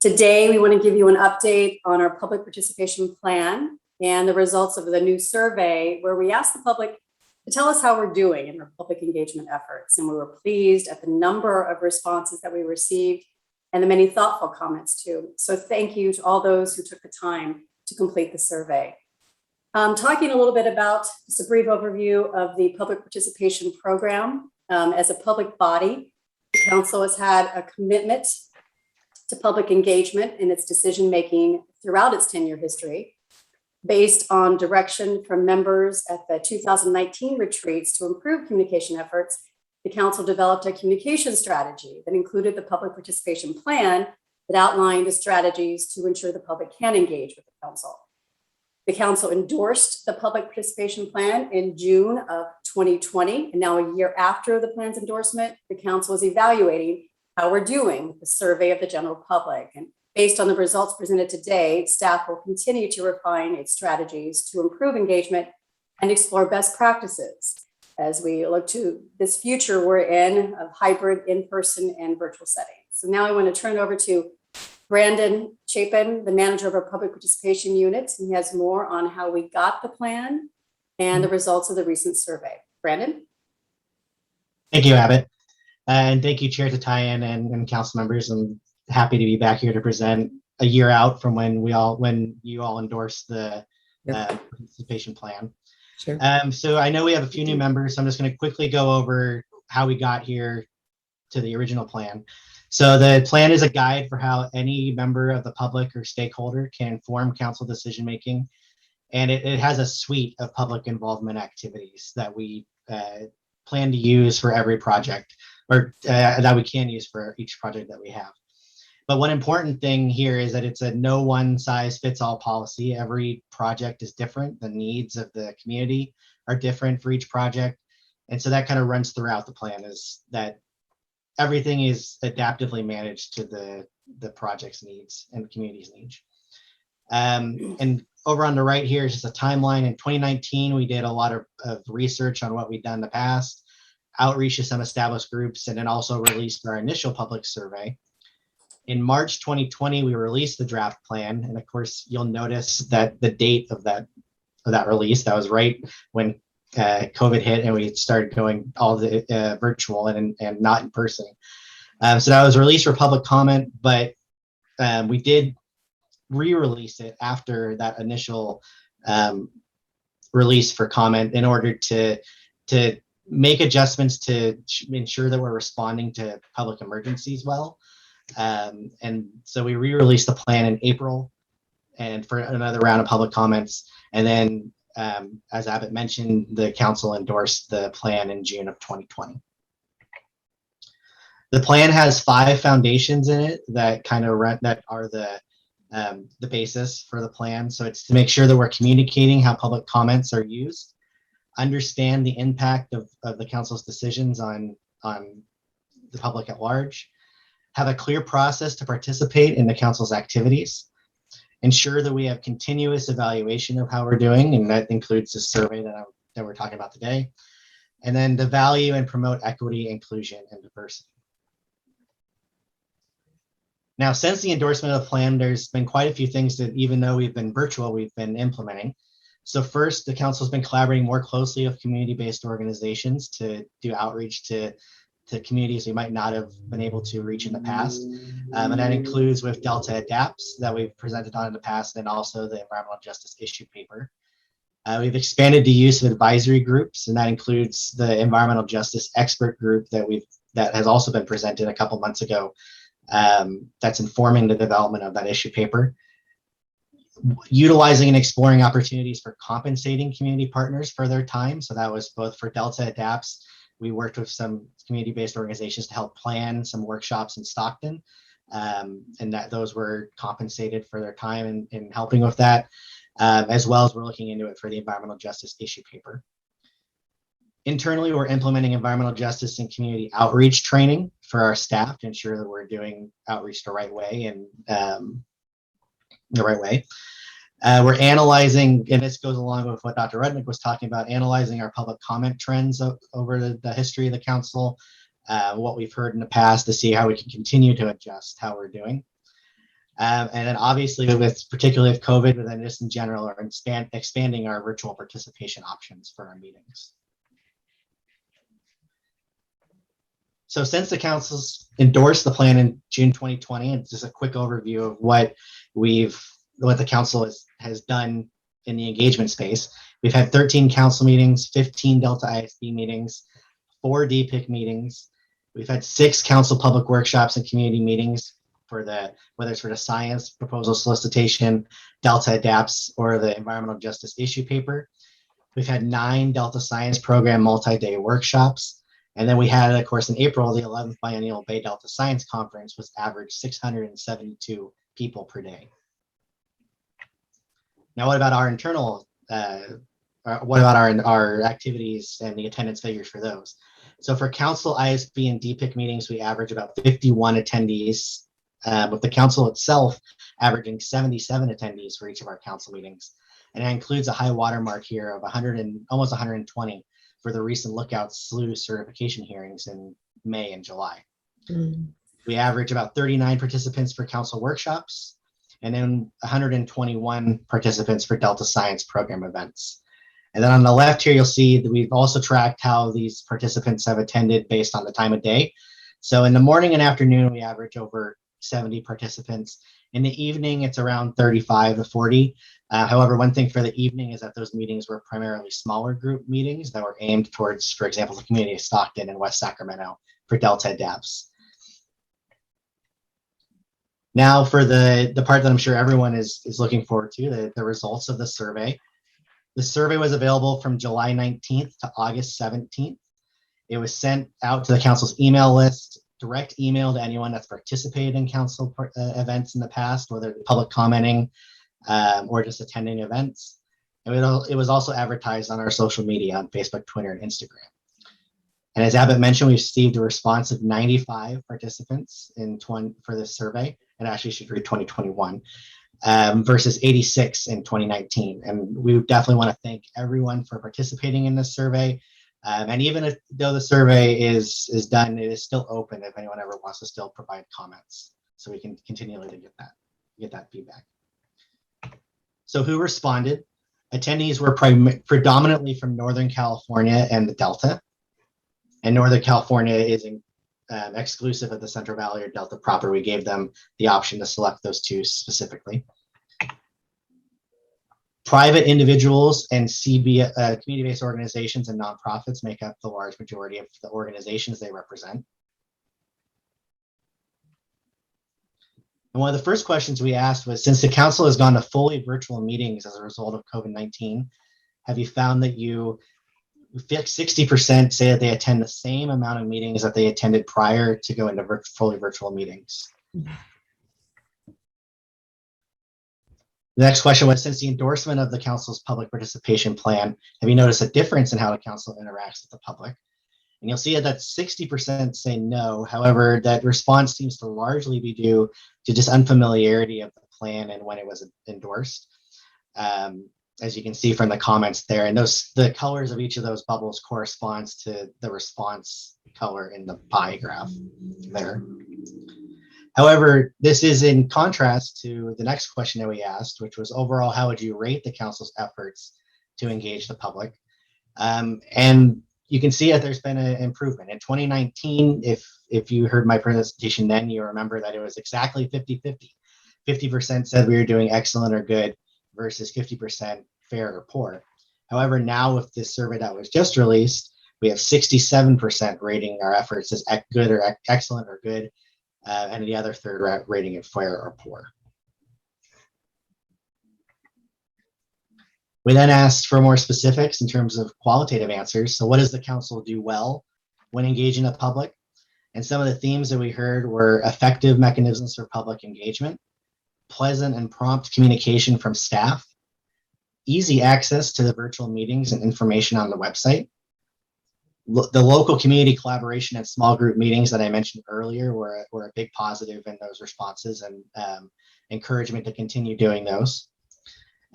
Today, we want to give you an update on our public participation plan and the results of the new survey where we asked the public to tell us how we're doing in our public engagement efforts. And we were pleased at the number of responses that we received and the many thoughtful comments too. So thank you to all those who took the time to complete the survey. Talking a little bit about just a brief overview of the public participation program. As a public body, the council has had a commitment to public engagement in its decision-making throughout its 10-year history. Based on direction from members at the 2019 retreats to improve communication efforts, the council developed a communication strategy that included the public participation plan that outlined the strategies to ensure the public can engage with the council. The council endorsed the public participation plan in June of 2020, and now a year after the plan's endorsement, the council is evaluating how we're doing with the survey of the general public. And based on the results presented today, staff will continue to refine its strategies to improve engagement and explore best practices as we look to this future we're in of hybrid in-person and virtual settings. So now I want to turn it over to Brandon Chapin, the manager of our public participation unit, and he has more on how we got the plan and the results of the recent survey. Brandon? Thank you, Abbott. And thank you, Chair Tatayan and council members. I'm happy to be back here to present a year out from when you all endorsed the participation plan. Sure. So I know we have a few new members, so I'm just going to quickly go over how we got here to the original plan. So the plan is a guide for how any member of the public or stakeholder can inform council decision-making. And it has a suite of public involvement activities that we plan to use for every project, or that we can use for each project that we have. But one important thing here is that it's a no one size fits all policy. Every project is different. The needs of the community are different for each project. And so that kind of runs throughout the plan, is that everything is adaptively managed to the project's needs and the community's needs. And over on the right here is just a timeline. In 2019, we did a lot of research on what we've done in the past, outreach to some established groups, and then also released our initial public survey. In March 2020, we released the draft plan. And of course, you'll notice that the date of that release, that was right when COVID hit and we started going all the virtual and not in person. So that was released for public comment, but we did re-release it after that initial release for comment in order to make adjustments to ensure that we're responding to public emergencies well. And so we re-released the plan in April and for another round of public comments. And then as Abbott mentioned, the council endorsed the plan in June of 2020. The plan has 5 foundations in it that kind of that are the basis for the plan. So it's to make sure that we're communicating how public comments are used, understand the impact of the council's decisions on the public at large, have a clear process to participate in the council's activities, ensure that we have continuous evaluation of how we're doing, and that includes the survey that we're talking about today, and then to value and promote equity, inclusion, and diversity. Now, since the endorsement of the plan, there's been quite a few things that, even though we've been virtual, we've been implementing. So first, the council's been collaborating more closely with community-based organizations to do outreach to to communities we might not have been able to reach in the past. And that includes with Delta Adapts that we've presented on in the past, and also the environmental justice issue paper. We've expanded the use of advisory groups, and that includes the environmental justice expert group that has also been presented a couple months ago. That's informing the development of that issue paper. Utilizing and exploring opportunities for compensating community partners for their time. So that was both for Delta Adapts. We worked with some community-based organizations to help plan some workshops in Stockton, and that those were compensated for their time in helping with that, as well as we're looking into it for the environmental justice issue paper. Internally, we're implementing environmental justice and community outreach training for our staff to ensure that we're doing outreach the right way and the right way. We're analyzing, and this goes along with what Dr. Rudnick was talking about, analyzing our public comment trends over the history of the council, what we've heard in the past to see how we can continue to adjust how we're doing. And then obviously particularly with COVID, but then just in general, are expanding our virtual participation options for our meetings. So since the council's endorsed the plan in June 2020, it's just a quick overview of what the council has done in the engagement space. We've had 13 council meetings, 15 Delta ISD meetings, 4 DPIC meetings. We've had 6 council public workshops and community meetings for whether it's for the science proposal solicitation, Delta Adapts, or the environmental justice issue paper. We've had 9 Delta Science Program multi-day workshops. And then we had, of course, in April, the 11th Biennial Bay Delta Science Conference, was averaged 672 people per day. Now, what about our internal, what about our activities and the attendance figures for those? So for council ISB and DPIC meetings, we average about 51 attendees, with the council itself averaging 77 attendees for each of our council meetings. And that includes a high watermark here of almost 120 for the recent Lookout SLU certification hearings in May and July. We average about 39 participants for council workshops, and then 121 participants for Delta Science Program events. And then on the left here, you'll see that we've also tracked how these participants have attended based on the time of day. So in the morning and afternoon, we average over 70 participants. In the evening, it's around 35 to 40. However, one thing for the evening is that those meetings were primarily smaller group meetings that were aimed towards, for example, the community of Stockton and West Sacramento for Delta Adapts. Now for the part that I'm sure everyone is looking forward to, the results of the survey. The survey was available from July 19th to August 17th. It was sent out to the council's email list, direct email to anyone that's participated in council events in the past, whether public commenting or just attending events. And it was also advertised on our social media on Facebook, Twitter, and Instagram. And as Abbott mentioned, we received a response of 95 participants for this survey. It actually should read 2021 versus 86 in 2019. And we definitely want to thank everyone for participating in this survey. And even though the survey is done, it is still open if anyone ever wants to still provide comments, so we can continually get that feedback. So who responded? Attendees were predominantly from Northern California and the Delta. And Northern California is exclusive of the Central Valley or Delta proper. We gave them the option to select those two specifically. Private individuals and community-based organizations and nonprofits make up the large majority of the organizations they represent. And one of the first questions we asked was, since the council has gone to fully virtual meetings as a result of COVID-19, have you found that 60% say that they attend the same amount of meetings that they attended prior to going to fully virtual meetings? The next question was, since the endorsement of the council's public participation plan, have you noticed a difference in how the council interacts with the public? And you'll see that 60% say no. However, that response seems to largely be due to just unfamiliarity of the plan and when it was endorsed. As you can see from the comments there, and the colors of each of those bubbles corresponds to the response color in the pie graph there. However, this is in contrast to the next question that we asked, which was overall, how would you rate the council's efforts to engage the public? And you can see that there's been an improvement. In 2019, if you heard my presentation then, you remember that it was exactly 50-50. 50% said we were doing excellent or good versus 50% fair or poor. However, now with this survey that was just released, we have 67% rating our efforts as good or excellent or good, and the other third rating it fair or poor. We then asked for more specifics in terms of qualitative answers. So what does the council do well when engaging the public? And some of the themes that we heard were effective mechanisms for public engagement, pleasant and prompt communication from staff, easy access to the virtual meetings and information on the website. The local community collaboration and small group meetings that I mentioned earlier were a big positive in those responses, and encouragement to continue doing those.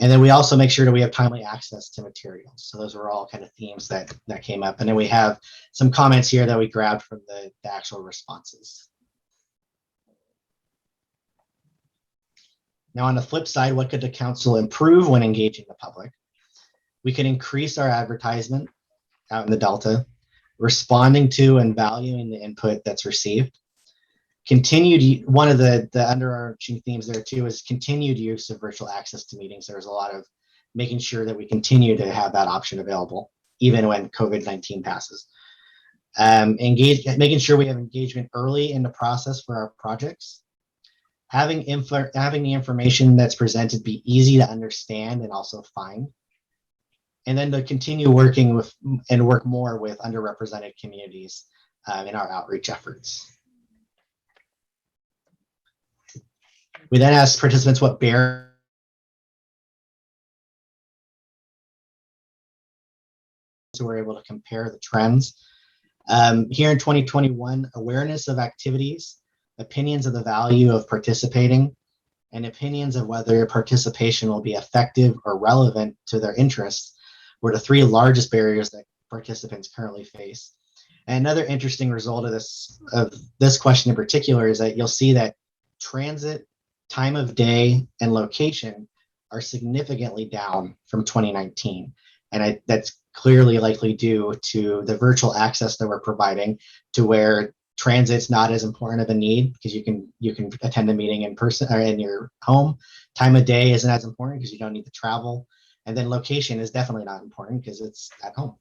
And then we also make sure that we have timely access to materials. So those were all kind of themes that came up. And then we have some comments here that we grabbed from the actual responses. Now on the flip side, what could the council improve when engaging the public? We could increase our advertisement out in the Delta, responding to and valuing the input that's received. One of the underarching themes there too is continued use of virtual access to meetings. There's a lot of making sure that we continue to have that option available, even when COVID-19 passes. Making sure we have engagement early in the process for our projects. Having the information that's presented be easy to understand and also find. And then to continue working with and work more with underrepresented communities in our outreach efforts. We then asked participants what barriers were able to compare the trends. Here in 2021, awareness of activities, opinions of the value of participating, and opinions of whether participation will be effective or relevant to their interests were the three largest barriers that participants currently face. And another interesting result of this question in particular is that you'll see that transit, time of day, and location are significantly down from 2019. And that's clearly likely due to the virtual access that we're providing, to where transit's not as important of a need because you can attend a meeting in person or in your home. Time of day isn't as important because you don't need to travel. And then location is definitely not important because it's at home.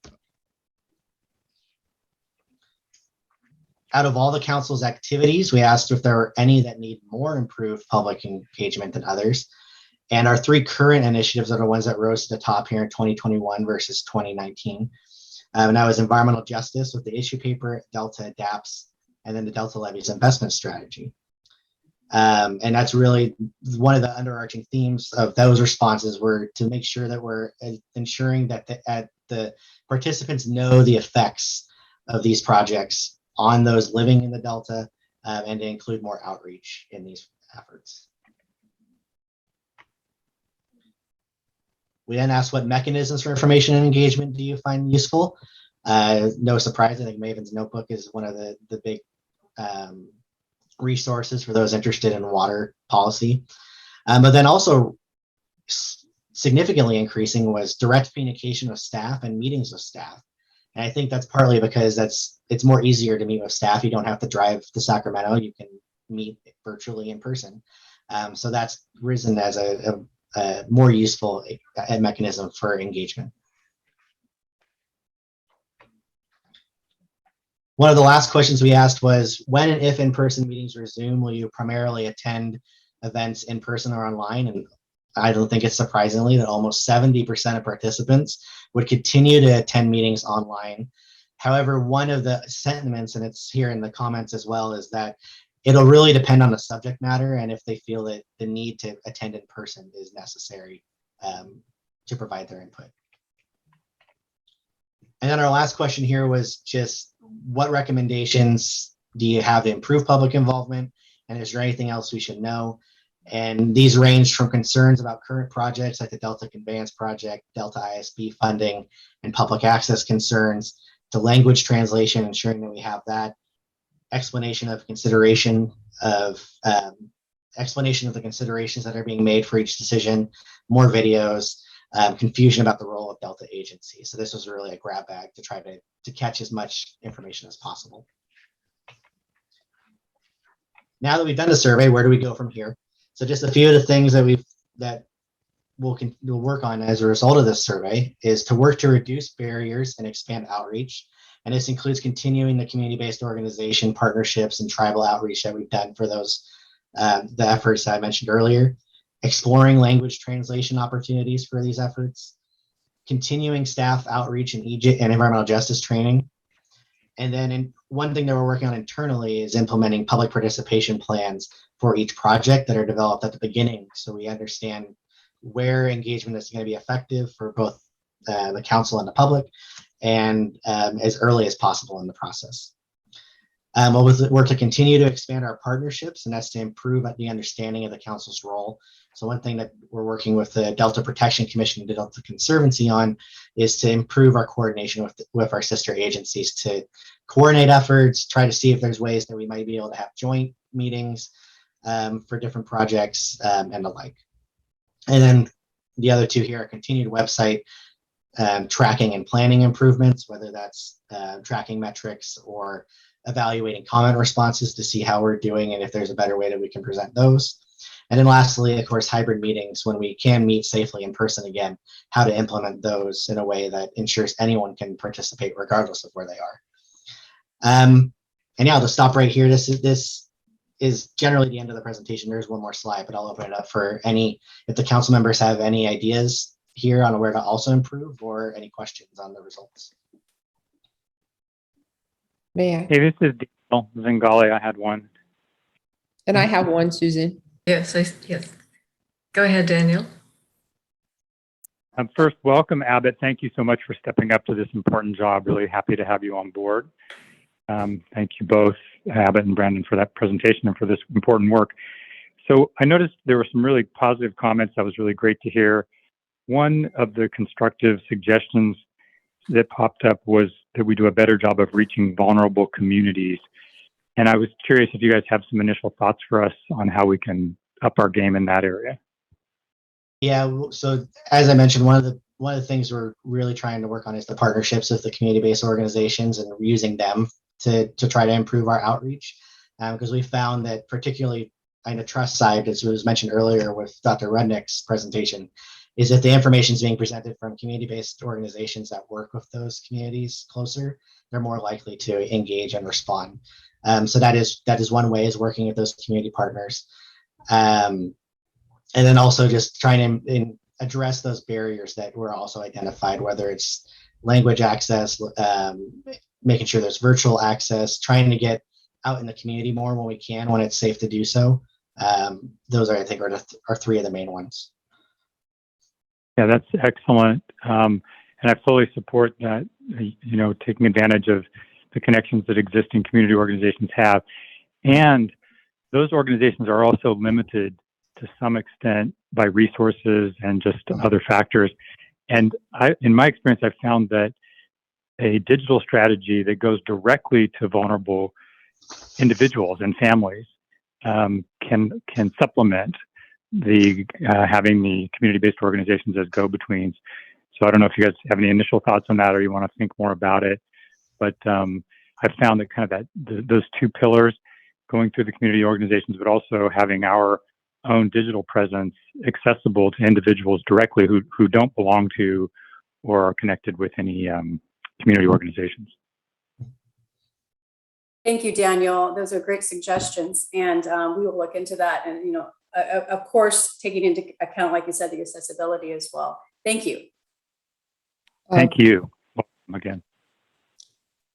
Out of all the council's activities, we asked if there were any that need more improved public engagement than others. And our three current initiatives are the ones that rose to the top here in 2021 versus 2019. And that was environmental justice with the issue paper, Delta Adapts, and then the Delta Levies investment strategy. And that's really one of the underarching themes of those responses, were to make sure that we're ensuring that the participants know the effects of these projects on those living in the Delta, and to include more outreach in these efforts. We then asked what mechanisms for information and engagement do you find useful? No surprise, I think Maven's Notebook is one of the big resources for those interested in water policy. But then also significantly increasing was direct communication with staff and meetings with staff. And I think that's partly because it's more easier to meet with staff. You don't have to drive to Sacramento. You can meet virtually in person. So that's risen as a more useful mechanism for engagement. One of the last questions we asked was, when and if in-person meetings resume, will you primarily attend events in person or online? And I don't think it's surprisingly that almost 70% of participants would continue to attend meetings online. However, one of the sentiments, and it's here in the comments as well, is that it'll really depend on the subject matter and if they feel that the need to attend in person is necessary to provide their input. And then our last question here was just, what recommendations do you have to improve public involvement? And is there anything else we should know? And these range from concerns about current projects like the Delta Conveyance Project, Delta ISB funding, and public access concerns, to language translation, ensuring that we have that, explanation of the considerations that are being made for each decision, more videos, confusion about the role of Delta agencies. So this was really a grab bag to try to catch as much information as possible. Now that we've done the survey, where do we go from here? So just a few of the things that we'll work on as a result of this survey is to work to reduce barriers and expand outreach. And this includes continuing the community-based organization partnerships and tribal outreach that we've done for those, the efforts that I mentioned earlier, exploring language translation opportunities for these efforts, continuing staff outreach and environmental justice training. And then one thing that we're working on internally is implementing public participation plans for each project that are developed at the beginning, so we understand where engagement is going to be effective for both the council and the public, and as early as possible in the process. We'll work to continue to expand our partnerships, and that's to improve the understanding of the council's role. So one thing that we're working with the Delta Protection Commission and the Delta Conservancy on is to improve our coordination with our sister agencies, to coordinate efforts, try to see if there's ways that we might be able to have joint meetings for different projects and the like. And then the other two here are continued website tracking and planning improvements, whether that's tracking metrics or evaluating comment responses to see how we're doing and if there's a better way that we can present those. And then lastly, of course, hybrid meetings, when we can meet safely in person again, how to implement those in a way that ensures anyone can participate regardless of where they are. And yeah, I'll just stop right here. This is generally the end of the presentation. There's one more slide, but I'll open it up for if the council members have any ideas here on where to also improve or any questions on the results. May I? Hey, this is Daniel Zingali. I had one. And I have one, Susan. Yes, yes. Go ahead, Daniel. First, welcome, Abbott. Thank you so much for stepping up to this important job. Really happy to have you on board. Thank you both, Abbott and Brandon, for that presentation and for this important work. So I noticed there were some really positive comments. That was really great to hear. One of the constructive suggestions that popped up was that we do a better job of reaching vulnerable communities. And I was curious if you guys have some initial thoughts for us on how we can up our game in that area. Yeah, so as I mentioned, one of the things we're really trying to work on is the partnerships with the community-based organizations and using them to try to improve our outreach. Because we found that particularly on the trust side, as was mentioned earlier with Dr. Rudnick's presentation, is that the information is being presented from community-based organizations that work with those communities closer, they're more likely to engage and respond. So that is one way, is working with those community partners. And then also just trying to address those barriers that were also identified, whether it's language access, making sure there's virtual access, trying to get out in the community more when we can, when it's safe to do so. Those are, I think, are three of the main ones. Yeah, that's excellent. And I fully support that, taking advantage of the connections that existing community organizations have. And those organizations are also limited to some extent by resources and just other factors. And in my experience, I've found that a digital strategy that goes directly to vulnerable individuals and families can supplement the having the community-based organizations as go-betweens. So I don't know if you guys have any initial thoughts on that or you want to think more about it. But I've found that kind of those two pillars, going through the community organizations, but also having our own digital presence accessible to individuals directly who don't belong to or are connected with any community organizations. Thank you, Daniel. Those are great suggestions, and we will look into that. And of course, taking into account, like you said, the accessibility as well. Thank you. Thank you. Welcome again.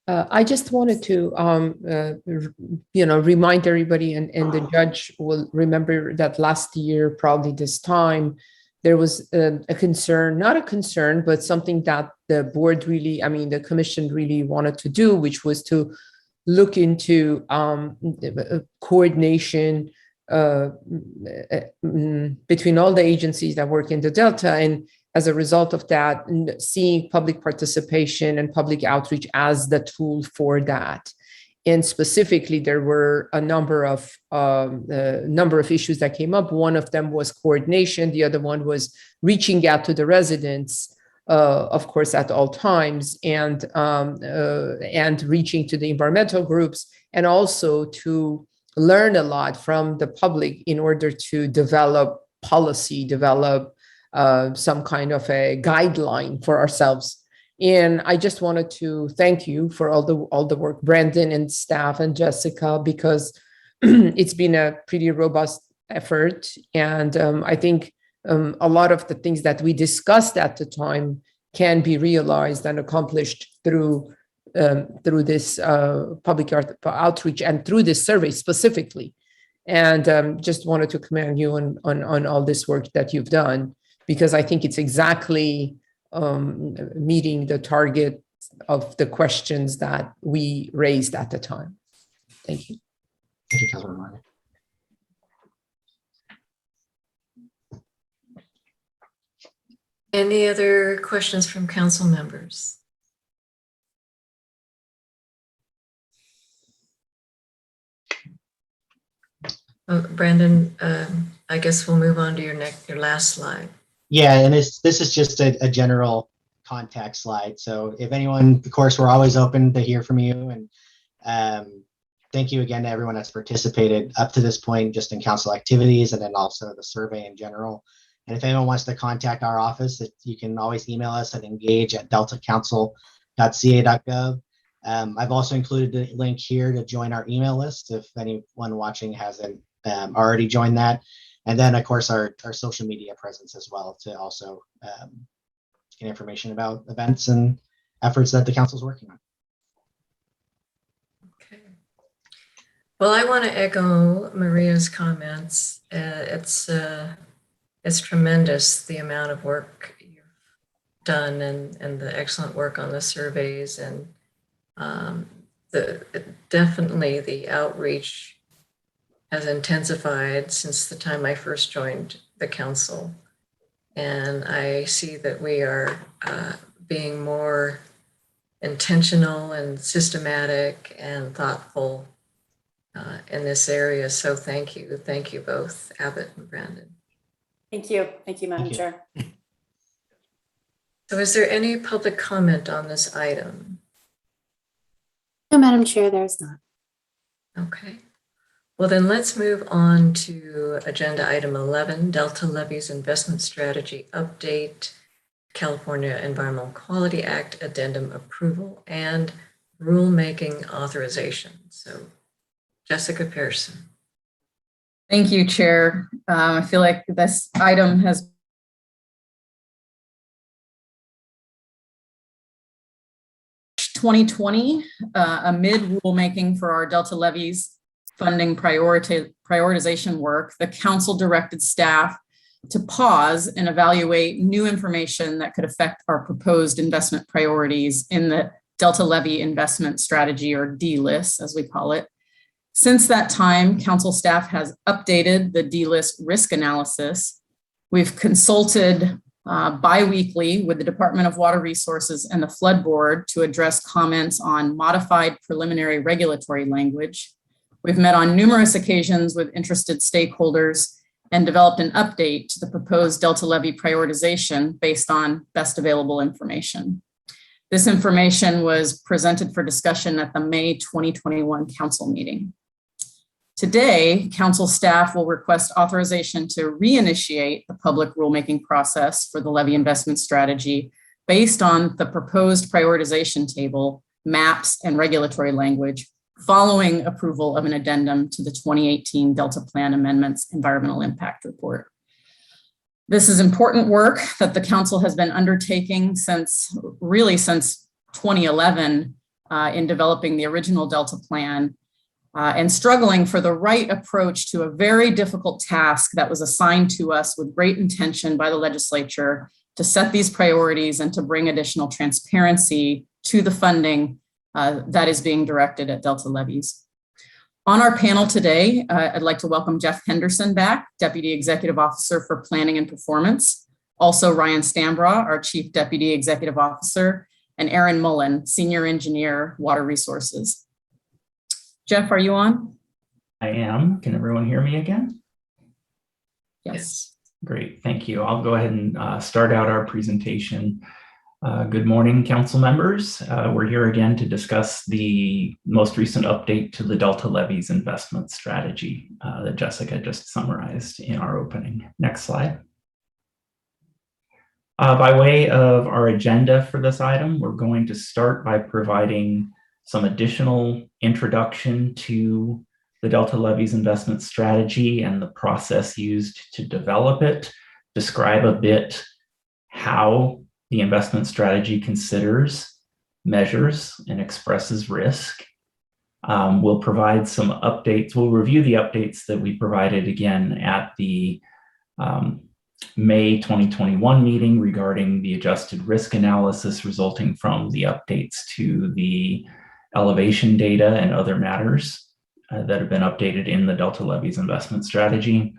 I just wanted to, remind everybody, and the judge will remember that last year, probably this time, there was a concern, not a concern, but something that the board really, the commission really wanted to do, which was to look into coordination between all the agencies that work in the Delta. And as a result of that, seeing public participation and public outreach as the tool for that. And specifically, there were a number of issues that came up. One of them was coordination. The other one was reaching out to the residents, of course, at all times, and reaching to the environmental groups, and also to learn a lot from the public in order to develop policy, develop some kind of a guideline for ourselves. And I just wanted to thank you for all the work, Brandon and staff and Jessica, because it's been a pretty robust effort. And I think a lot of the things that we discussed at the time can be realized and accomplished through this public outreach and through this survey specifically. And just wanted to commend you on all this work that you've done, because I think it's exactly meeting the target of the questions that we raised at the time. Thank you. Thank you, Councilmember. Any other questions from council members? Brandon, I guess we'll move on to your last slide. Yeah, and this is just a general contact slide. So if anyone, of course, we're always open to hear from you. And thank you again to everyone that's participated up to this point, just in council activities and then also the survey in general. And if anyone wants to contact our office, you can always email us at engage@deltacouncil.ca.gov. I've also included the link here to join our email list if anyone watching hasn't already joined that. And then, of course, our social media presence as well, to also get information about events and efforts that the council is working on. Okay. Well, I want to echo Maria's comments. It's tremendous, the amount of work you've done and the excellent work on the surveys, and definitely the outreach has intensified since the time I first joined the council. And I see that we are being more intentional and systematic and thoughtful in this area. So thank you. Thank you both, Abbott and Brandon. Thank you. Thank you, Madam Chair. So is there any public comment on this item? No, Madam Chair, there's not. Okay. Well, then let's move on to agenda item 11, Delta Levees Investment Strategy Update, California Environmental Quality Act Addendum Approval, and Rulemaking Authorization. So Jessica Pearson. Thank you, Chair. I feel like this item has (2020) amid rulemaking for our Delta levees funding prioritization work. The council directed staff to pause and evaluate new information that could affect our proposed investment priorities in the Delta Levee Investment Strategy, or DLIS, as we call it. Since that time, council staff has updated the DLIS risk analysis. We've consulted bi-weekly with the Department of Water Resources and the Flood Board to address comments on modified preliminary regulatory language. We've met on numerous occasions with interested stakeholders and developed an update to the proposed Delta Levee prioritization based on best available information. This information was presented for discussion at the May 2021 council meeting. Today, council staff will request authorization to reinitiate the public rulemaking process for the levy investment strategy based on the proposed prioritization table, maps, and regulatory language following approval of an addendum to the 2018 Delta Plan Amendments Environmental Impact Report. This is important work that the council has been undertaking since 2011 in developing the original Delta Plan and struggling for the right approach to a very difficult task that was assigned to us with great intention by the legislature to set these priorities and to bring additional transparency to the funding that is being directed at Delta levees. On our panel today, I'd like to welcome Jeff Henderson back, Deputy Executive Officer for Planning and Performance, also Ryan Stambra, our Chief Deputy Executive Officer, and Aaron Mullen, Senior Engineer, Water Resources. Jeff, are you on? I am. Can everyone hear me again? Yes. Great, thank you. I'll go ahead and start out our presentation. Good morning, council members. We're here again to discuss the most recent update to the Delta Levees investment strategy that Jessica just summarized in our opening. Next slide. By way of our agenda for this item, we're going to start by providing some additional introduction to the Delta Levees investment strategy and the process used to develop it, describe a bit how the investment strategy considers, measures, and expresses risk. We'll provide some updates. We'll review the updates that we provided again at the May 2021 meeting regarding the adjusted risk analysis resulting from the updates to the elevation data and other matters that have been updated in the Delta Levees investment strategy.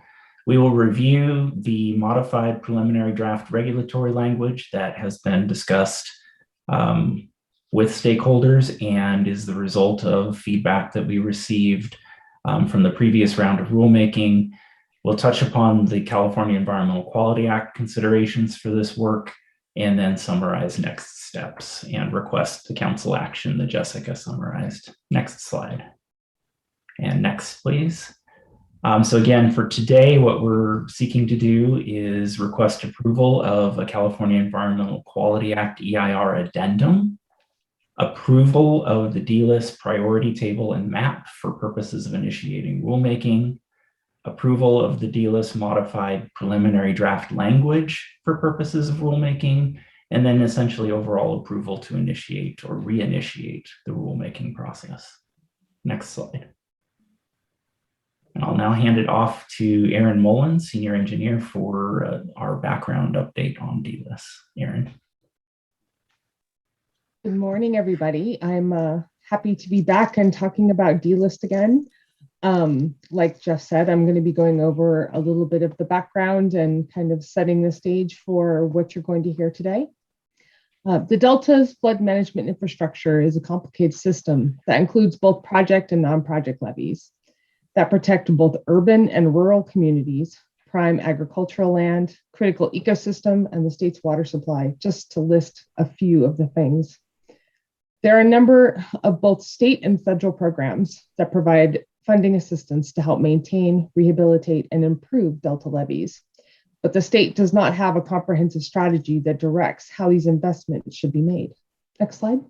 We will review the modified preliminary draft regulatory language that has been discussed with stakeholders and is the result of feedback that we received from the previous round of rulemaking. We'll touch upon the California Environmental Quality Act considerations for this work, and then summarize next steps and request the council action that Jessica summarized. Next slide. And next, please. So again, for today, what we're seeking to do is request approval of a California Environmental Quality Act EIR addendum, approval of the DLIS priority table and map for purposes of initiating rulemaking, approval of the DLIS modified preliminary draft language for purposes of rulemaking, and then essentially overall approval to initiate or reinitiate the rulemaking process. Next slide. And I'll now hand it off to Aaron Mullen, Senior Engineer, for our background update on DLIS. Aaron. Good morning, everybody. I'm happy to be back and talking about DLIS again. Like Jeff said, I'm going to be going over a little bit of the background and kind of setting the stage for what you're going to hear today. The Delta's flood management infrastructure is a complicated system that includes both project and non-project levees that protect both urban and rural communities, prime agricultural land, critical ecosystem, and the state's water supply, just to list a few of the things. There are a number of both state and federal programs that provide funding assistance to help maintain, rehabilitate, and improve Delta levees. But the state does not have a comprehensive strategy that directs how these investments should be made. Next slide.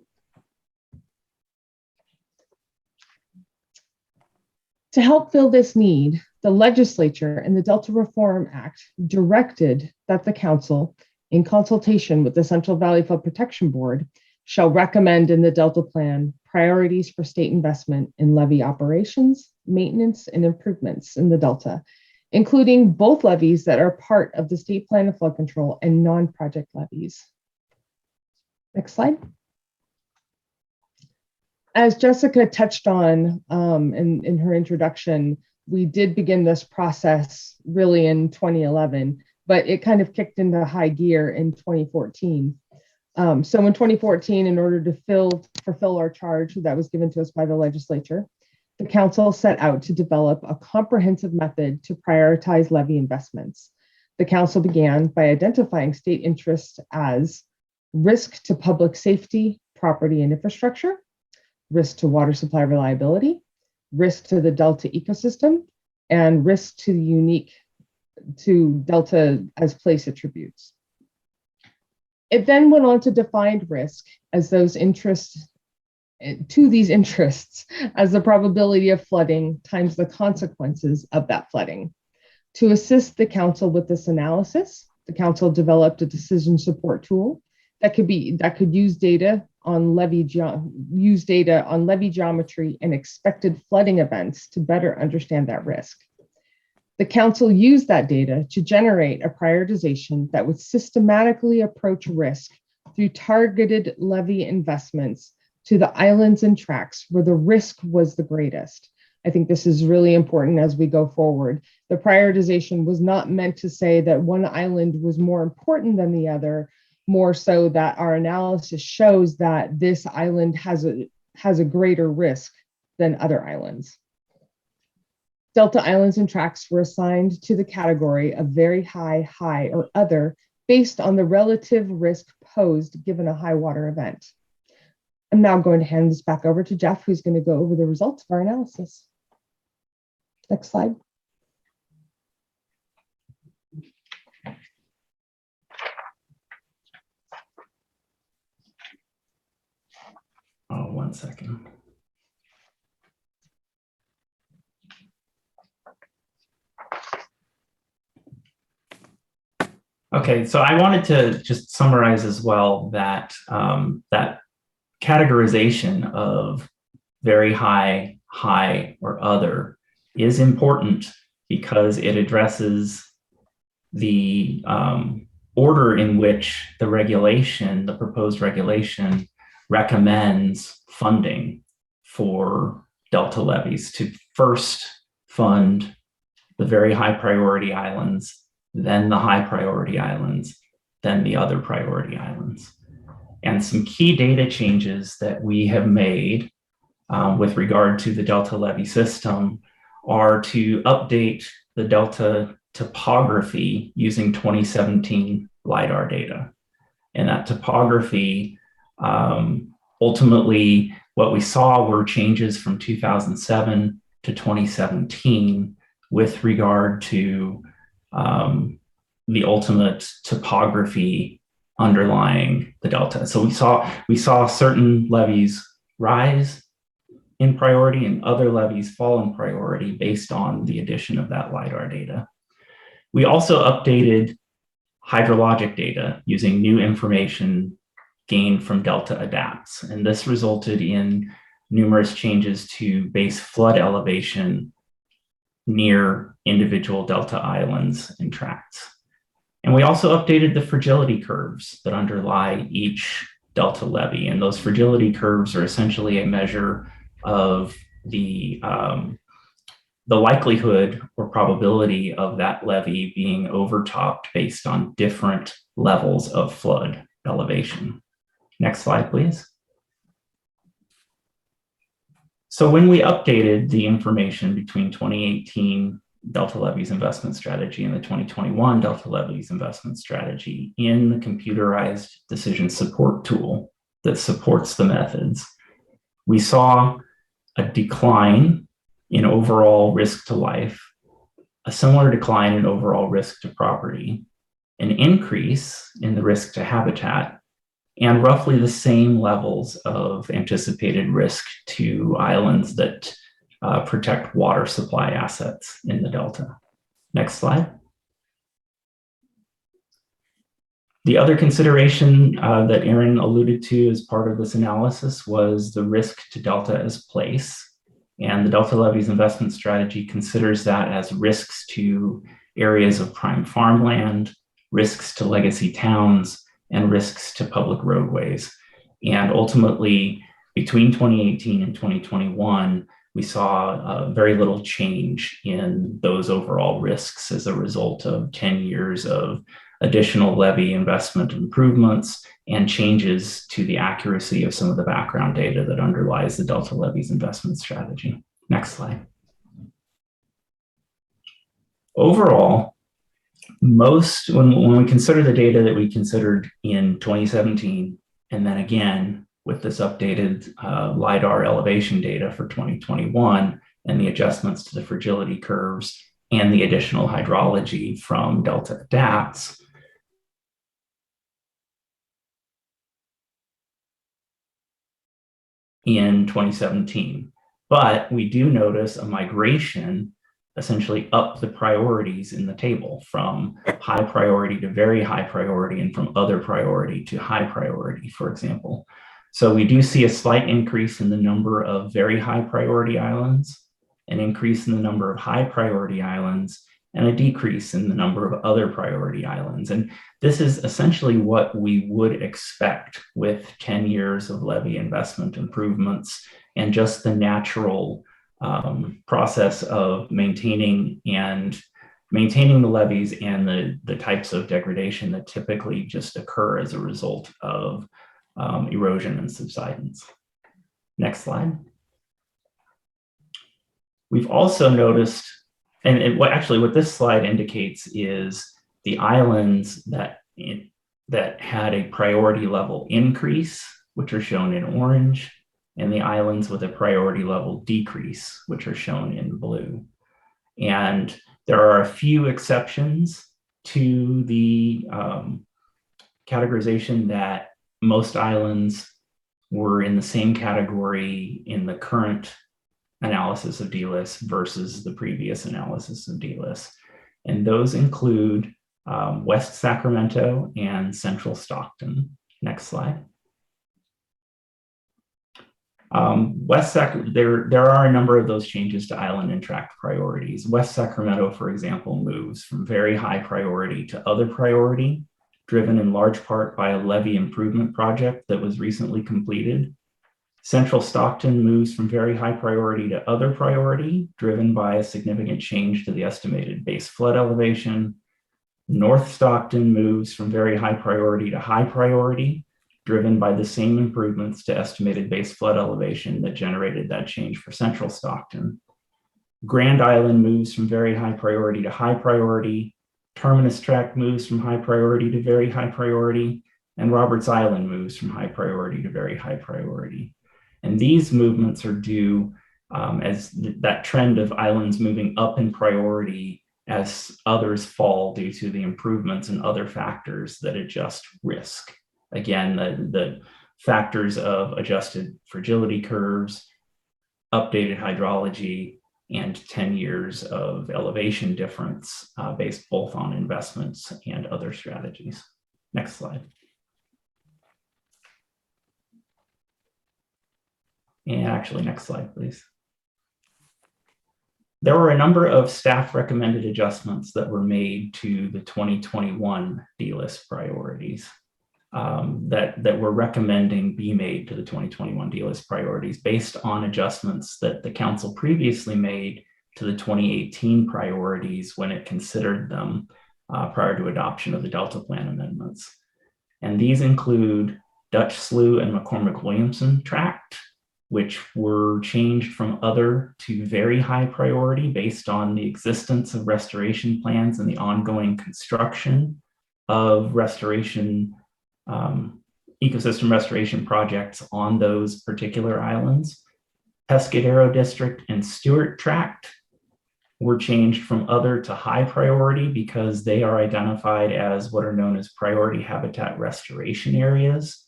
To help fill this need, the legislature and the Delta Reform Act directed that the council, in consultation with the Central Valley Flood Protection Board, shall recommend in the Delta Plan priorities for state investment in levee operations, maintenance, and improvements in the Delta, including both levees that are part of the state plan of flood control and non-project levees. Next slide. As Jessica touched on in her introduction, we did begin this process really in 2011, but it kind of kicked into high gear in 2014. So in 2014, in order to fulfill our charge that was given to us by the legislature, the council set out to develop a comprehensive method to prioritize levee investments. The council began by identifying state interests as risk to public safety, property, and infrastructure, risk to water supply reliability, risk to the Delta ecosystem, and risk to Delta as place attributes. It then went on to define risk as those interests, to these interests as the probability of flooding times the consequences of that flooding. To assist the council with this analysis, the council developed a decision support tool that could use data on levee geometry and expected flooding events to better understand that risk. The council used that data to generate a prioritization that would systematically approach risk through targeted levee investments to the islands and tracts where the risk was the greatest. I think this is really important as we go forward. The prioritization was not meant to say that one island was more important than the other, more so that our analysis shows that this island has a greater risk than other islands. Delta islands and tracts were assigned to the category of very high, high, or other based on the relative risk posed given a high water event. I'm now going to hand this back over to Jeff, who's going to go over the results of our analysis. Next slide. Oh, 1 second. Okay, so I wanted to just summarize as well that that categorization of very high, high, or other is important because it addresses the order in which the regulation, the proposed regulation, recommends funding for Delta levies, to first fund the very high priority islands, then the high priority islands, then the other priority islands. And some key data changes that we have made with regard to the Delta levy system are to update the Delta topography using 2017 LIDAR data. And that topography, ultimately, what we saw were changes from 2007 to 2017 with regard to the ultimate topography underlying the Delta. So we saw certain levies rise in priority and other levies fall in priority based on the addition of that LIDAR data. We also updated hydrologic data using new information gained from Delta adapts. And this resulted in numerous changes to base flood elevation near individual Delta islands and tracts. And we also updated the fragility curves that underlie each Delta levy. And those fragility curves are essentially a measure of the likelihood or probability of that levy being overtopped based on different levels of flood elevation. Next slide, please. So when we updated the information between 2018 Delta Levies Investment Strategy and the 2021 Delta Levies Investment Strategy in the computerized decision support tool that supports the methods, we saw a decline in overall risk to life, a similar decline in overall risk to property, an increase in the risk to habitat, and roughly the same levels of anticipated risk to islands that protect water supply assets in the Delta. Next slide. The other consideration that Aaron alluded to as part of this analysis was the risk to Delta as place. And the Delta Levies Investment Strategy considers that as risks to areas of prime farmland, risks to legacy towns, and risks to public roadways. And ultimately, between 2018 and 2021, we saw very little change in those overall risks as a result of 10 years of additional levy investment improvements and changes to the accuracy of some of the background data that underlies the Delta Levies Investment Strategy. Next slide. Overall, when we consider the data that we considered in 2017, and then again with this updated LIDAR elevation data for 2021 and the adjustments to the fragility curves and the additional hydrology from Delta adapts, in 2017. But we do notice a migration essentially up the priorities in the table from high priority to very high priority and from other priority to high priority, for example. So we do see a slight increase in the number of very high priority islands, an increase in the number of high priority islands, and a decrease in the number of other priority islands. And this is essentially what we would expect with 10 years of levy investment improvements and just the natural process of maintaining the levees and the types of degradation that typically just occur as a result of erosion and subsidence. Next slide. We've also noticed, and what this slide indicates is the islands that had a priority level increase, which are shown in orange, and the islands with a priority level decrease, which are shown in blue. And there are a few exceptions to the categorization that most islands were in the same category in the current analysis of DLIS versus the previous analysis of DLIS. And those include West Sacramento and Central Stockton. Next slide. There are a number of those changes to island and tract priorities. West Sacramento, for example, moves from very high priority to other priority, driven in large part by a levee improvement project that was recently completed. Central Stockton moves from very high priority to other priority, driven by a significant change to the estimated base flood elevation. North Stockton moves from very high priority to high priority, driven by the same improvements to estimated base flood elevation that generated that change for Central Stockton. Grand Island moves from very high priority to high priority. Terminus Tract moves from high priority to very high priority. And Roberts Island moves from high priority to very high priority. And these movements are due as that trend of islands moving up in priority as others fall due to the improvements and other factors that adjust risk. Again, the factors of adjusted fragility curves, updated hydrology, and 10 years of elevation difference based both on investments and other strategies. Next slide. And actually, next slide, please. There were a number of staff recommended adjustments that were made to the 2021 DLIS priorities that we're recommending be made to the 2021 DLIS priorities based on adjustments that the council previously made to the 2018 priorities when it considered them prior to adoption of the Delta Plan amendments. And these include Dutch Slough and McCormick-Williamson Tract, which were changed from other to very high priority based on the existence of restoration plans and the ongoing construction of restoration, ecosystem restoration projects on those particular islands. Pescadero District and Stewart Tract were changed from other to high priority because they are identified as what are known as priority habitat restoration areas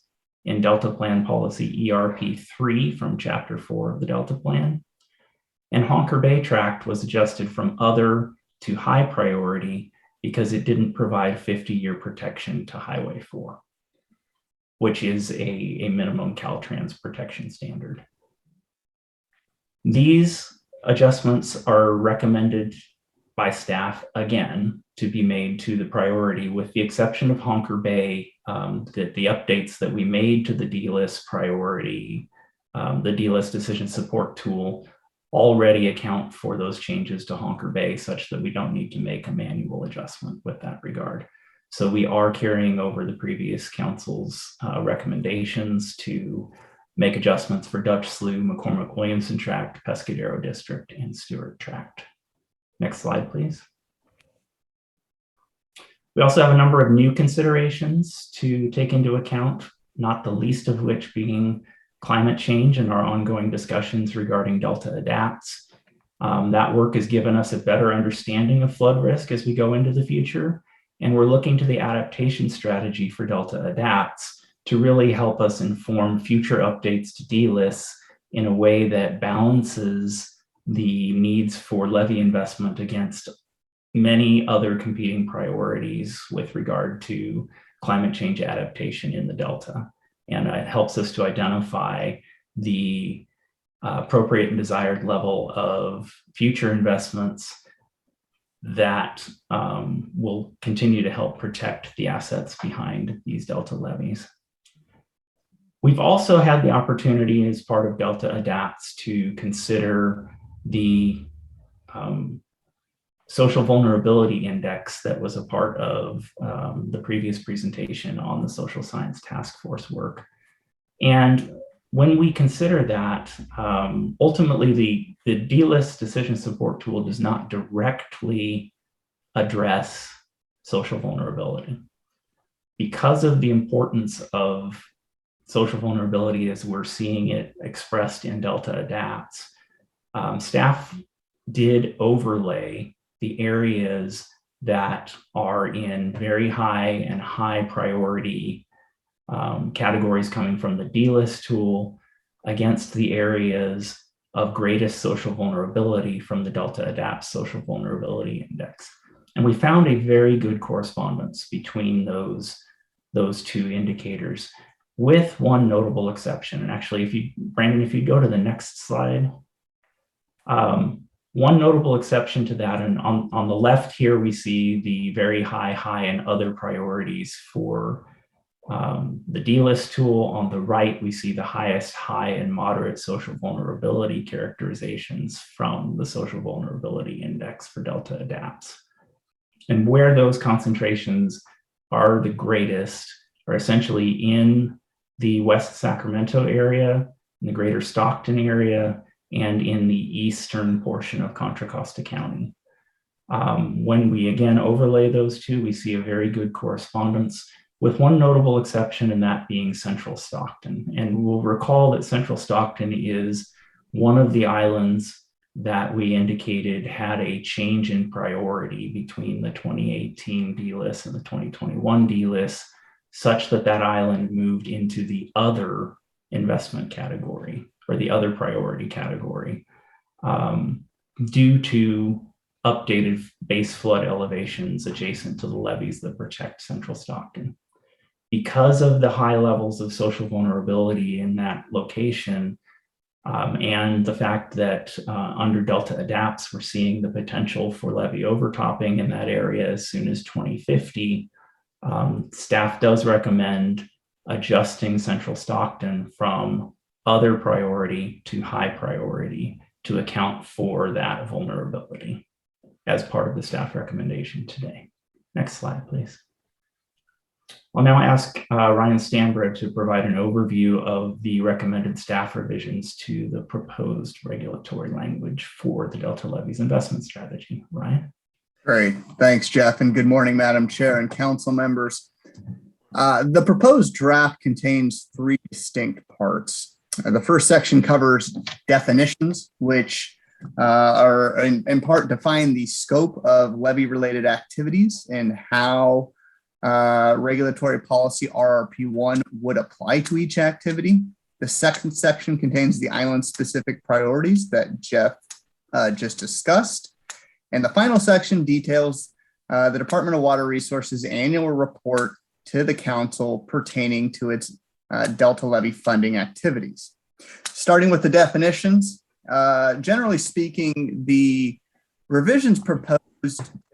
in Delta Plan Policy ERP3 from Chapter 4 of the Delta Plan. And Honker Bay Tract was adjusted from other to high priority because it didn't provide 50-year protection to Highway 4, which is a minimum Caltrans protection standard. These adjustments are recommended by staff, again, to be made to the priority, with the exception of Honker Bay, that the updates that we made to the DLIS priority, the DLIS decision support tool, already account for those changes to Honker Bay such that we don't need to make a manual adjustment with that regard. So we are carrying over the previous council's recommendations to make adjustments for Dutch Slough, McCormick-Williamson Tract, Pescadero District, and Stewart Tract. Next slide, please. We also have a number of new considerations to take into account, not the least of which being climate change and our ongoing discussions regarding Delta Adapts. That work has given us a better understanding of flood risk as we go into the future. And we're looking to the adaptation strategy for Delta Adapts to really help us inform future updates to DLIS in a way that balances the needs for levee investment against many other competing priorities with regard to climate change adaptation in the Delta. And it helps us to identify the appropriate and desired level of future investments that will continue to help protect the assets behind these Delta levees. We've also had the opportunity as part of Delta Adapts to consider the social vulnerability index that was a part of the previous presentation on the social science task force work. And When we consider that, ultimately the DLIS decision support tool does not directly address social vulnerability. Because of the importance of social vulnerability as we're seeing it expressed in Delta Adapts, staff did overlay the areas that are in very high and high priority categories coming from the DLIS tool against the areas of greatest social vulnerability from the Delta Adapts Social Vulnerability Index. And we found a very good correspondence between those two indicators, with one notable exception. And actually, Brandon, if you go to the next slide, one notable exception to that, and on the left here, we see the very high, and other priorities for the DLIS tool. On the right, we see the highest high and moderate social vulnerability characterizations from the Social Vulnerability Index for Delta Adapts. And where those concentrations are the greatest are essentially in the West Sacramento area, in the greater Stockton area, and in the eastern portion of Contra Costa County. When we again overlay those two, we see a very good correspondence, with one notable exception, and that being Central Stockton. And we'll recall that Central Stockton is one of the islands that we indicated had a change in priority between the 2018 DLIS and the 2021 DLIS, such that that island moved into the other investment category, or the other priority category, due to updated base flood elevations adjacent to the levees that protect Central Stockton. Because of the high levels of social vulnerability in that location, and the fact that under Delta Adapts, we're seeing the potential for levee overtopping in that area as soon as 2050, staff does recommend adjusting Central Stockton from other priority to high priority to account for that vulnerability as part of the staff recommendation today. Next slide, please. I'll now ask Ryan Stanbrook to provide an overview of the recommended staff revisions to the proposed regulatory language for the Delta Levees investment strategy. Ryan? Great. Thanks, Jeff, and good morning, Madam Chair and council members. The proposed draft contains three distinct parts. The first section covers definitions, which are in part define the scope of levee-related activities and how regulatory policy RRP1 would apply to each activity. The second section contains the island-specific priorities that Jeff just discussed. And the final section details the Department of Water Resources annual report to the council pertaining to its Delta levee funding activities. Starting with the definitions, generally speaking, the revisions proposed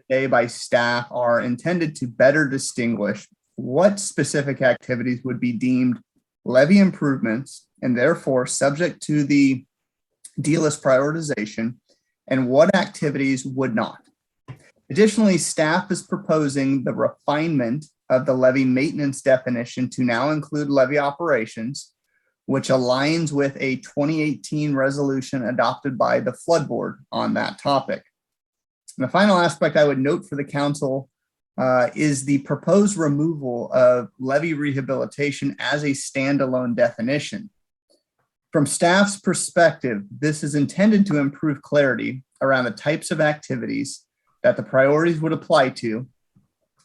today by staff are intended to better distinguish what specific activities would be deemed levee improvements and therefore subject to the DLIS prioritization, and what activities would not. Additionally, staff is proposing the refinement of the levee maintenance definition to now include levee operations, which aligns with a 2018 resolution adopted by the Flood Board on that topic. And the final aspect I would note for the council is the proposed removal of levee rehabilitation as a standalone definition. From staff's perspective, this is intended to improve clarity around the types of activities that the priorities would apply to,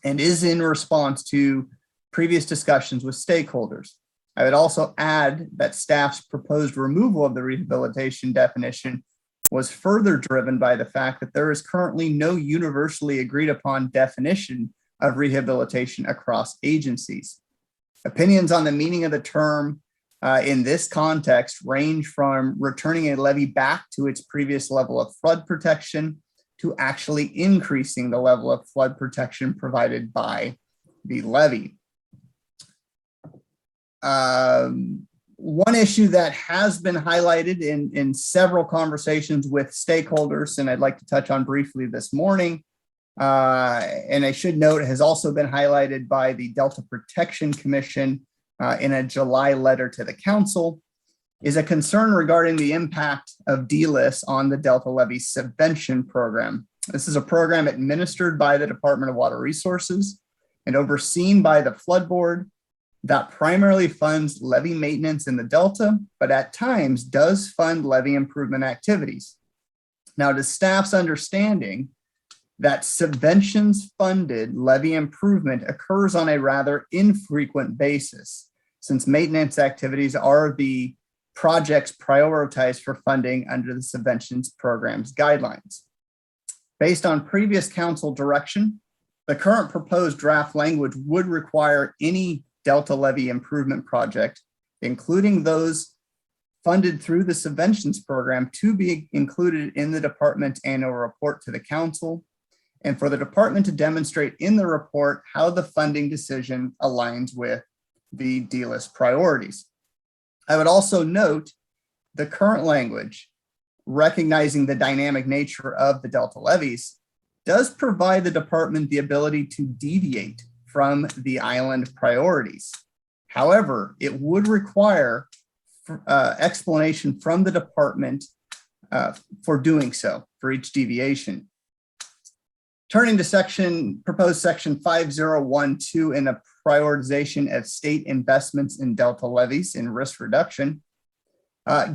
and is in response to previous discussions with stakeholders. I would also add that staff's proposed removal of the rehabilitation definition was further driven by the fact that there is currently no universally agreed upon definition of rehabilitation across agencies. Opinions on the meaning of the term in this context range from returning a levee back to its previous level of flood protection to actually increasing the level of flood protection provided by the levee. One issue that has been highlighted in several conversations with stakeholders, and I'd like to touch on briefly this morning, and I should note has also been highlighted by the Delta Protection Commission in a July letter to the council, is a concern regarding the impact of DLIS on the Delta Levy Subvention Program. This is a program administered by the Department of Water Resources and overseen by the Flood Board that primarily funds levee maintenance in the Delta, but at times does fund levee improvement activities. Now, it is staff's understanding that subventions funded levee improvement occurs on a rather infrequent basis, since maintenance activities are the projects prioritized for funding under the subventions program's guidelines. Based on previous council direction, the current proposed draft language would require any Delta levee improvement project, including those funded through the subventions program, to be included in the department's annual report to the council, and for the department to demonstrate in the report how the funding decision aligns with the DLIS priorities. I would also note the current language, recognizing the dynamic nature of the Delta levies, does provide the department the ability to deviate from the island priorities. However, it would require explanation from the department for doing so, for each deviation. Turning to proposed section 5012 in a prioritization of state investments in Delta levies in risk reduction.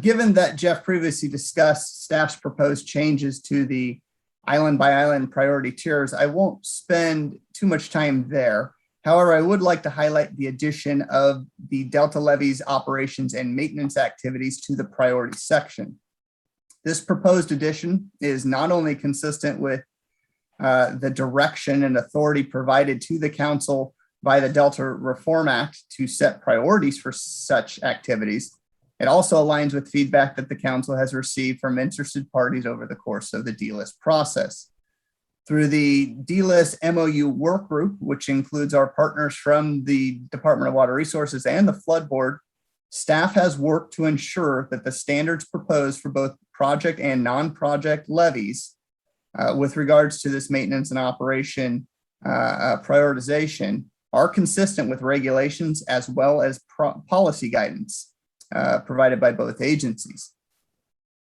Given that Jeff previously discussed staff's proposed changes to the island by island priority tiers, I won't spend too much time there. However, I would like to highlight the addition of the Delta levies operations and maintenance activities to the priority section. This proposed addition is not only consistent with the direction and authority provided to the council by the Delta Reform Act to set priorities for such activities, it also aligns with feedback that the council has received from interested parties over the course of the DLIS process. Through the DLIS MOU work group, which includes our partners from the Department of Water Resources and the Flood Board, staff has worked to ensure that the standards proposed for both project and non-project levies with regards to this maintenance and operation prioritization are consistent with regulations as well as policy guidance provided by both agencies.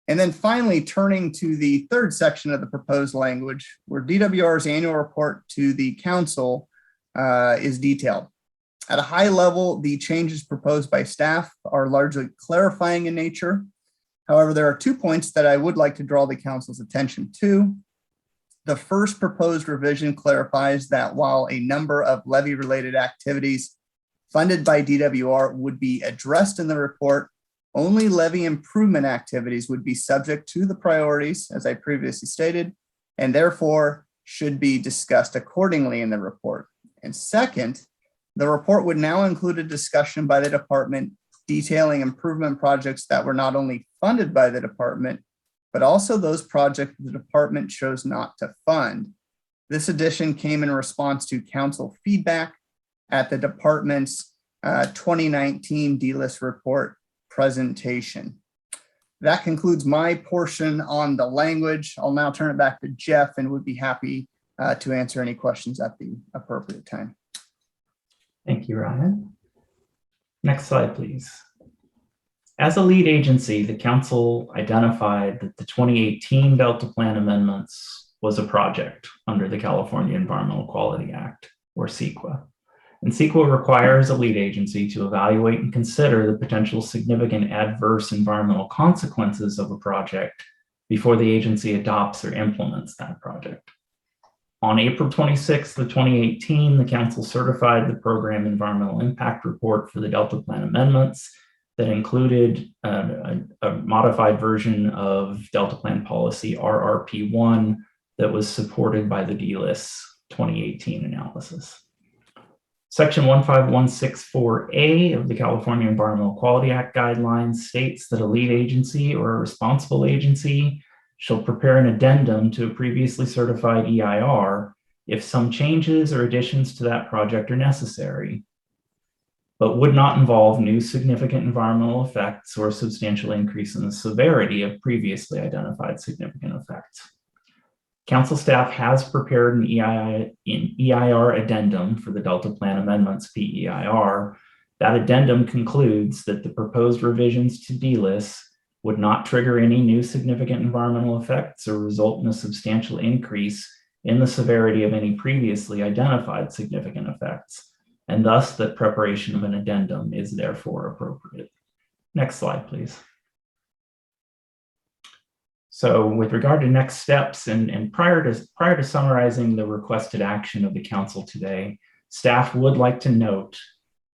And then finally, turning to the third section of the proposed language, where DWR's annual report to the council is detailed. At a high level, the changes proposed by staff are largely clarifying in nature. However, there are 2 points that I would like to draw the council's attention to. The first proposed revision clarifies that while a number of levy-related activities funded by DWR would be addressed in the report, only levy improvement activities would be subject to the priorities, as I previously stated, and therefore should be discussed accordingly in the report. And second, the report would now include a discussion by the department detailing improvement projects that were not only funded by the department, but also those projects the department chose not to fund. This addition came in response to council feedback at the department's 2019 DLIS report presentation. That concludes my portion on the language. I'll now turn it back to Jeff and would be happy to answer any questions at the appropriate time. Thank you, Ryan. Next slide, please. As a lead agency, the council identified that the 2018 Delta Plan amendments was a project under the California Environmental Quality Act, or CEQA. And CEQA requires a lead agency to evaluate and consider the potential significant adverse environmental consequences of a project before the agency adopts or implements that project. On April 26th of 2018, the council certified the program environmental impact report for the Delta Plan amendments that included a modified version of Delta Plan policy RRP1 that was supported by the DLIS 2018 analysis. Section 15164A of the California Environmental Quality Act guidelines states that a lead agency or a responsible agency shall prepare an addendum to a previously certified EIR if some changes or additions to that project are necessary, but would not involve new significant environmental effects or a substantial increase in the severity of previously identified significant effects. Council staff has prepared an EIR addendum for the Delta Plan Amendments PEIR That addendum concludes that the proposed revisions to DLIS would not trigger any new significant environmental effects or result in a substantial increase in the severity of any previously identified significant effects, and thus that preparation of an addendum is therefore appropriate. Next slide, please. So with regard to next steps, and prior to summarizing the requested action of the council today, staff would like to note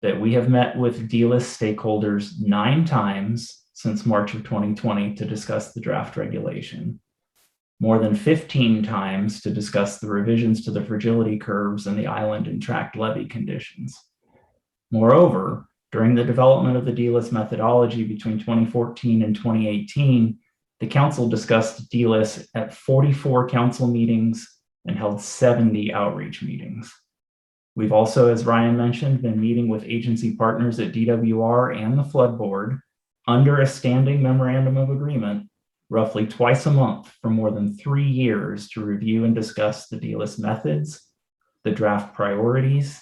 that we have met with DLIS stakeholders 9 times since March of 2020 to discuss the draft regulation, more than 15 times to discuss the revisions to the fragility curves and the island and tract levee conditions. Moreover, during the development of the DLIS methodology between 2014 and 2018, the council discussed DLIS at 44 council meetings and held 70 outreach meetings. We've also, as Ryan mentioned, been meeting with agency partners at DWR and the Flood Board under a standing memorandum of agreement roughly twice a month for more than 3 years to review and discuss the DLIS methods, the draft priorities,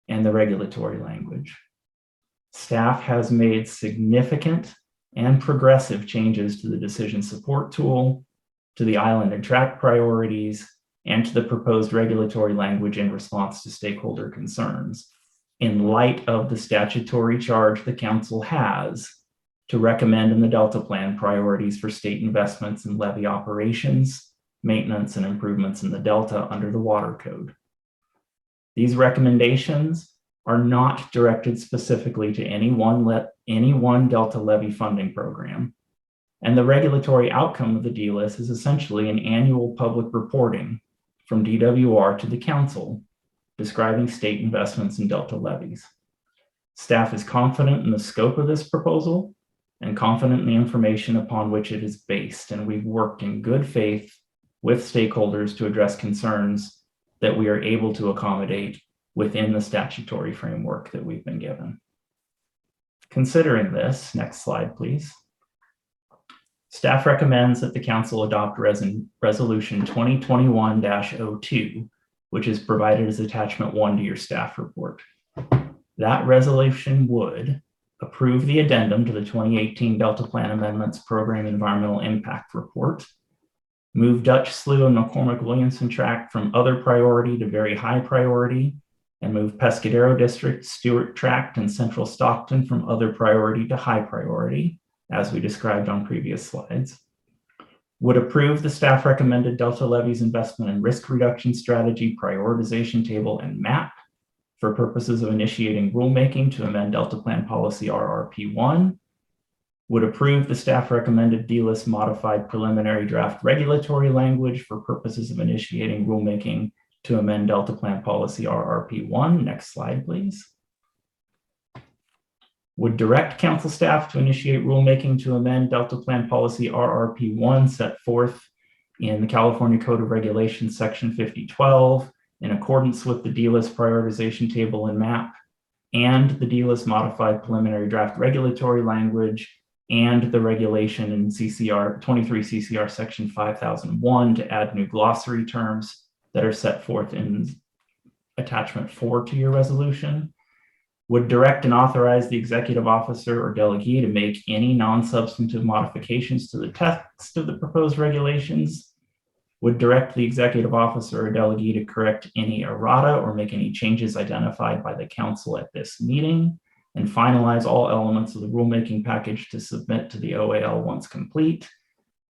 and the regulatory language. Staff has made significant and progressive changes to the decision support tool, to the island and tract priorities, and to the proposed regulatory language in response to stakeholder concerns, in light of the statutory charge the council has to recommend in the Delta Plan priorities for state investments in levee operations, maintenance, and improvements in the Delta under the Water Code. These recommendations are not directed specifically to any one Delta levee funding program, and the regulatory outcome of the DLIS is essentially an annual public reporting from DWR to the council describing state investments in Delta levees. Staff is confident in the scope of this proposal and confident in the information upon which it is based, and we've worked in good faith with stakeholders to address concerns that we are able to accommodate within the statutory framework that we've been given. Considering this, next slide, please. Staff recommends that the council adopt resolution 2021-02, which is provided as attachment 1 to your staff report. That resolution would approve the addendum to the 2018 Delta Plan Amendments Program Environmental Impact Report, move Dutch Slough and McCormick-Williamson Tract from other priority to very high priority, and move Pescadero District, Stewart Tract, and Central Stockton from other priority to high priority, as we described on previous slides. Would approve the staff recommended Delta levees investment and risk reduction strategy prioritization table and map for purposes of initiating rulemaking to amend Delta Plan Policy RRP1. Would approve the staff recommended DLIS modified preliminary draft regulatory language for purposes of initiating rulemaking to amend Delta Plan Policy RRP1. Next slide, please. Would direct council staff to initiate rulemaking to amend Delta Plan Policy RRP1 set forth in the California Code of Regulations, Section 5012, in accordance with the DLIS prioritization table and map, and the DLIS modified preliminary draft regulatory language, and the regulation in CCR 23 CCR Section 5001 to add new glossary terms that are set forth in attachment 4 to your resolution. Would direct and authorize the executive officer or delegee to make any non-substantive modifications to the text of the proposed regulations. Would direct the executive officer or delegee to correct any errata or make any changes identified by the council at this meeting, and finalize all elements of the rulemaking package to submit to the OAL once complete.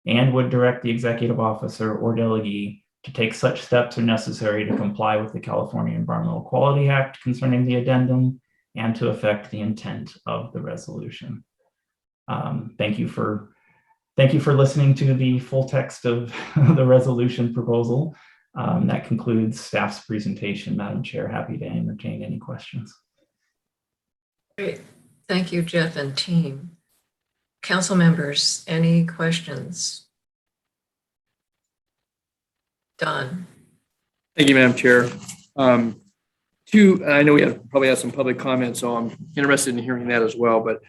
And would direct the executive officer or delegee to take such steps as necessary to comply with the California Environmental Quality Act concerning the addendum and to affect the intent of the resolution. Thank you for listening to the full text of the resolution proposal. That concludes staff's presentation, Madam Chair. Happy to entertain any questions. Great. Thank you, Jeff and team. Council members, any questions? Don. Thank you, Madam Chair. I know we probably have some public comments, so I'm interested in hearing that as well, but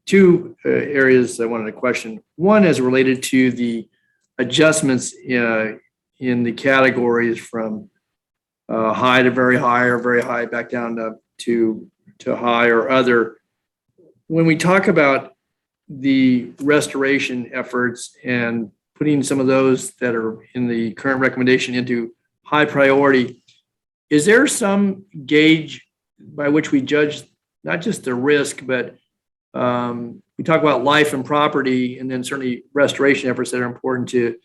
two areas I wanted to question. One is related to the adjustments in the categories from high to very high or very high back down to to high or other. When we talk about the restoration efforts and putting some of those that are in the current recommendation into high priority, is there some gauge by which we judge not just the risk, but we talk about life and property, and then certainly restoration efforts that are important to,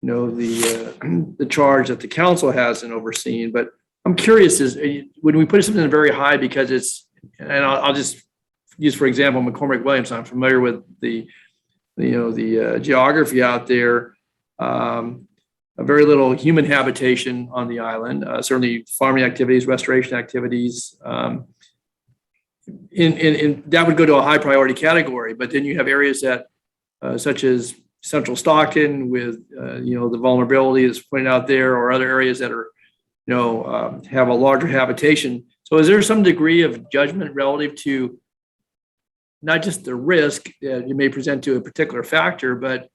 the charge that the council has in overseeing. But I'm curious, is when we put something very high because it's, and I'll just use, for example, McCormick Williams. I'm familiar with the geography out there. A very little human habitation on the island, certainly farming activities, restoration activities. In that would go to a high priority category, but then you have areas that, such as Central Stockton with, the vulnerability that's pointed out there, or other areas that are, have a larger habitation. So is there some degree of judgment relative to not just the risk that you may present to a particular factor, but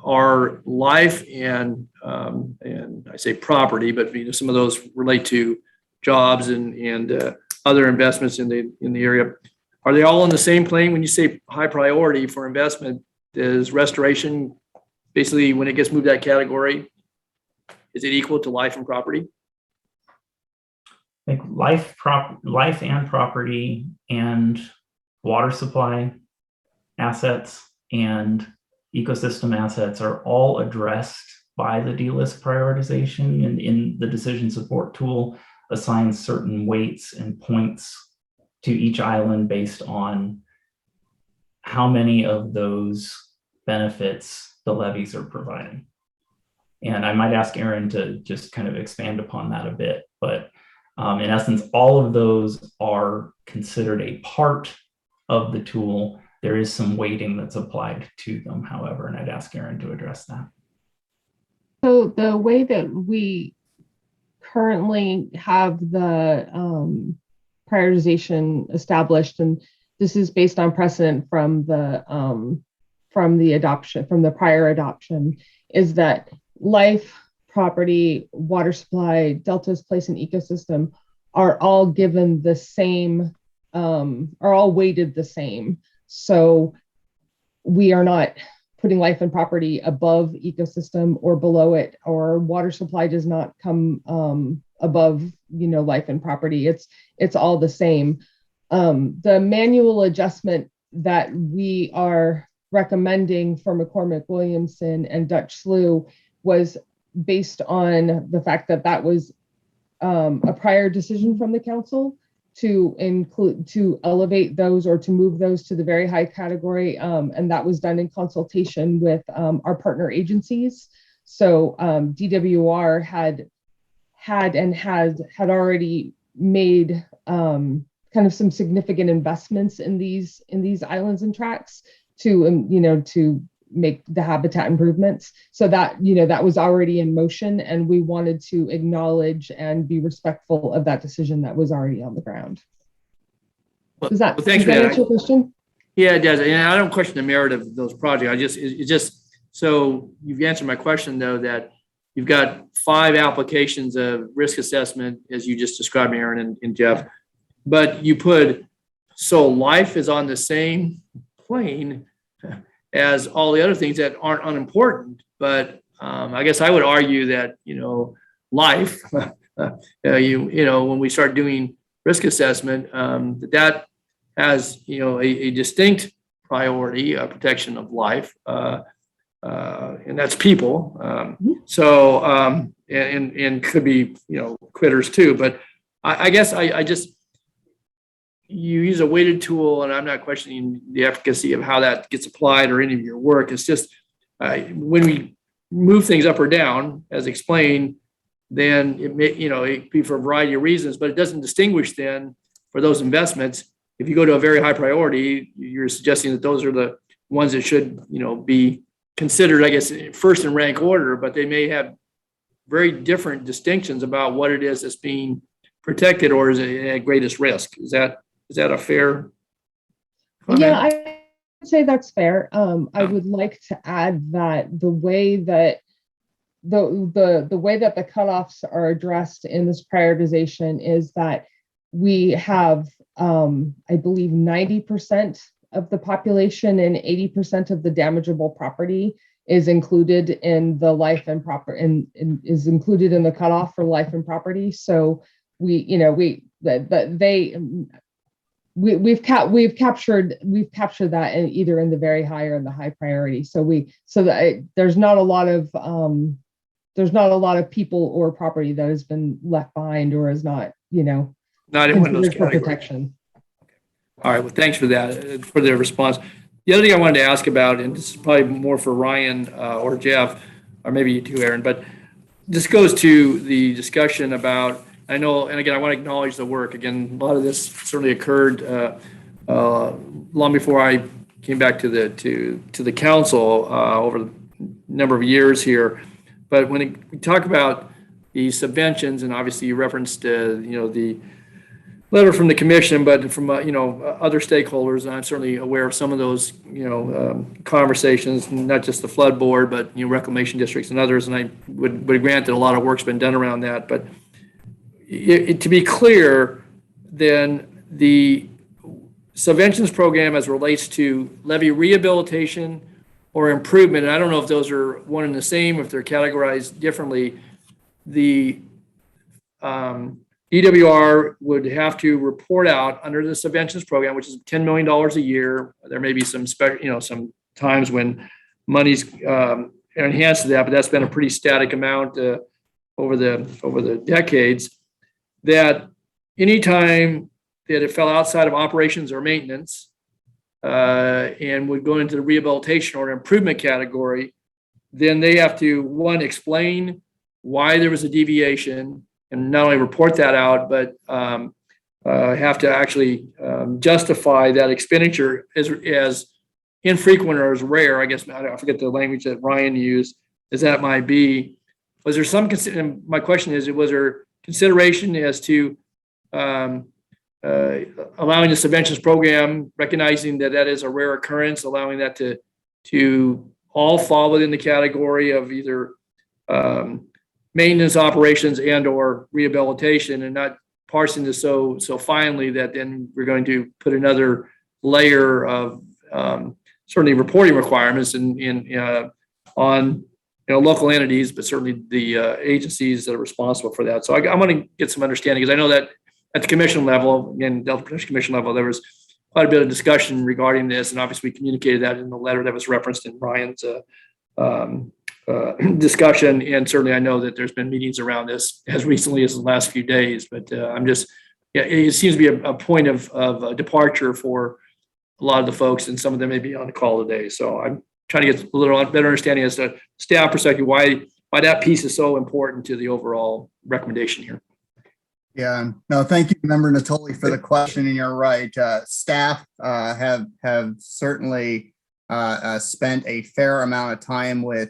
our life and I say property, but some of those relate to jobs and other investments in the area. Are they all on the same plane? When you say high priority for investment, is restoration basically, when it gets moved that category, is it equal to life and property? I think life and property and water supply assets and ecosystem assets are all addressed by the D-list prioritization, and in the decision support tool assigns certain weights and points to each island based on how many of those benefits the levies are providing. And I might ask Aaron to just kind of expand upon that a bit, but in essence, all of those are considered a part of the tool. There is some weighting that's applied to them, however, and I'd ask Aaron to address that. So the way that we currently have the prioritization established, and this is based on precedent from the prior adoption, is that life, property, water supply, deltas, place, and ecosystem are all given the same, are all weighted the same. So we are not putting life and property above ecosystem or below it, or water supply does not come above, life and property. It's all the same. The manual adjustment that we are recommending for McCormick Williamson and Dutch Slough was based on the fact that that was a prior decision from the council to elevate those or to move those to the very high category. And that was done in consultation with our partner agencies. So DWR had already made kind of some significant investments in these islands and tracts to make the habitat improvements. So that, that was already in motion, and we wanted to acknowledge and be respectful of that decision that was already on the ground. Does that answer your question? Yeah, it does. And I don't question the merit of those projects. So you've answered my question, though, that you've got 5 applications of risk assessment, as you just described, Aaron and Jeff, but you so life is on the same plane as all the other things that aren't unimportant. But I guess I would argue that, life, when we start doing risk assessment, that has, a distinct priority, protection of life, and that's people. And could be, quitters too. But I guess you use a weighted tool, and I'm not questioning the efficacy of how that gets applied or any of your work. It's just when we move things up or down, as explained, then it may, it be for a variety of reasons, but it doesn't distinguish then for those investments. If you go to a very high priority, you're suggesting that those are the ones that should, be considered, I guess, first in rank order, but they may have very different distinctions about what it is that's being protected or is at greatest risk. Is that a fair comment? Yeah, I would say that's fair. I would like to add that the way that the way that the cutoffs are addressed in this prioritization is that we have, I believe, 90% of the population and 80% of the damageable property is included in the life and proper and is included in the cutoff for life and property. So we've captured that in either in the very high or in the high priority. There's not a lot of people or property that has been left behind or is not not in one of those considered for categories. protection. All right, well, thanks for that, for their response. The other thing I wanted to ask about, and this is probably more for Ryan or Jeff, or maybe you too, Aaron, but this goes to the discussion about, I know, and again, I want to acknowledge the work. Again, a lot of this certainly occurred long before I came back to the council over the number of years here. But when we talk about the subventions, and obviously you referenced, the letter from the commission, but from, other stakeholders, and I'm certainly aware of some of those, conversations, not just the flood board, but, reclamation districts and others. And I would grant that a lot of work's been done around that. But to be clear, then the subventions program as relates to levee rehabilitation or improvement, and I don't know if those are one and the same, if they're categorized differently, the DWR would have to report out under the subventions program, which is $10 million a year. There may be some some times when money's enhanced to that, but that's been a pretty static amount over the decades. That anytime that it fell outside of operations or maintenance and would go into the rehabilitation or improvement category, then they have to, one, explain why there was a deviation, and not only report that out, but have to actually justify that expenditure as infrequent or as rare. I guess I forget the language that Ryan used, as that might be. Was there some? My question is, was there consideration as to allowing the subventions program, recognizing that that is a rare occurrence, allowing that to all fall within the category of either maintenance operations and or rehabilitation, and not parsing this so finely that then we're going to put another layer of certainly reporting requirements on local entities, but certainly the agencies that are responsible for that. So I want to get some understanding, because I know that at the commission level, again, Delta Protection Commission level, there was quite a bit of discussion regarding this, and obviously we communicated that in the letter that was referenced in Ryan's discussion. And certainly I know that there's been meetings around this as recently as the last few days, but it seems to be a point of departure for a lot of the folks, and some of them may be on the call today. So I'm trying to get a little better understanding as to staff perspective, why that piece is so important to the overall recommendation here. Yeah, no, thank you, Member Natoli, for the question. And you're right. Staff have certainly spent a fair amount of time with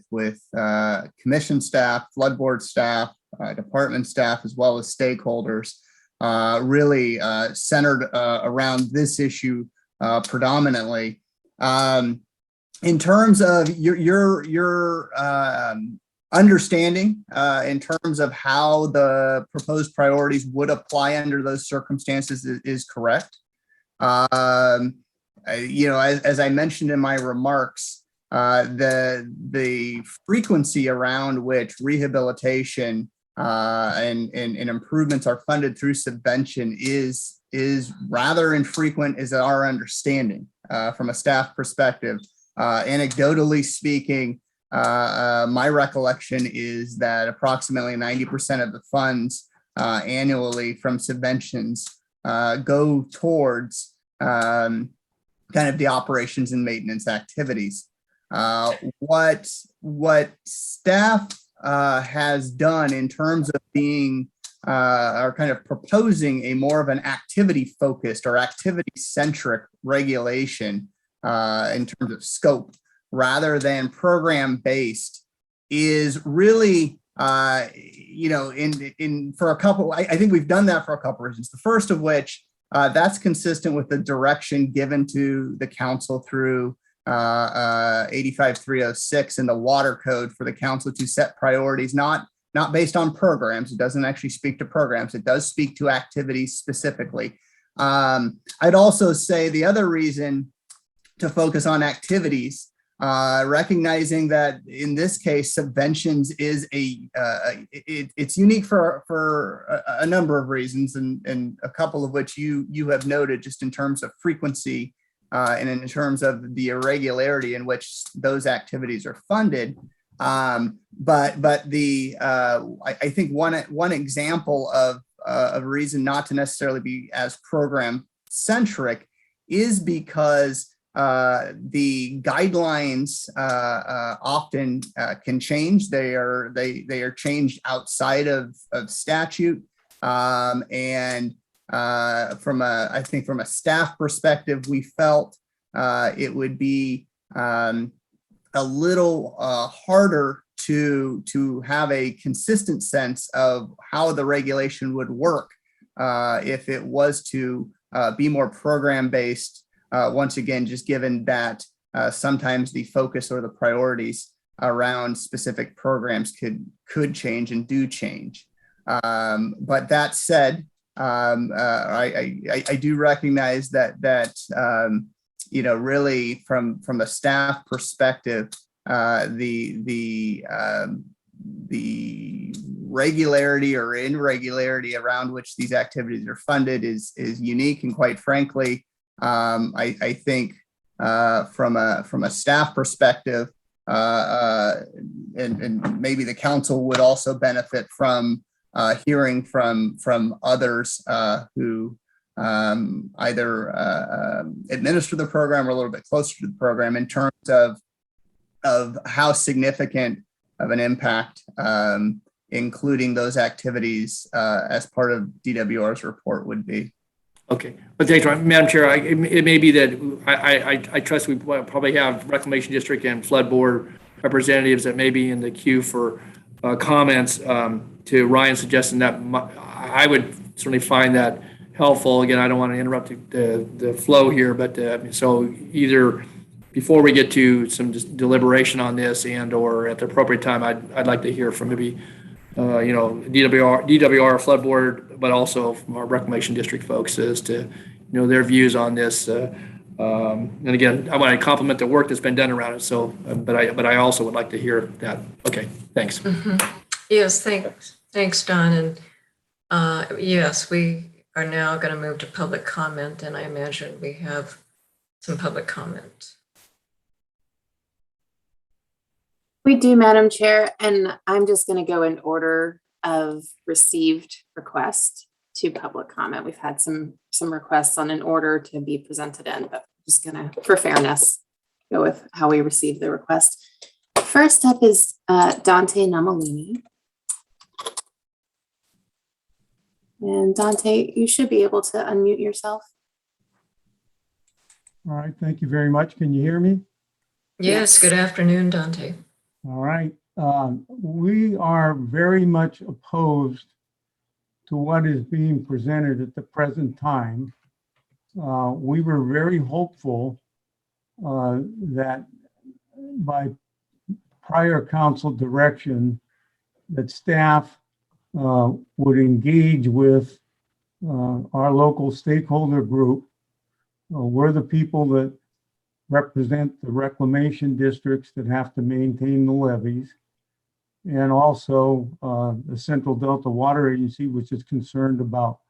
commission staff, flood board staff, department staff, as well as stakeholders, really centered around this issue predominantly. In terms of your understanding, in terms of how the proposed priorities would apply under those circumstances is correct. As I mentioned in my remarks, the frequency around which rehabilitation and improvements are funded through subvention is rather infrequent, is our understanding from a staff perspective. Anecdotally speaking, my recollection is that approximately 90% of the funds annually from subventions go towards kind of the operations and maintenance activities. What staff has done in terms of being or kind of proposing a more of an activity focused or activity centric regulation in terms of scope rather than program based is really for a couple, I think we've done that for a couple reasons. The first of which that's consistent with the direction given to the council through 85306 in the water code for the council to set priorities, not not based on programs. It doesn't actually speak to programs. It does speak to activities specifically. I'd also say the other reason to focus on activities, recognizing that in this case, subventions is it's unique for a number of reasons, and a couple of which you have noted, just in terms of frequency and in terms of the irregularity in which those activities are funded. But I think one example of a reason not to necessarily be as program centric is because the guidelines often can change. They are changed outside of statute, and from a staff perspective, we felt it would be a little harder to have a consistent sense of how the regulation would work if it was to be more program based. Once again, just given that sometimes the focus or the priorities around specific programs could change and do change. But that said, I do recognize that really from a staff perspective, the regularity or irregularity around which these activities are funded is unique, and quite frankly, I think from a staff perspective, and maybe the council would also benefit from hearing from others who either administer the program or a little bit closer to the program in terms of how significant of an impact including those activities as part of DWR's report would be. Okay, but thanks, Madam Chair. It may be that I trust we probably have Reclamation District and Flood Board representatives that may be in the queue for comments. To Ryan's suggestion, that I would certainly find that helpful. Again, I don't want to interrupt the flow here, but so either before we get to some deliberation on this and or at the appropriate time, I'd like to hear from maybe DWR, Flood Board, but also from our Reclamation District folks as to their views on this. And again, I want to compliment the work that's been done around it. So, but I also would like to hear that. Okay, thanks. Mm-hmm. Yes, thanks, Don. And yes, we are now going to move to public comment, and I imagine we have some public comment. We do, Madam Chair, and I'm just going to go in order of received request to public comment. We've had some requests on an order to be presented in, but I'm just going to, for fairness, go with how we received the request. First up is Dante Namalini. And Dante, you should be able to unmute yourself. All right, thank you very much. Can you hear me? Yes, good afternoon, Dante. All right. We are very much opposed to what is being presented at the present time. We were very hopeful that by prior council direction that staff would engage with our local stakeholder group. We're the people that represent the reclamation districts that have to maintain the levees, and also the Central Delta Water Agency, which is concerned about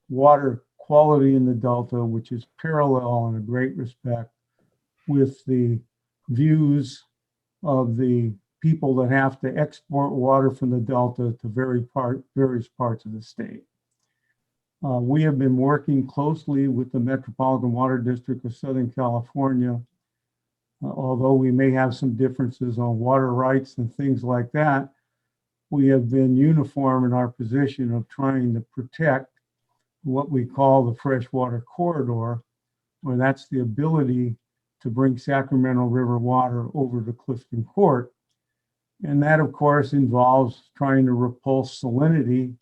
water quality in the Delta, which is parallel in a great respect with the views of the people that have to export water from the Delta to various parts of the state. We have been working closely with the Metropolitan Water District of Southern California. Although we may have some differences on water rights and things like that, we have been uniform in our position of trying to protect what we call the freshwater corridor, where that's the ability to bring Sacramento River water over to Clifton Court. And that, of course, involves trying to repulse salinity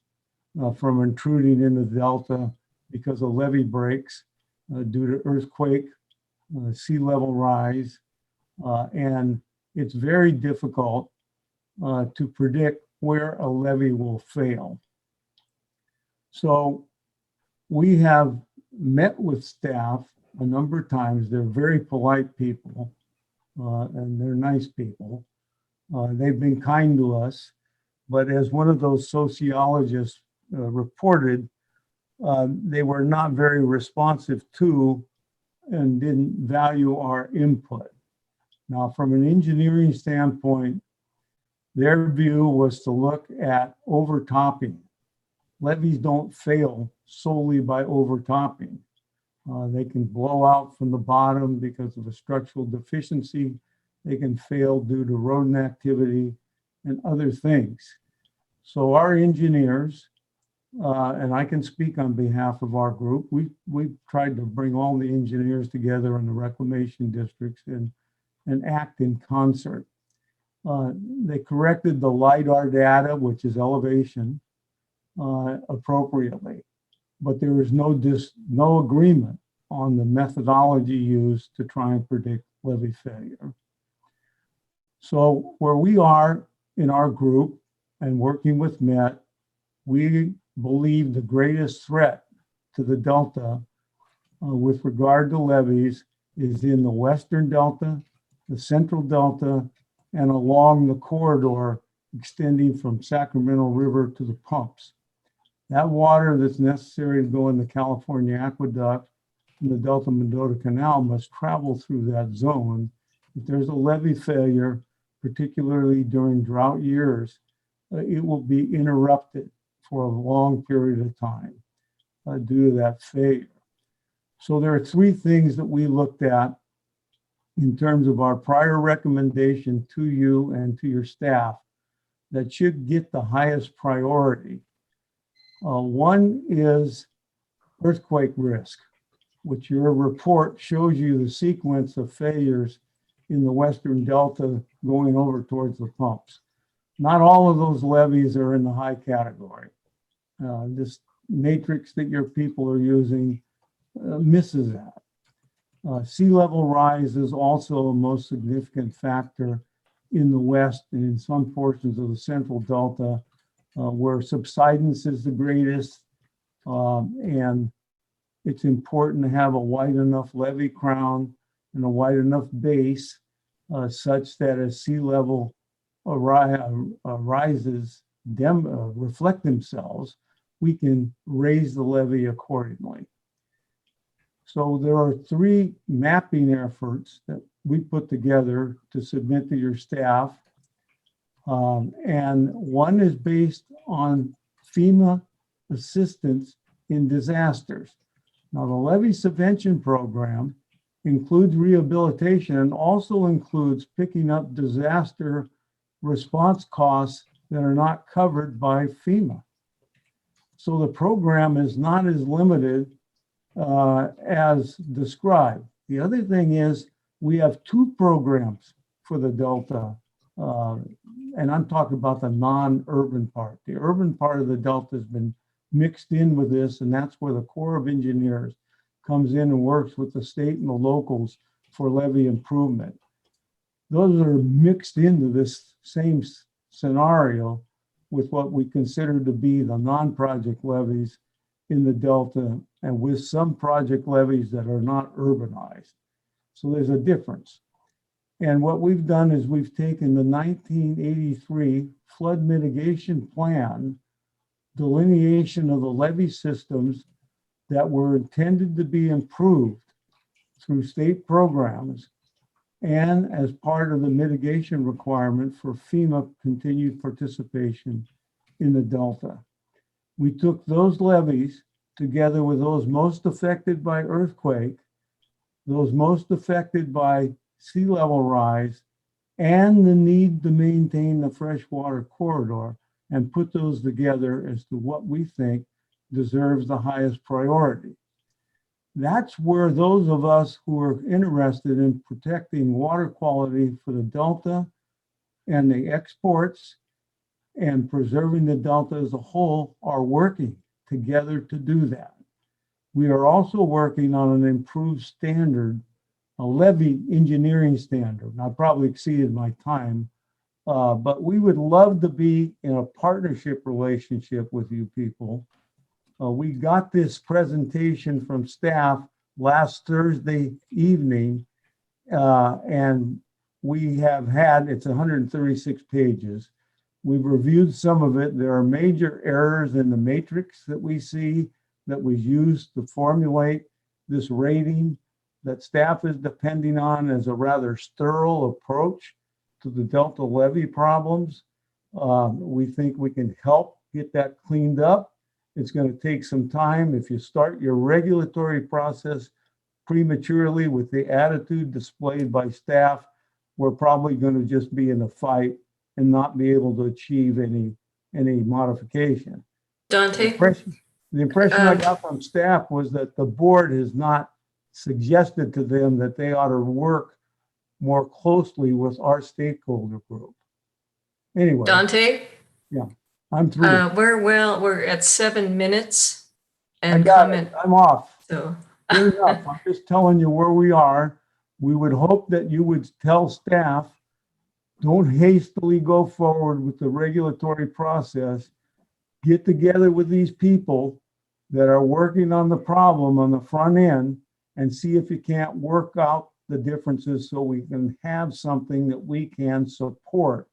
from intruding in the Delta because of levee breaks due to earthquake, sea level rise. And it's very difficult to predict where a levee will fail. So we have met with staff a number of times. They're very polite people, and they're nice people. They've been kind to us, but as one of those sociologists reported, they were not very responsive to and didn't value our input. Now, from an engineering standpoint, their view was to look at overtopping. Levees don't fail solely by overtopping. They can blow out from the bottom because of a structural deficiency. They can fail due to rodent activity and other things. So our engineers, and I can speak on behalf of our group, we've tried to bring all the engineers together in the reclamation districts and act in concert. They corrected the LIDAR data, which is elevation, appropriately, but there was no agreement on the methodology used to try and predict levee failure. So where we are in our group and working with Met, we believe the greatest threat to the Delta with regard to levees is in the Western Delta, the Central Delta, and along the corridor extending from Sacramento River to the pumps. That water that's necessary to go in the California Aqueduct and the Delta Mendota Canal must travel through that zone. If there's a levee failure, particularly during drought years, it will be interrupted for a long period of time due to that failure. So there are three things that we looked at in terms of our prior recommendation to you and to your staff that should get the highest priority. One is earthquake risk, which your report shows you the sequence of failures in the Western Delta going over towards the pumps. Not all of those levees are in the high category. This matrix that your people are using misses that. Sea level rise is also a most significant factor in the West and in some portions of the Central Delta where subsidence is the greatest. And it's important to have a wide enough levee crown and a wide enough base such that as sea level rises reflect themselves, we can raise the levee accordingly. So there are three mapping efforts that we put together to submit to your staff. And one is based on FEMA assistance in disasters. Now, the levee subvention program includes rehabilitation and also includes picking up disaster response costs that are not covered by FEMA. So the program is not as limited as described. The other thing is we have two programs for the Delta, and I'm talking about the non-urban part. The urban part of the Delta has been mixed in with this, and that's where the Corps of Engineers comes in and works with the state and the locals for levee improvement. Those are mixed into this same scenario with what we consider to be the non-project levees in the Delta and with some project levees that are not urbanized. So there's a difference. And what we've done is we've taken the 1983 flood mitigation plan delineation of the levee systems that were intended to be improved through state programs and as part of the mitigation requirement for FEMA continued participation in the Delta. We took those levees together with those most affected by earthquake, those most affected by sea level rise, and the need to maintain the freshwater corridor, and put those together as to what we think deserves the highest priority. That's where those of us who are interested in protecting water quality for the Delta and the exports and preserving the Delta as a whole are working together to do that. We are also working on an improved standard, a levee engineering standard. I probably exceeded my time, But we would love to be in a partnership relationship with you people. We got this presentation from staff last Thursday evening, and we have had, it's 136 pages. We've reviewed some of it. There are major errors in the matrix that we see that was used to formulate this rating that staff is depending on as a rather sterile approach to the Delta levy problems. We think we can help get that cleaned up. It's going to take some time. If you start your regulatory process prematurely with the attitude displayed by staff, we're probably going to just be in a fight and not be able to achieve any modification. Dante? The impression I got from staff was that the board has not suggested to them that they ought to work more closely with our stakeholder group. Anyway. Dante? Yeah, I'm through. We're at 7 minutes. And I got it. I'm off. So. Good enough. I'm just telling you where we are. We would hope that you would tell staff, don't hastily go forward with the regulatory process. Get together with these people that are working on the problem on the front end and see if you can't work out the differences so we can have something that we can support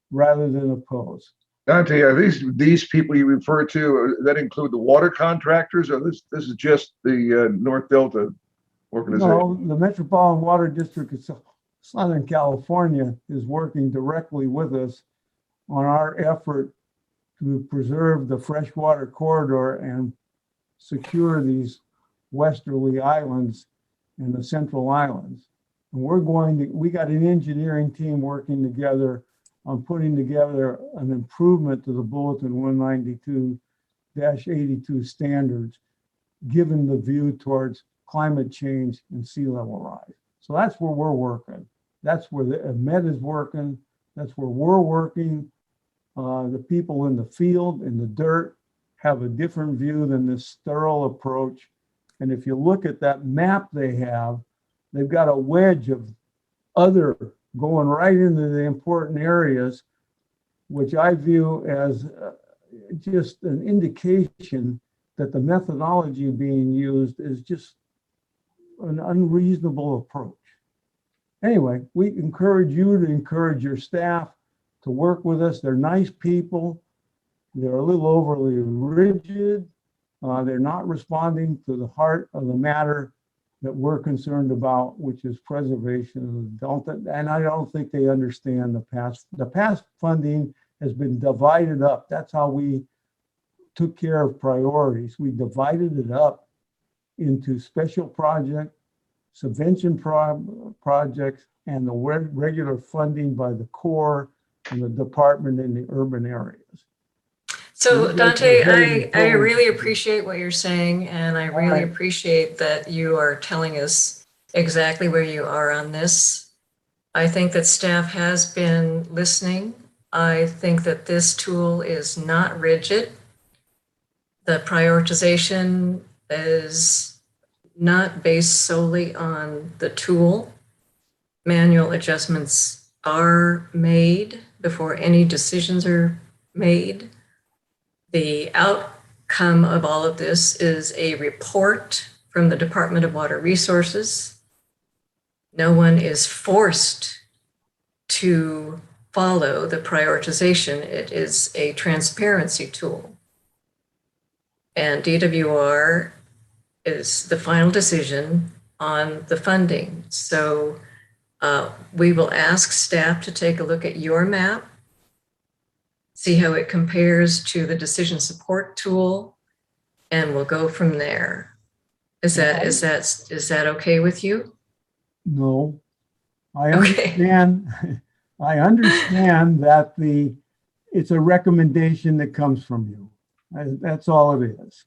rather than oppose. Dante, are these people you refer to, that include the water contractors, or this is just the North Delta organization? No, the Metropolitan Water District of Southern California is working directly with us on our effort to preserve the freshwater corridor and secure these westerly islands and the central islands. And we got an engineering team working together on putting together an improvement to the Bulletin 192-82 standards, given the view towards climate change and sea level rise. So that's where we're working. That's where the Met is working. That's where we're working. The people in the field, in the dirt, have a different view than this sterile approach. And if you look at that map they have, they've got a wedge of other going right into the important areas, which I view as just an indication that the methodology being used is just an unreasonable approach. Anyway, we encourage you to encourage your staff to work with us. They're nice people. They're a little overly rigid. They're not responding to the heart of the matter that we're concerned about, which is preservation of the Delta. And I don't think they understand the past. The past funding has been divided up. That's how we took care of priorities. We divided it up into special project, subvention projects, and the regular funding by the Corps and the department in the urban areas. So Dante, I really appreciate what you're saying, and I really appreciate that you are telling us exactly where you are on this. I think that staff has been listening. I think that this tool is not rigid. The prioritization is not based solely on the tool. Manual adjustments are made before any decisions are made. The outcome of all of this is a report from the Department of Water Resources. No one is forced to follow the prioritization. It is a transparency tool. And DWR is the final decision on the funding. So we will ask staff to take a look at your map, see how it compares to the decision support tool, and we'll go from there. Is that okay with you? No, I understand. I understand that it's a recommendation that comes from you. That's all it is.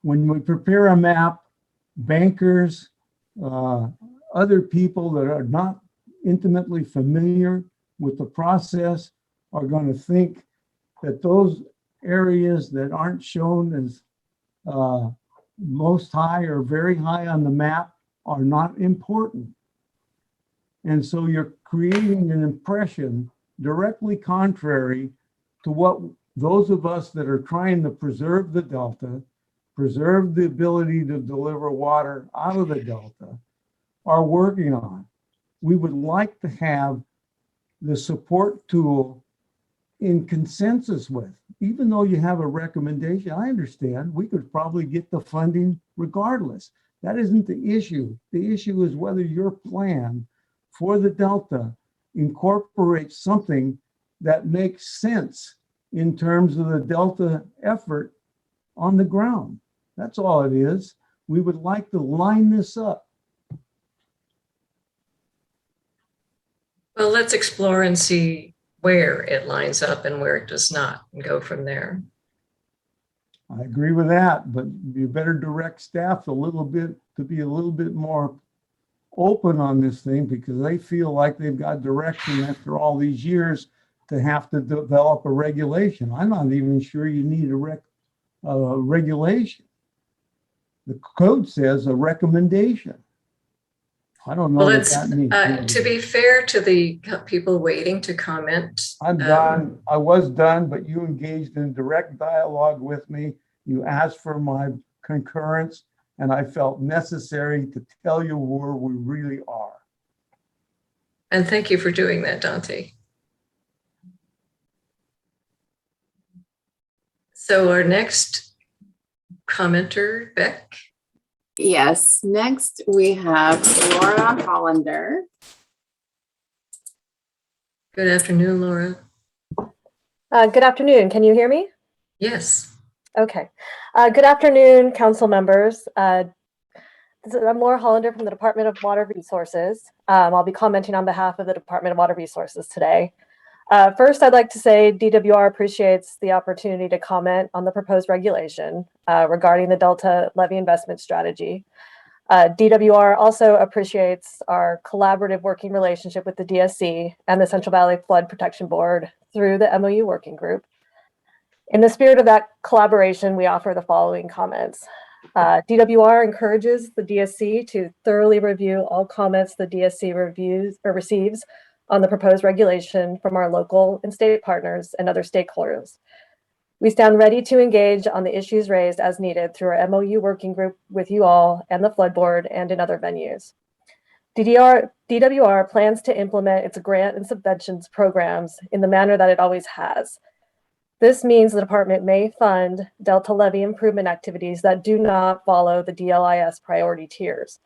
When we prepare a map, bankers, other people that are not intimately familiar with the process are going to think that those areas that aren't shown as most high or very high on the map are not important. And so you're creating an impression directly contrary to what those of us that are trying to preserve the Delta, preserve the ability to deliver water out of the Delta, are working on. We would like to have the support tool in consensus with, even though you have a recommendation. I understand we could probably get the funding regardless. That isn't the issue. The issue is whether your plan for the Delta incorporates something that makes sense in terms of the Delta effort on the ground. That's all it is. We would like to line this up. Well, let's explore and see where it lines up and where it does not, and go from there. I agree with that, but you better direct staff a little bit to be a little bit more open on this thing, because they feel like they've got direction after all these years to have to develop a regulation. I'm not even sure you need a regulation. The code says a recommendation. I don't know Well, what let's, that means. to be fair to the people waiting to comment. I'm done. I was done, but you engaged in direct dialogue with me. You asked for my concurrence, and I felt necessary to tell you where we really are. And thank you for doing that, Dante. So our next commenter, Beck. Yes, next we have Laura Hollander. Good afternoon, Laura. Good afternoon. Can you hear me? Yes. Okay. Good afternoon, council members. I'm Laura Hollander from the Department of Water Resources. I'll be commenting on behalf of the Department of Water Resources today. First, I'd like to say DWR appreciates the opportunity to comment on the proposed regulation regarding the Delta Levy Investment Strategy. DWR also appreciates our collaborative working relationship with the DSC and the Central Valley Flood Protection Board through the MOU Working Group. In the spirit of that collaboration, we offer the following comments. DWR encourages the DSC to thoroughly review all comments the DSC reviews or receives on the proposed regulation from our local and state partners and other stakeholders. We stand ready to engage on the issues raised as needed through our MOU working group with you all and the Flood Board and in other venues. DWR plans to implement its grant and subventions programs in the manner that it always has. This means the department may fund Delta levy improvement activities that do not follow the DLIS priority tiers.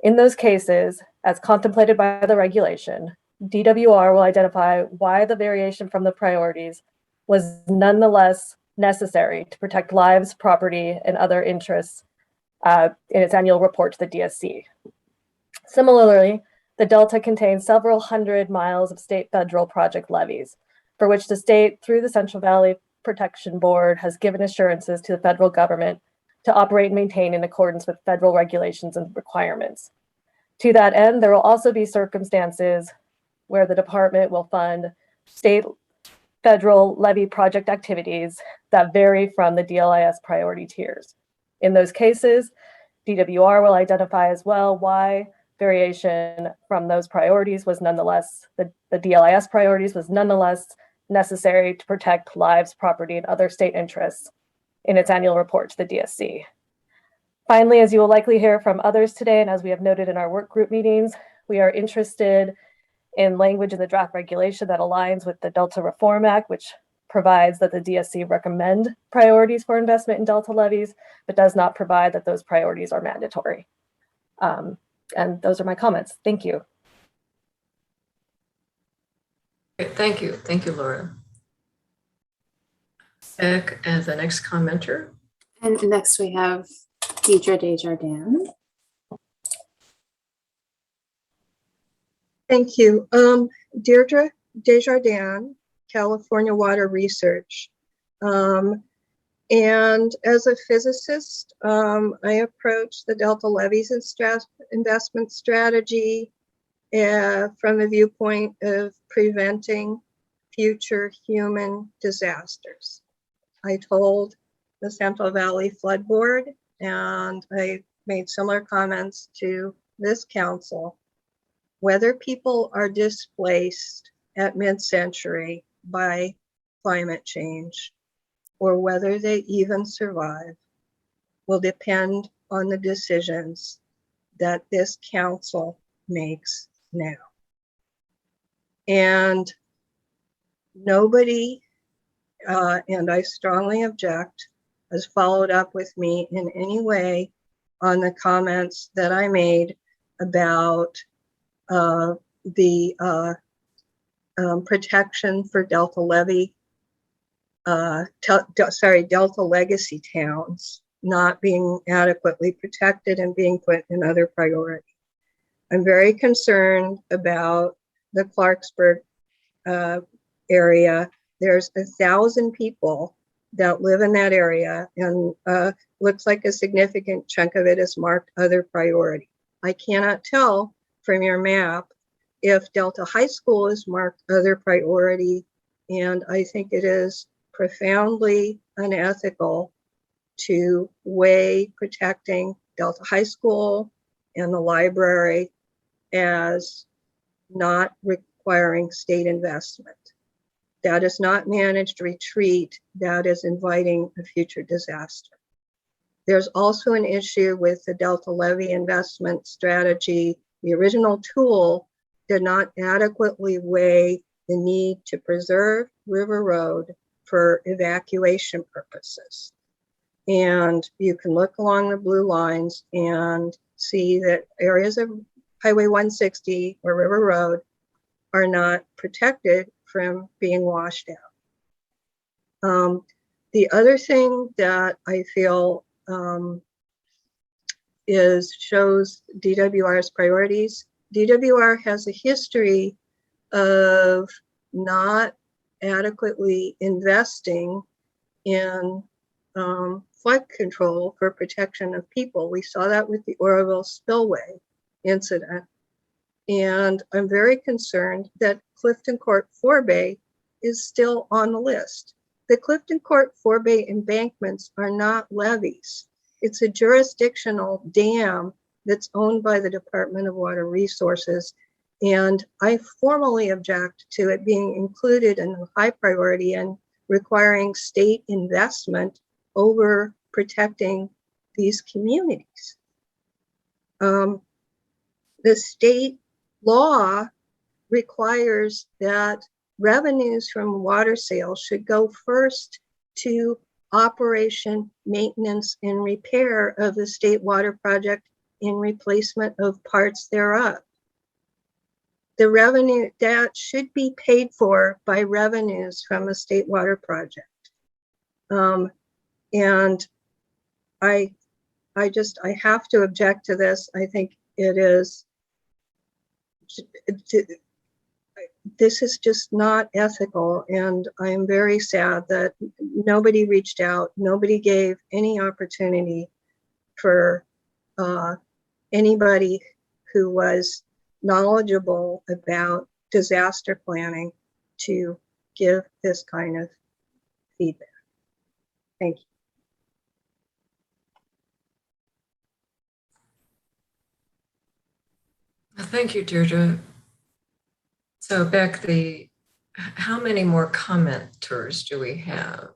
In those cases, as contemplated by the regulation, DWR will identify why the variation from the priorities was nonetheless necessary to protect lives, property, and other interests in its annual report to the DSC. Similarly, the Delta contains several hundred miles of state federal project levies, for which the state, through the Central Valley Protection Board, has given assurances to the federal government to operate and maintain in accordance with federal regulations and requirements. To that end, there will also be circumstances where the department will fund state federal levy project activities that vary from the DLIS priority tiers. In those cases, DWR will identify as well why variation from those priorities was nonetheless, the DLIS priorities was nonetheless necessary to protect lives, property, and other state interests in its annual report to the DSC. Finally, as you will likely hear from others today, and as we have noted in our work group meetings, we are interested in language in the draft regulation that aligns with the Delta Reform Act, which provides that the DSC recommend priorities for investment in Delta levies, but does not provide that those priorities are mandatory. And those are my comments. Thank you. Great, thank you. Thank you, Laura. Beck as the next commenter. And next we have Deidre Desjardins. Thank you. Deirdre Desjardins, California Water Research. And as a physicist, I approach the Delta levies and investment strategy from a viewpoint of preventing future human disasters. I told the Central Valley Flood Board, and I made similar comments to this council. Whether people are displaced at mid-century by climate change, or whether they even survive, will depend on the decisions that this council makes now. And nobody, and I strongly object, has followed up with me in any way on the comments that I made about the protection for Delta Levy, Delta legacy towns not being adequately protected and being put in other priority. I'm very concerned about the Clarksburg area. There's 1,000 people that live in that area, and looks like a significant chunk of it is marked other priority. I cannot tell from your map if Delta High School is marked other priority, and I think it is profoundly unethical to weigh protecting Delta High School and the library as not requiring state investment. That is not managed retreat. That is inviting a future disaster. There's also an issue with the Delta Levy investment strategy. The original tool did not adequately weigh the need to preserve River Road for evacuation purposes. And you can look along the blue lines and see that areas of Highway 160 or River Road are not protected from being washed out. The other thing that I feel shows DWR's priorities. DWR has a history of not adequately investing in flood control for protection of people. We saw that with the Oroville spillway incident. And I'm very concerned that Clifton Court Forebay is still on the list. The Clifton Court Forebay embankments are not levees. It's a jurisdictional dam that's owned by the Department of Water Resources. And I formally object to it being included in the high priority and requiring state investment over protecting these communities. The state law requires that revenues from water sales should go first to operation, maintenance, and repair of the state water project in replacement of parts thereof. The revenue that should be paid for by revenues from a state water project. And I have to object to this. I think it is, this is just not ethical, and I'm very sad that nobody reached out, nobody gave any opportunity for anybody who was knowledgeable about disaster planning to give this kind of feedback. Thank you. Thank you, Deirdre. So Beck, how many more commenters do we have?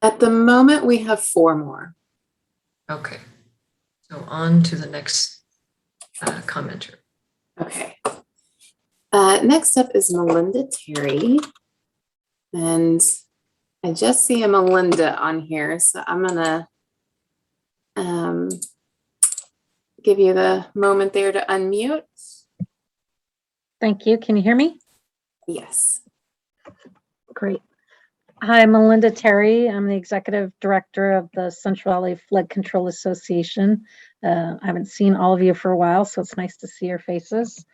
At the moment, we have 4 more. Okay, so on to the next commenter. Okay. Next up is Melinda Terry. And I just see a Melinda on here, so I'm gonna give you the moment there to unmute. Thank you. Can you hear me? Yes. Great. Hi, I'm Melinda Terry. I'm the Executive Director of the Central LA Flood Control Association. I haven't seen all of you for a while, so it's nice to see your faces.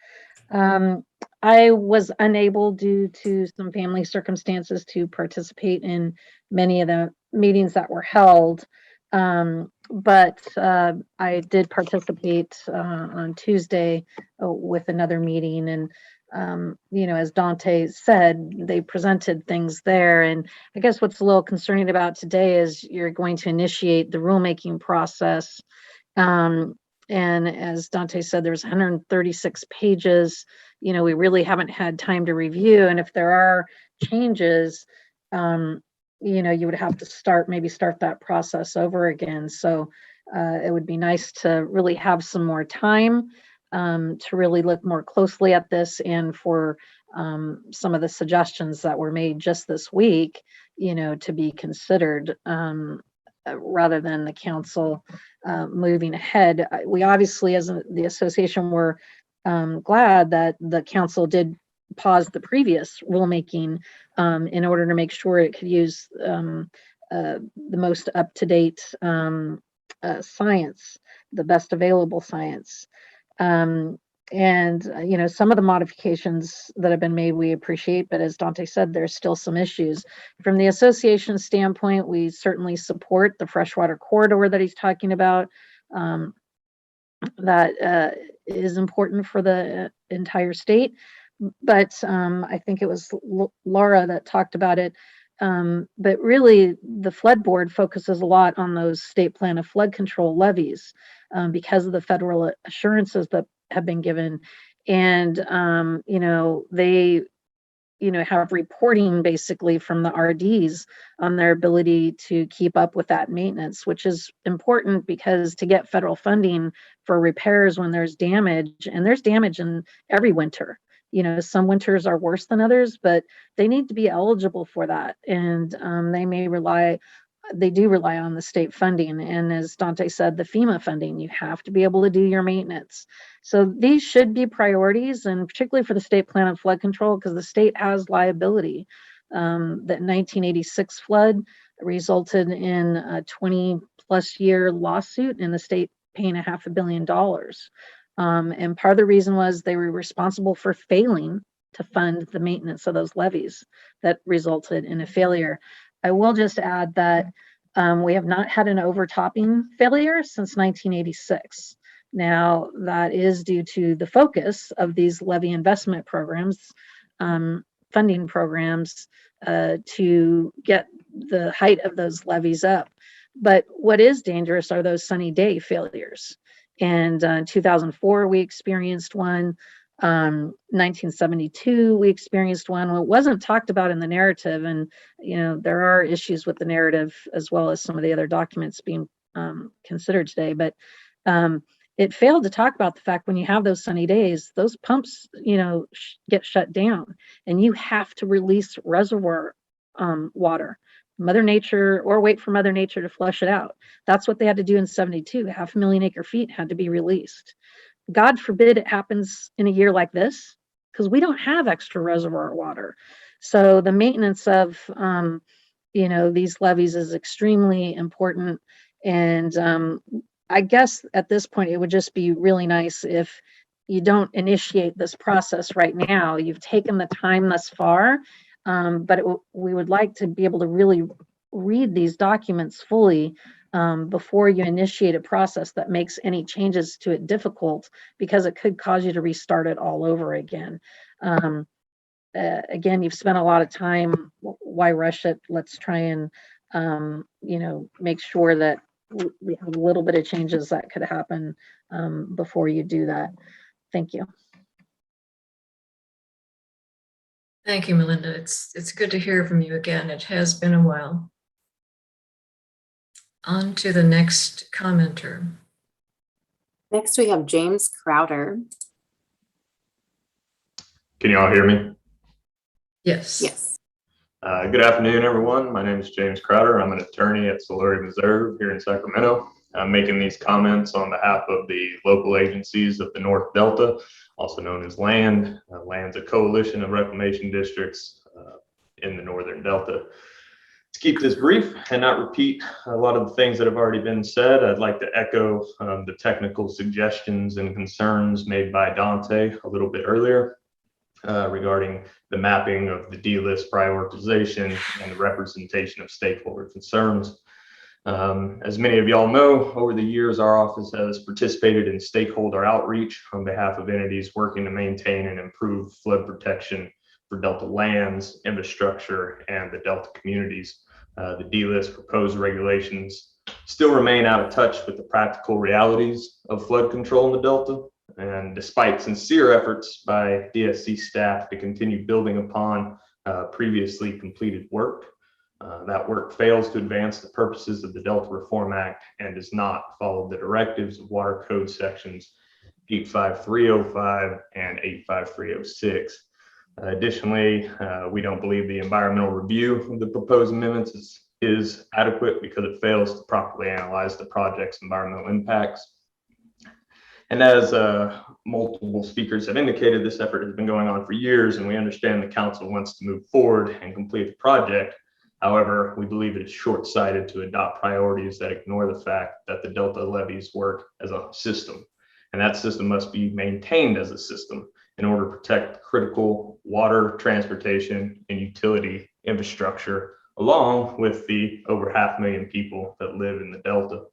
I was unable, due to some family circumstances, to participate in many of the meetings that were held. But I did participate on Tuesday with another meeting, and as Dante said, they presented things there. And I guess what's a little concerning about today is you're going to initiate the rulemaking process. And as Dante said, there's 136 pages. You know, we really haven't had time to review. And if there are changes, you know, you would have to maybe start that process over again. So it would be nice to really have some more time to really look more closely at this, and for some of the suggestions that were made just this week, you know, to be considered rather than the council moving ahead. We obviously, as the association, were glad that the council did pause the previous rulemaking in order to make sure it could use the most up-to-date science, the best available science. You know, some of the modifications that have been made we appreciate, but as Dante said, there's still some issues. From the association standpoint, we certainly support the freshwater corridor that he's talking about. That is important for the entire state. But I think it was Laura that talked about it. But really, the flood board focuses a lot on those state plan of flood control levies because of the federal assurances that have been given. And, you know, they, you know, have reporting basically from the RDs on their ability to keep up with that maintenance, which is important because to get federal funding for repairs when there's damage, and there's damage in every winter. You know, some winters are worse than others, but they need to be eligible for that. And they do rely on the state funding. And as Dante said, the FEMA funding, you have to be able to do your maintenance. So these should be priorities, and particularly for the state plan of flood control, because the state has liability. That 1986 flood resulted in a 20+ year lawsuit and the state paying $500 million. And part of the reason was they were responsible for failing to fund the maintenance of those levees that resulted in a failure. I will just add that we have not had an overtopping failure since 1986. Now, that is due to the focus of these levee investment programs, funding programs, to get the height of those levees up. But what is dangerous are those sunny day failures. And in 2004, we experienced one. 1972, we experienced one. Well, it wasn't talked about in the narrative, and you know there are issues with the narrative as well as some of the other documents being considered today. But it failed to talk about the fact when you have those sunny days, those pumps, you know, get shut down, and you have to release reservoir water. Mother Nature, or wait for Mother Nature to flush it out. That's what they had to do in 72. 500,000 acre-feet had to be released. God forbid it happens in a year like this, because we don't have extra reservoir water. So the maintenance of, you know, these levees is extremely important. And I guess at this point, it would just be really nice if you don't initiate this process right now. You've taken the time thus far, but we would like to be able to really read these documents fully before you initiate a process that makes any changes to it difficult, because it could cause you to restart it all over again. Again, you've spent a lot of time. Why rush it? Let's try and, you know, make sure that we have a little bit of changes that could happen before you do that. Thank you. Thank you, Melinda. It's good to hear from you again. It has been a while. On to the next commenter. Next, we have James Crowder. Can you all hear me? Yes. Yes. Good afternoon, everyone. My name is James Crowder. I'm an attorney at Solari Reserve here in Sacramento. I'm making these comments on behalf of the local agencies of the North Delta, also known as LAND. LAND's a coalition of reclamation districts in the Northern Delta. To keep this brief and not repeat a lot of the things that have already been said, I'd like to echo the technical suggestions and concerns made by Dante a little bit earlier regarding the mapping of the D-list prioritization and the representation of stakeholder concerns. As many of y'all know, over the years, our office has participated in stakeholder outreach on behalf of entities working to maintain and improve flood protection for Delta lands, infrastructure, and the Delta communities. The D-list proposed regulations still remain out of touch with the practical realities of flood control in the Delta. And despite sincere efforts by DSC staff to continue building upon previously completed work, that work fails to advance the purposes of the Delta Reform Act and does not follow the directives of Water Code sections 85305 and 85306. Additionally, we don't believe the environmental review of the proposed amendments is adequate because it fails to properly analyze the project's environmental impacts. And as multiple speakers have indicated, this effort has been going on for years, and we understand the council wants to move forward and complete the project. However, we believe it is short-sighted to adopt priorities that ignore the fact that the Delta levees work as a system, and that system must be maintained as a system in order to protect critical water, transportation, and utility infrastructure, along with the over 500,000 people that live in the Delta.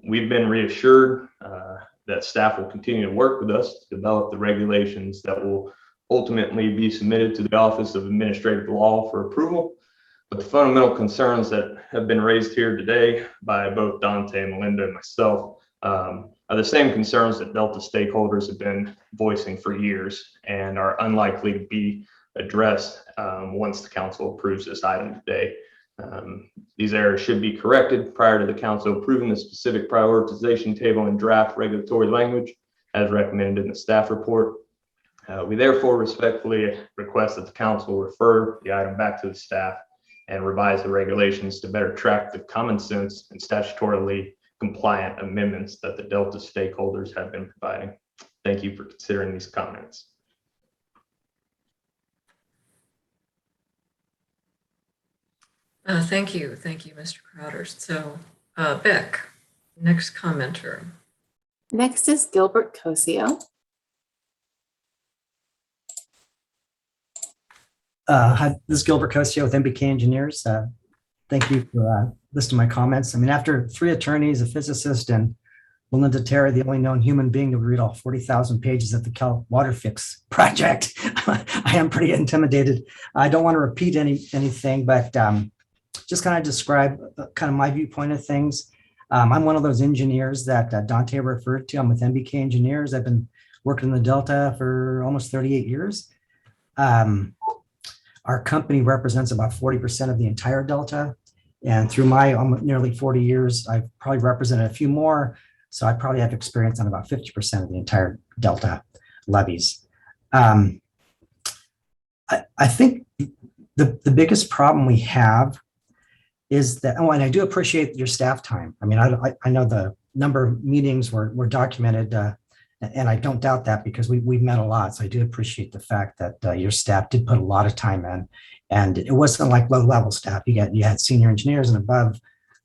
We've been reassured that staff will continue to work with us to develop the regulations that will ultimately be submitted to the Office of Administrative Law for approval. But the fundamental concerns that have been raised here today by both Dante and Melinda and myself are the same concerns that Delta stakeholders have been voicing for years and are unlikely to be addressed once the council approves this item today. These errors should be corrected prior to the council approving the specific prioritization table and draft regulatory language as recommended in the staff report. We therefore respectfully request that the council refer the item back to the staff and revise the regulations to better track the common sense and statutorily compliant amendments that the Delta stakeholders have been providing. Thank you for considering these comments. Thank you, Mr. Crowder. So Beck, next commenter. Next is Gilbert Cosio. Hi, this is Gilbert Cosio with MBK Engineers. Thank you for listening to my comments. I mean, after 3 attorneys, a physicist, and Melinda Terry, the only known human being to read all 40,000 pages of the Cal Water Fix project, I am pretty intimidated. I don't want to repeat anything, but just kind of describe kind of my viewpoint of things. I'm one of those engineers that Dante referred to. I'm with MBK Engineers. I've been working in the Delta for almost 38 years. Our company represents about 40% of the entire Delta. And through my nearly 40 years, I've probably represented a few more. So I probably have experience on about 50% of the entire Delta levees. I think the biggest problem we have is that, oh, and I do appreciate your staff time. I mean, I know the number of meetings were documented, and I don't doubt that because we've met a lot. So I do appreciate the fact that your staff did put a lot of time in, and it wasn't like low level staff. You had senior engineers and above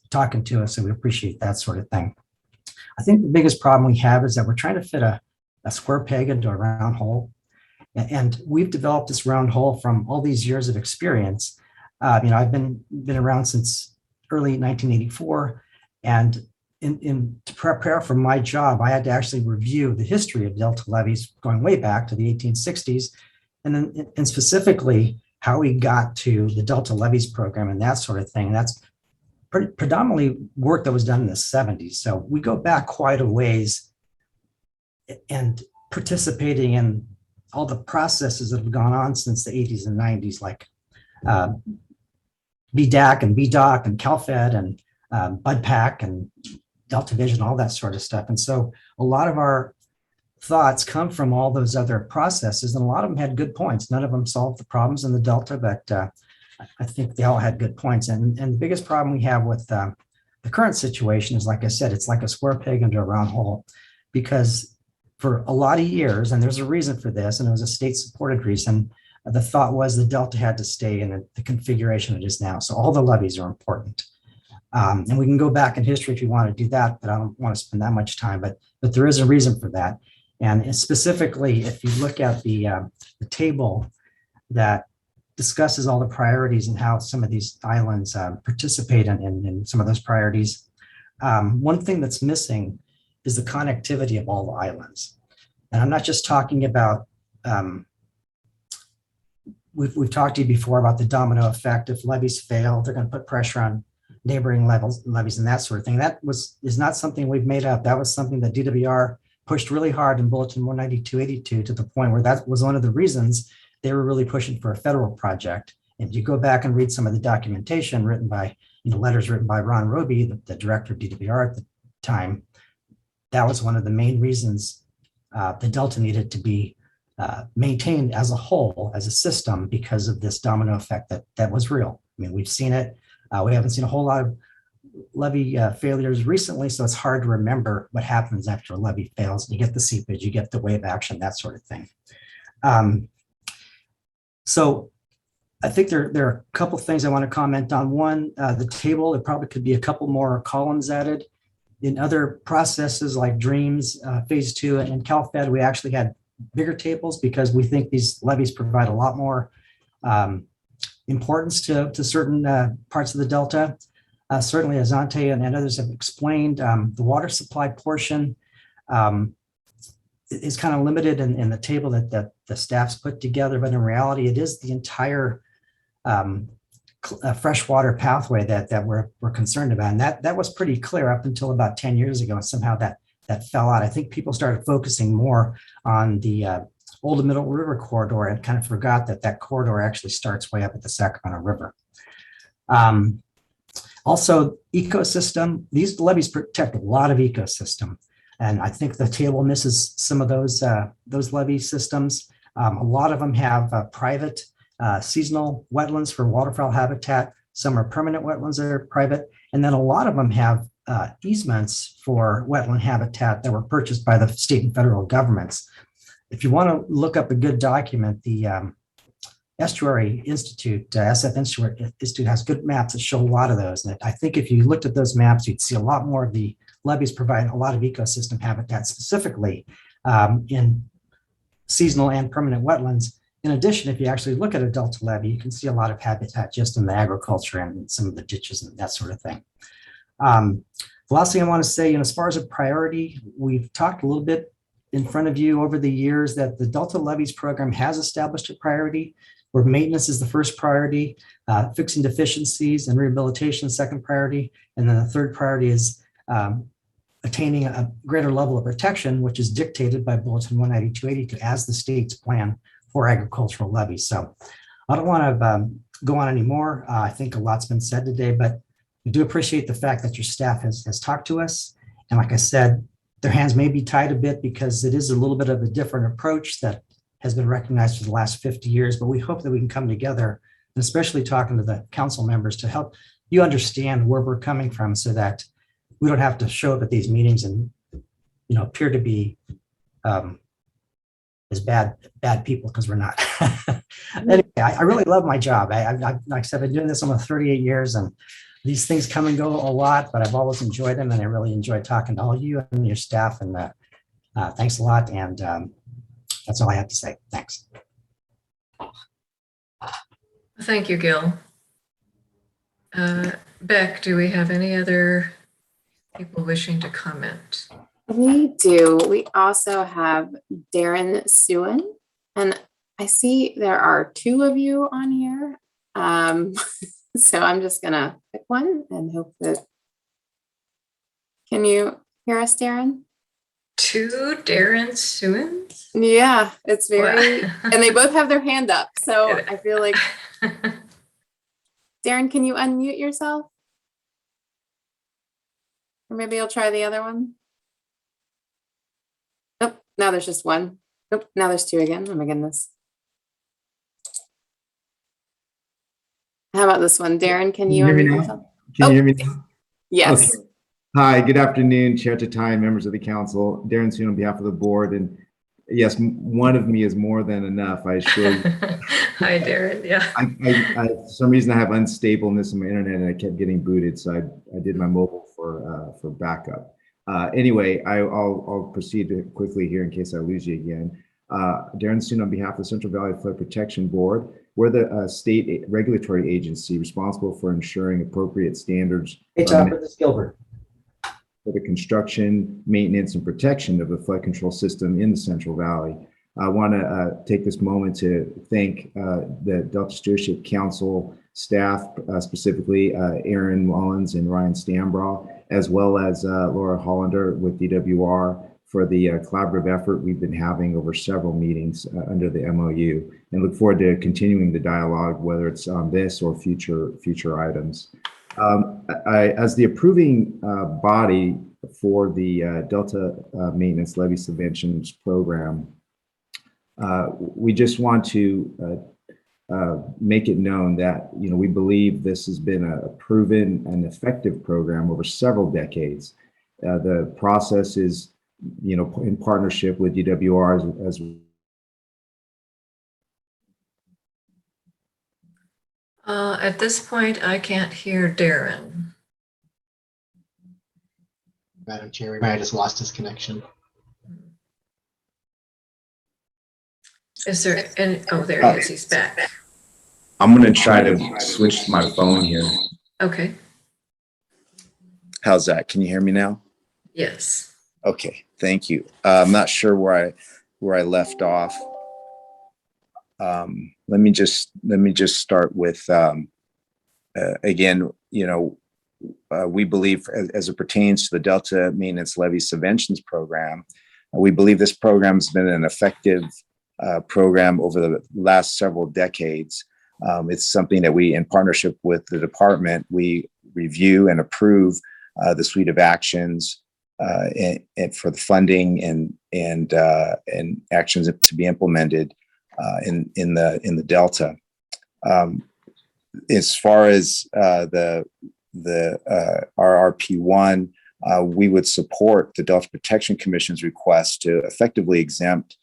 talking to us, so we appreciate that sort of thing. I think the biggest problem we have is that we're trying to fit a square peg into a round hole. And we've developed this round hole from all these years of experience. I've been around since early 1984, and to prepare for my job, I had to actually review the history of Delta levees going way back to the 1860s, and specifically how we got to the Delta levees program and that sort of thing. That's predominantly work that was done in the 70s. So we go back quite a ways and participating in all the processes that have gone on since the 80s and 90s, like BDAC and BDOC and CalFed and BudPAC and Delta Vision, all that sort of stuff. And so a lot of our thoughts come from all those other processes, and a lot of them had good points. None of them solved the problems in the Delta, but I think they all had good points. And the biggest problem we have with the current situation is, like I said, it's like a square peg into a round hole, because for a lot of years, and there's a reason for this, and it was a state-supported reason, the thought was the Delta had to stay in the configuration it is now. So all the levees are important. And we can go back in history if you want to do that, but I don't want to spend that much time. But there is a reason for that. And specifically, if you look at the table that discusses all the priorities and how some of these islands participate in some of those priorities, one thing that's missing is the connectivity of all the islands. And I'm not just talking about, we've talked to you before about the domino effect. If levees fail, they're going to put pressure on neighboring levies and that sort of thing. That is not something we've made up. That was something that DWR pushed really hard in Bulletin 19282 to the point where that was one of the reasons they were really pushing for a federal project. If you go back and read some of the documentation written by, letters written by Ron Roby, the director of DWR at the time, that was one of the main reasons the Delta needed to be maintained as a whole, as a system, because of this domino effect that was real. I mean, we've seen it. We haven't seen a whole lot of levee failures recently, so it's hard to remember what happens after a levee fails. You get the seepage, you get the wave action, that sort of thing. So I think there are a couple things I want to comment on. One, the table, there probably could be a couple more columns added. In other processes like DREAMS, Phase 2, and CalFed, we actually had bigger tables because we think these levees provide a lot more importance to certain parts of the Delta. Certainly, as Ante and others have explained, the water supply portion is kind of limited in the table that the staff's put together, but in reality, it is the entire freshwater pathway that we're concerned about. And that was pretty clear up until about 10 years ago, and somehow that fell out. I think people started focusing more on the Old and Middle River corridor and kind of forgot that corridor actually starts way up at the Sacramento River. Also, ecosystem, these levees protect a lot of ecosystem. And I think the table misses some of those levee systems. A lot of them have private seasonal wetlands for waterfowl habitat. Some are permanent wetlands that are private. And then a lot of them have easements for wetland habitat that were purchased by the state and federal governments. If you want to look up a good document, the Estuary Institute, SF Institute has good maps that show a lot of those. And I think if you looked at those maps, you'd see a lot more of the levees provide a lot of ecosystem habitat, specifically in seasonal and permanent wetlands. In addition, if you actually look at a Delta levee, you can see a lot of habitat just in the agriculture and some of the ditches and that sort of thing. The last thing I want to say, as far as a priority, we've talked a little bit in front of you over the years that the Delta Levees program has established a priority where maintenance is the first priority, fixing deficiencies and rehabilitation second priority, and then the third priority is attaining a greater level of protection, which is dictated by Bulletin 19282 as the state's plan for agricultural levees. So I don't want to go on anymore. I think a lot's been said today, but we do appreciate the fact that your staff has talked to us. And like I said, their hands may be tied a bit because it is a little bit of a different approach that has been recognized for the last 50 years, but we hope that we can come together, and especially talking to the council members to help you understand where we're coming from so that we don't have to show up at these meetings and appear to be as bad people, because we're not. Anyway, I really love my job. Like I said, I've been doing this almost 38 years, and these things come and go a lot, but I've always enjoyed them, and I really enjoy talking to all of you and your staff. And thanks a lot. And that's all I have to say. Thanks. Thank you, Gil. Beck, do we have any other people wishing to comment? We do. We also have Darren Suin, and I see there are two of you on here. So I'm just gonna pick one and hope that. Can you hear us, Darren? Two Darren Suins? Yeah, it's very, and they both have their hand up. So I feel like, Darren, can you unmute yourself? Or maybe I'll try the other one. Nope, now there's just one. Nope, now there's two again. Oh my goodness. How about this one? Darren, can you hear me unmute now? yourself? Can you hear me now? Yes. Okay. Hi, good afternoon, Chair Tatai, members of the council. Darren Soon on behalf of the board. And yes, one of me is more than enough, I assure you. Hi, Darren. Yeah. I for some reason, I have unstableness in my internet and I kept getting booted. So I did my mobile for backup. Anyway, I'll proceed quickly here in case I lose you again. Darren Soon on behalf of the Central Valley Flood Protection Board. We're the state regulatory agency responsible for ensuring appropriate standards. Hey, Tom, this is Gilbert. For the construction, maintenance, and protection of the flood control system in the Central Valley. I want to take this moment to thank the Delta Stewardship Council staff, specifically Aaron Mullins and Ryan Stambraw, as well as Laura Hollander with DWR for the collaborative effort we've been having over several meetings under the MOU, and look forward to continuing the dialogue, whether it's on this or future items. As the approving body for the Delta Maintenance Levy Subventions Program, we just want to make it known that we believe this has been a proven and effective program over several decades. The process is, in partnership with DWR as at this point, I can't hear Darren. Madam Chair, we might have just lost his connection. Is there any, oh, there he is, he's back. I'm going to try to switch my phone here. Okay, How's that? Can you hear me now? yes. Okay, thank you. I'm not sure where I left off. Let me just start with again, we believe as it pertains to the Delta Maintenance Levy Subventions Program, we believe this program has been an effective program over the last several decades. It's something that we, in partnership with the department, we review and approve the suite of actions and for the funding and actions to be implemented in the Delta. As far as the RRP1, we would support the Delta Protection Commission's request to effectively exempt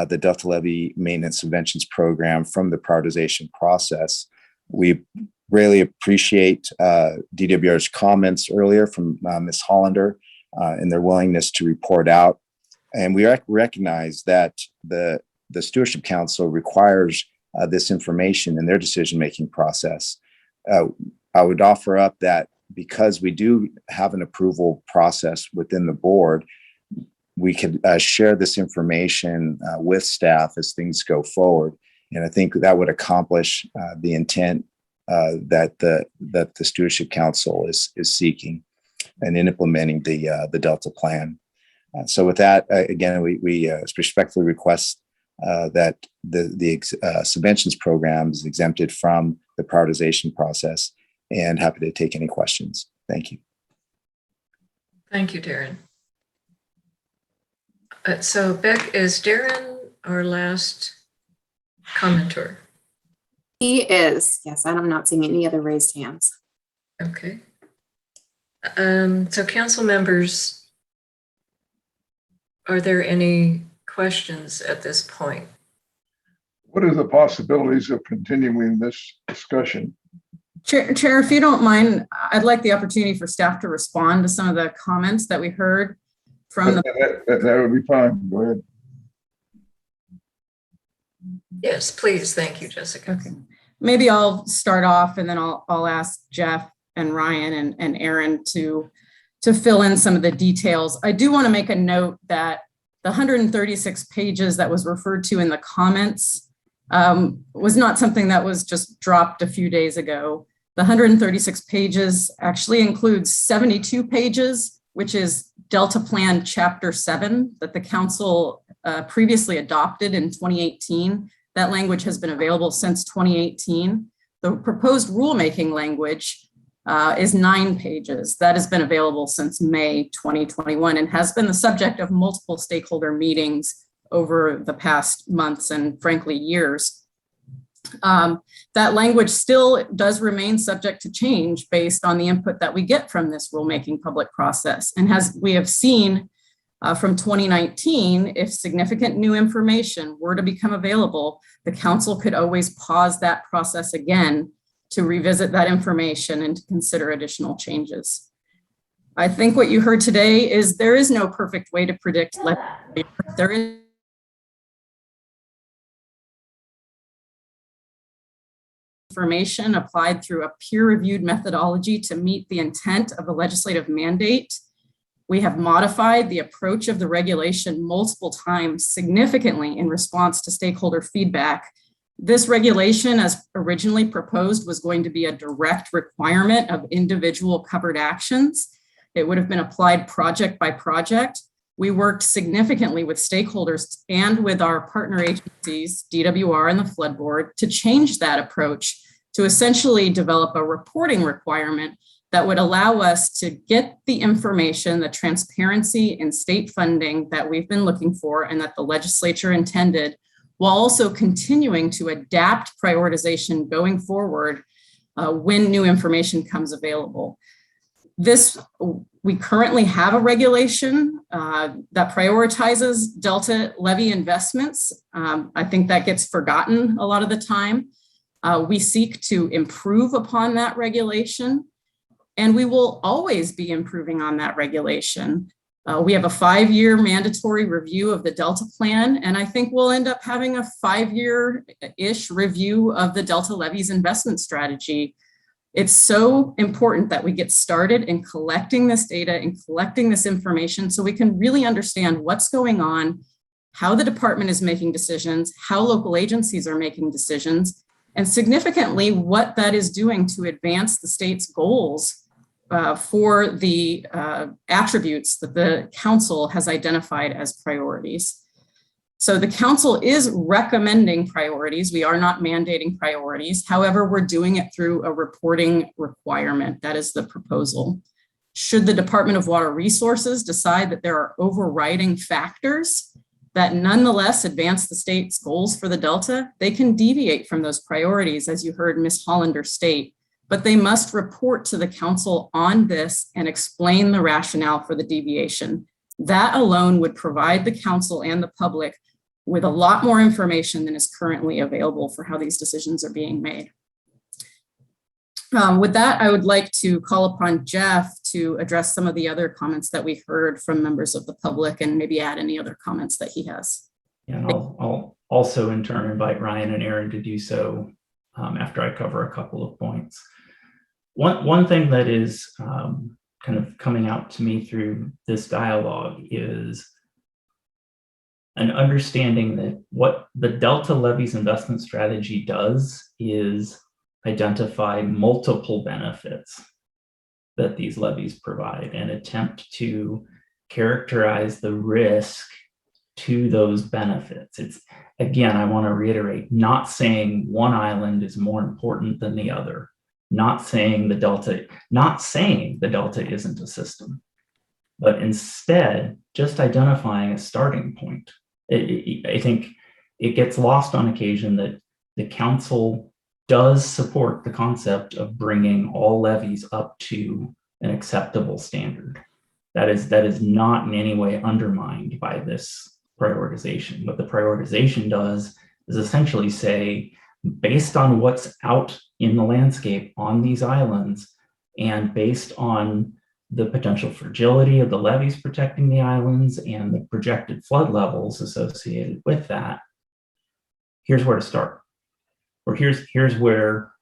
the Delta Levy Maintenance Subventions Program from the prioritization process. We really appreciate DWR's comments earlier from Ms. Hollander and their willingness to report out. And we recognize that the Stewardship Council requires this information in their decision-making process. I would offer up that because we do have an approval process within the board, we could share this information with staff as things go forward. And I think that would accomplish the intent that the Stewardship Council is seeking and in implementing the Delta plan. So with that, again, we respectfully request that the subventions program is exempted from the prioritization process, and happy to take any questions. Thank you. Thank you, Darren. So Beck, is Darren our last commenter? He is, yes. I'm not seeing any other raised hands. Okay. So council members, are there any questions at this point? What are the possibilities of continuing this discussion? Chair, if you don't mind, I'd like the opportunity for staff to respond to some of the comments that we heard from that would be fine. Go ahead. Yes, please. Thank you, Jessica. Okay. Maybe I'll start off and then I'll ask Jeff and Ryan and Aaron to fill in some of the details. I do want to make a note that the 136 pages that was referred to in the comments was not something that was just dropped a few days ago. The 136 pages actually includes 72 pages, which is Delta Plan Chapter 7 that the council previously adopted in 2018. That language has been available since 2018. The proposed rulemaking language is 9 pages. That has been available since May 2021 and has been the subject of multiple stakeholder meetings over the past months and frankly years. That language still does remain subject to change based on the input that we get from this rulemaking public process. And as we have seen from 2019, if significant new information were to become available, the council could always pause that process again to revisit that information and to consider additional changes. I think what you heard today is there is no perfect way to predict. There is information applied through a peer-reviewed methodology to meet the intent of the legislative mandate. We have modified the approach of the regulation multiple times significantly in response to stakeholder feedback. This regulation, as originally proposed, was going to be a direct requirement of individual covered actions. It would have been applied project by project. We worked significantly with stakeholders and with our partner agencies, DWR and the Flood Board, to change that approach to essentially develop a reporting requirement that would allow us to get the information, the transparency in state funding that we've been looking for and that the legislature intended, while also continuing to adapt prioritization going forward when new information comes available. We currently have a regulation that prioritizes Delta levy investments. I think that gets forgotten a lot of the time. We seek to improve upon that regulation, and we will always be improving on that regulation. We have a 5-year mandatory review of the Delta plan, and I think we'll end up having a 5-year-ish review of the Delta levies investment strategy. It's so important that we get started in collecting this data and collecting this information so we can really understand what's going on, how the department is making decisions, how local agencies are making decisions, and significantly what that is doing to advance the state's goals for the attributes that the council has identified as priorities. So the council is recommending priorities. We are not mandating priorities. However, we're doing it through a reporting requirement. That is the proposal. Should the Department of Water Resources decide that there are overriding factors that nonetheless advance the state's goals for the Delta, they can deviate from those priorities, as you heard Ms. Hollander state, but they must report to the council on this and explain the rationale for the deviation. That alone would provide the council and the public with a lot more information than is currently available for how these decisions are being made. With that, I would like to call upon Jeff to address some of the other comments that we've heard from members of the public and maybe add any other comments that he has. Yeah, I'll also in turn invite Ryan and Aaron to do so after I cover a couple of points. One thing that is kind of coming out to me through this dialogue is an understanding that what the Delta levies investment strategy does is identify multiple benefits that these levies provide and attempt to characterize the risk to those benefits. It's, again, I want to reiterate, not saying one island is more important than the other, not saying the Delta isn't a system, but instead just identifying a starting point. I think it gets lost on occasion that the council does support the concept of bringing all levies up to an acceptable standard. That is not in any way undermined by this prioritization. What the prioritization does is essentially say, based on what's out in the landscape on these islands, and based on the potential fragility of the levees protecting the islands and the projected flood levels associated with that, here's where to start. Or here's where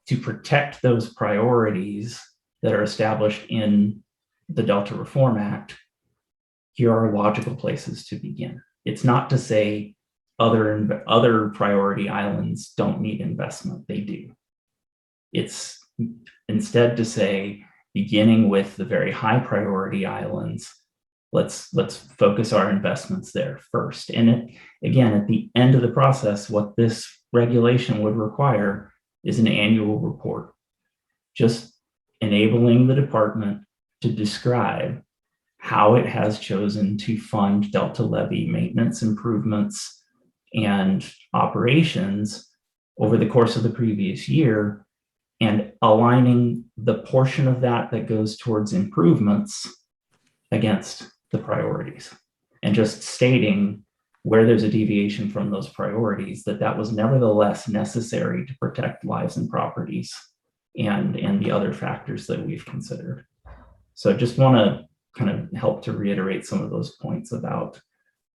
to protect those priorities that are established in the Delta Reform Act, here are logical places to begin. It's not to say other priority islands don't need investment, they do. It's instead to say, beginning with the very high priority islands, let's focus our investments there first. And again, at the end of the process, what this regulation would require is an annual report, just enabling the department to describe how it has chosen to fund Delta levy maintenance improvements and operations over the course of the previous year, and aligning the portion of that that goes towards improvements against the priorities, and just stating where there's a deviation from those priorities, that was nevertheless necessary to protect lives and properties and the other factors that we've considered. So I just want to kind of help to reiterate some of those points about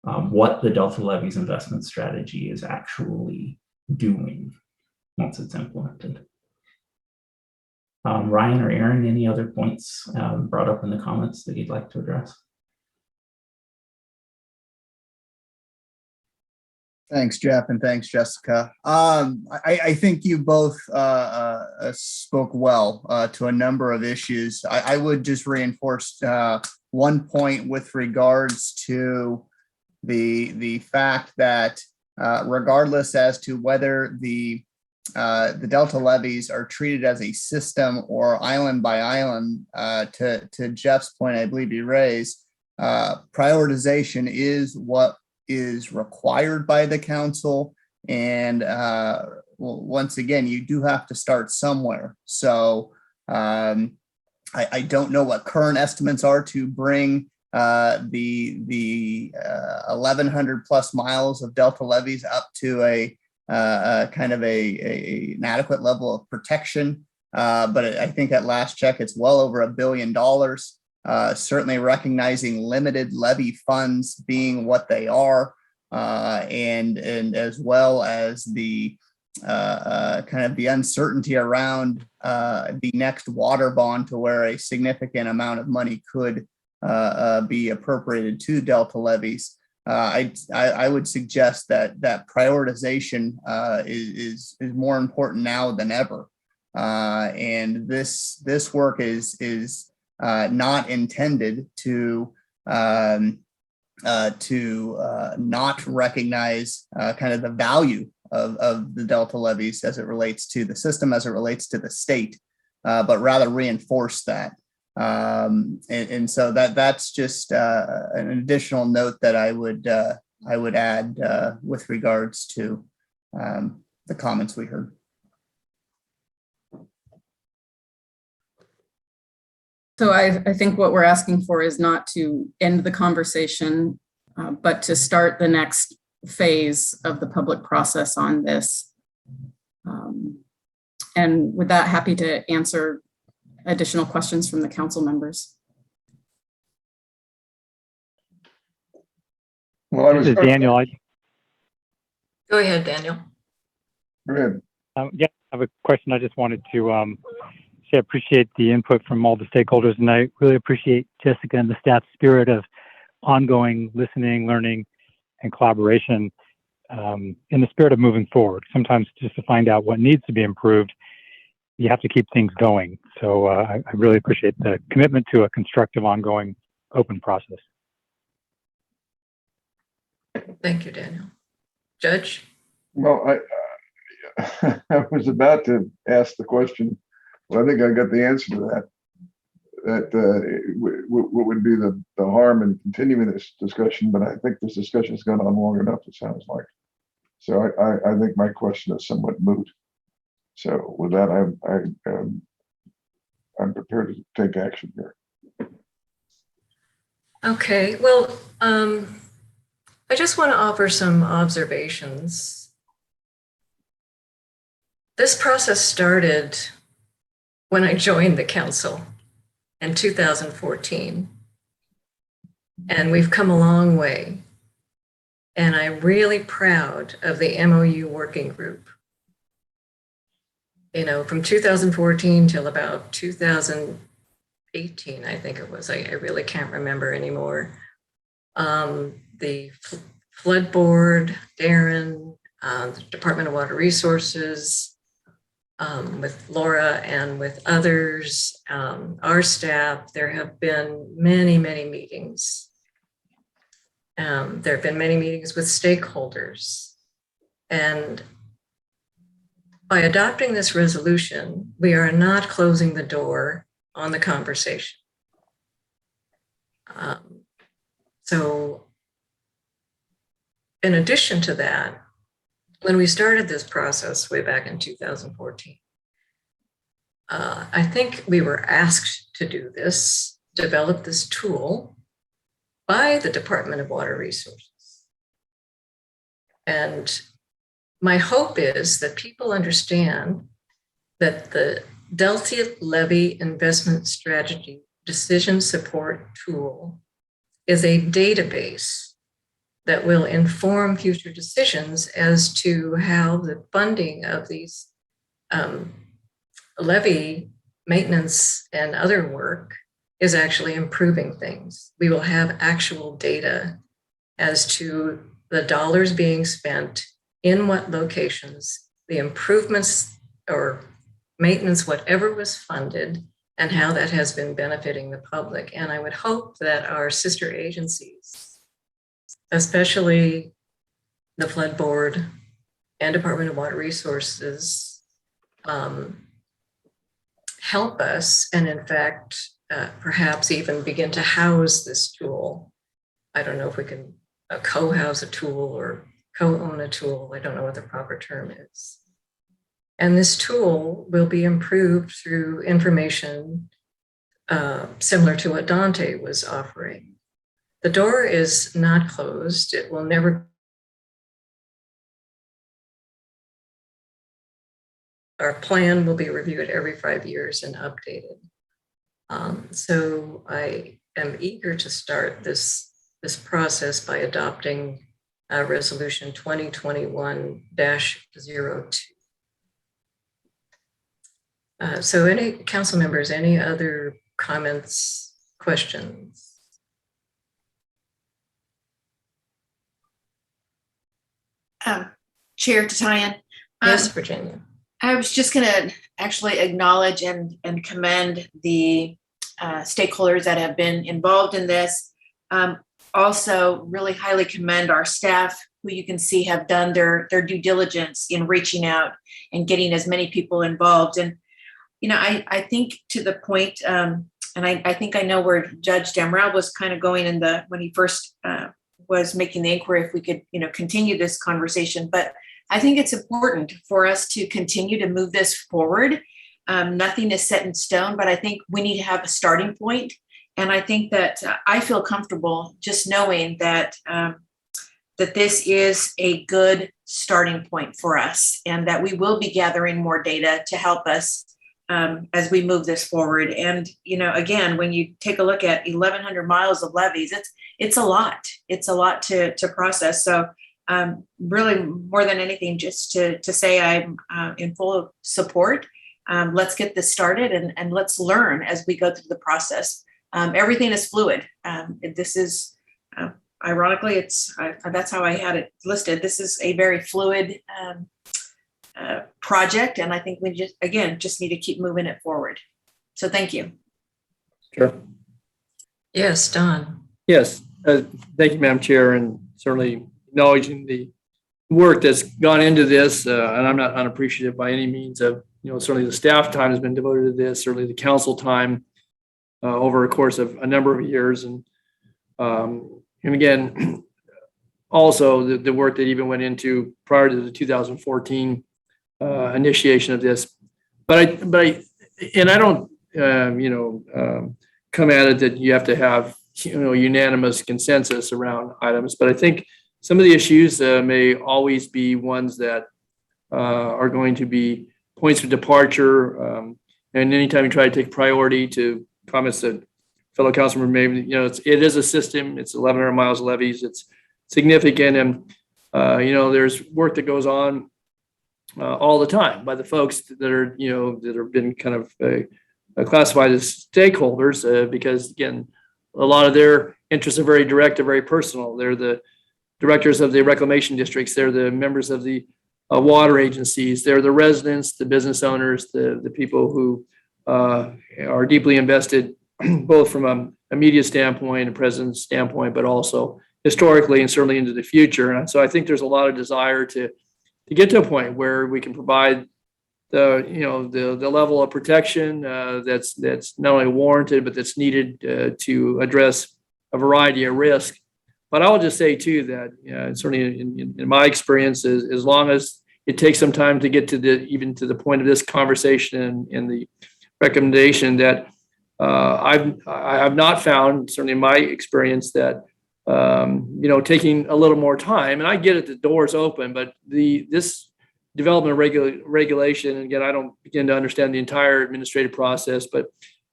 what the Delta levies investment strategy is actually doing once it's implemented. Ryan or Aaron, any other points brought up in the comments that you'd like to address? Thanks, Jeff, and thanks, Jessica. I think you both spoke well to a number of issues. I would just reinforce one point with regards to the fact that regardless as to whether the Delta levies are treated as a system or island by island, to Jeff's point, I believe you raised, prioritization is what is required by the council. And once again, you do have to start somewhere. So I don't know what current estimates are to bring the 1,100 plus miles of Delta levees up to a kind of an adequate level of protection. But I think at last check, it's well over $1 billion. Certainly recognizing limited levy funds being what they are, and as well as the kind of the uncertainty around the next water bond, to where a significant amount of money could be appropriated to Delta levies. I would suggest that prioritization is more important now than ever, and this work is not intended to not recognize kind of the value of the Delta levies as it relates to the system, as it relates to the state, but rather reinforce that. And so that's just an additional note that I would add with regards to the comments we heard. So I think what we're asking for is not to end the conversation, but to start the next phase of the public process on this. And with that, happy to answer additional questions from the council members. Well, this is Daniel. Go ahead, Daniel. Go ahead. Yeah, I have a question. I just wanted to say I appreciate the input from all the stakeholders, and I really appreciate Jessica and the staff spirit of ongoing listening, learning, and collaboration in the spirit of moving forward. Sometimes just to find out what needs to be improved, you have to keep things going. So I really appreciate the commitment to a constructive, ongoing, open process. Thank you, Daniel. Judge? Well, I was about to ask the question. Well, I think I got the answer to that. What would be the harm in continuing this discussion? But I think this discussion has gone on long enough, it sounds like. So I think my question is somewhat moot. So with that, I'm prepared to take action here. Okay, well, I just want to offer some observations. This process started when I joined the council in 2014, and we've come a long way. And I'm really proud of the MOU working group. You know, from 2014 till about 2018, I think it was, I really can't remember anymore. The Flood Board, Darren, the Department of Water Resources, with Laura and with others, our staff, there have been many, many meetings. There have been many meetings with stakeholders. And by adopting this resolution, we are not closing the door on the conversation. So in addition to that, when we started this process way back in 2014, I think we were asked to do this, develop this tool by the Department of Water Resources. And my hope is that people understand that the Delta Levy Investment Strategy Decision Support Tool is a database that will inform future decisions as to how the funding of these levy maintenance and other work is actually improving things. We will have actual data as to the dollars being spent in what locations, the improvements or maintenance, whatever was funded, and how that has been benefiting the public. And I would hope that our sister agencies, especially the Flood Board and Department of Water Resources, help us, and in fact, perhaps even begin to house this tool. I don't know if we can co-house a tool or co-own a tool. I don't know what the proper term is. And this tool will be improved through information similar to what Dante was offering. The door is not closed. It will never. Our plan will be reviewed every 5 years and updated. So I am eager to start this process by adopting Resolution 2021-02. So any council members, any other comments, questions? Chair Tatian. Yes, Virginia. I was just going to actually acknowledge and commend the stakeholders that have been involved in this. Also really highly commend our staff, who you can see have done their due diligence in reaching out and getting as many people involved. And, you know, I think to the point, and I think I know where Judge Damrell was kind of going when he first was making the inquiry, if we could, you know, continue this conversation. But I think it's important for us to continue to move this forward. Nothing is set in stone, but I think we need to have a starting point. And I think that I feel comfortable just knowing that that this is a good starting point for us, and that we will be gathering more data to help us as we move this forward. And, you know, again, when you take a look at 1,100 miles of levees, it's a lot. It's a lot to process. So really, more than anything, just to say I'm in full support. Let's get this started and let's learn as we go through the process. Everything is fluid. This is, ironically, that's how I had it listed. This is a very fluid project, and I think we just need to keep moving it forward. So thank you. Sure. Yes, Don. Yes, thank you, Madam Chair, and certainly acknowledging the work that's gone into this, and I'm not unappreciative by any means of, you know, certainly the staff time has been devoted to this, certainly the council time over a course of a number of years, and again, also the work that even went into prior to the 2014 initiation of this. But I don't come at it that you have to have, you know, unanimous consensus around items, but I think some of the issues may always be ones that are going to be points of departure. And anytime you try to take priority to comments that fellow councilman made, you know, it is a system. It's 1,100 miles of levees. It's significant, and you know, there's work that goes on all the time by the folks that are, you know, that have been kind of classified as stakeholders because, again, a lot of their interests are very direct and very personal. They're the directors of the reclamation districts. They're the members of the water agencies. They're the residents, the business owners, the people who are deeply invested, both from a immediate standpoint, a present standpoint, but also historically and certainly into the future. And so I think there's a lot of desire to get to a point where we can provide the, you know, the level of protection that's not only warranted, but that's needed to address a variety of risks. But I will just say too that certainly in my experience, as long as it takes some time to get to even to the point of this conversation and the recommendation, that I've not found, certainly in my experience, that you know, taking a little more time, and I get it, the door's open, but this development regulation, and again, I don't begin to understand the entire administrative process, but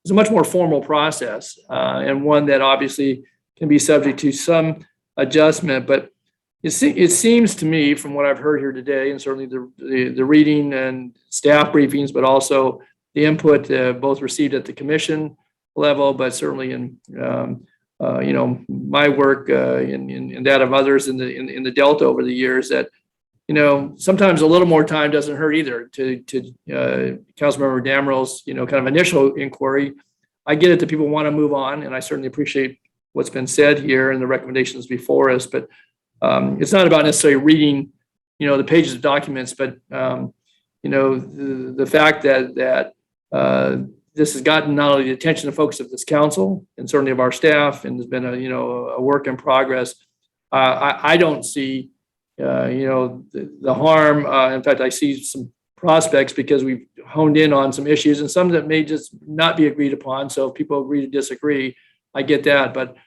it's a much more formal process and one that obviously can be subject to some adjustment. But it seems to me, from what I've heard here today, and certainly the reading and staff briefings, but also the input both received at the commission level, but certainly in my work in that of others in the Delta over the years, that sometimes a little more time doesn't hurt either. To Councilmember Dameral's kind of initial inquiry, I get it that people want to move on, and I certainly appreciate what's been said here and the recommendations before us. But it's not about necessarily reading the pages of documents, but the fact that this has gotten not only the attention of folks of this council and certainly of our staff, and there's been a work in progress. I don't see the harm. In fact, I see some prospects because we've honed in on some issues and some that may just not be agreed upon. So if people agree to disagree, I get that. But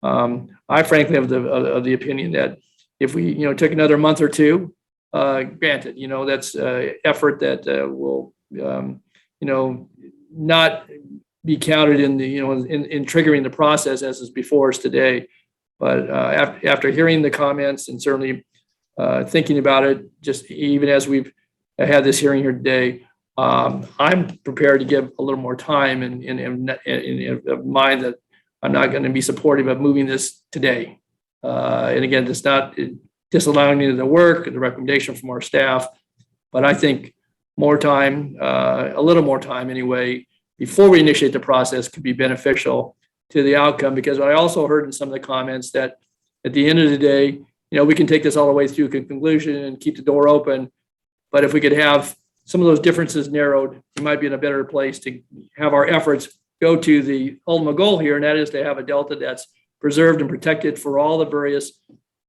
I frankly have the opinion that if we took another month or two, granted, that's effort that will not be counted in the in triggering the process as is before us today. But after hearing the comments and certainly thinking about it, just even as we've had this hearing here today, I'm prepared to give a little more time and mind that I'm not going to be supportive of moving this today. And again, it's not disallowing any of the work and the recommendation from our staff, but I think more time, a little more time anyway, before we initiate the process could be beneficial to the outcome. Because I also heard in some of the comments that at the end of the day, we can take this all the way through conclusion and keep the door open. But if we could have some of those differences narrowed, we might be in a better place to have our efforts go to the ultimate goal here, and that is to have a Delta that's preserved and protected for all the various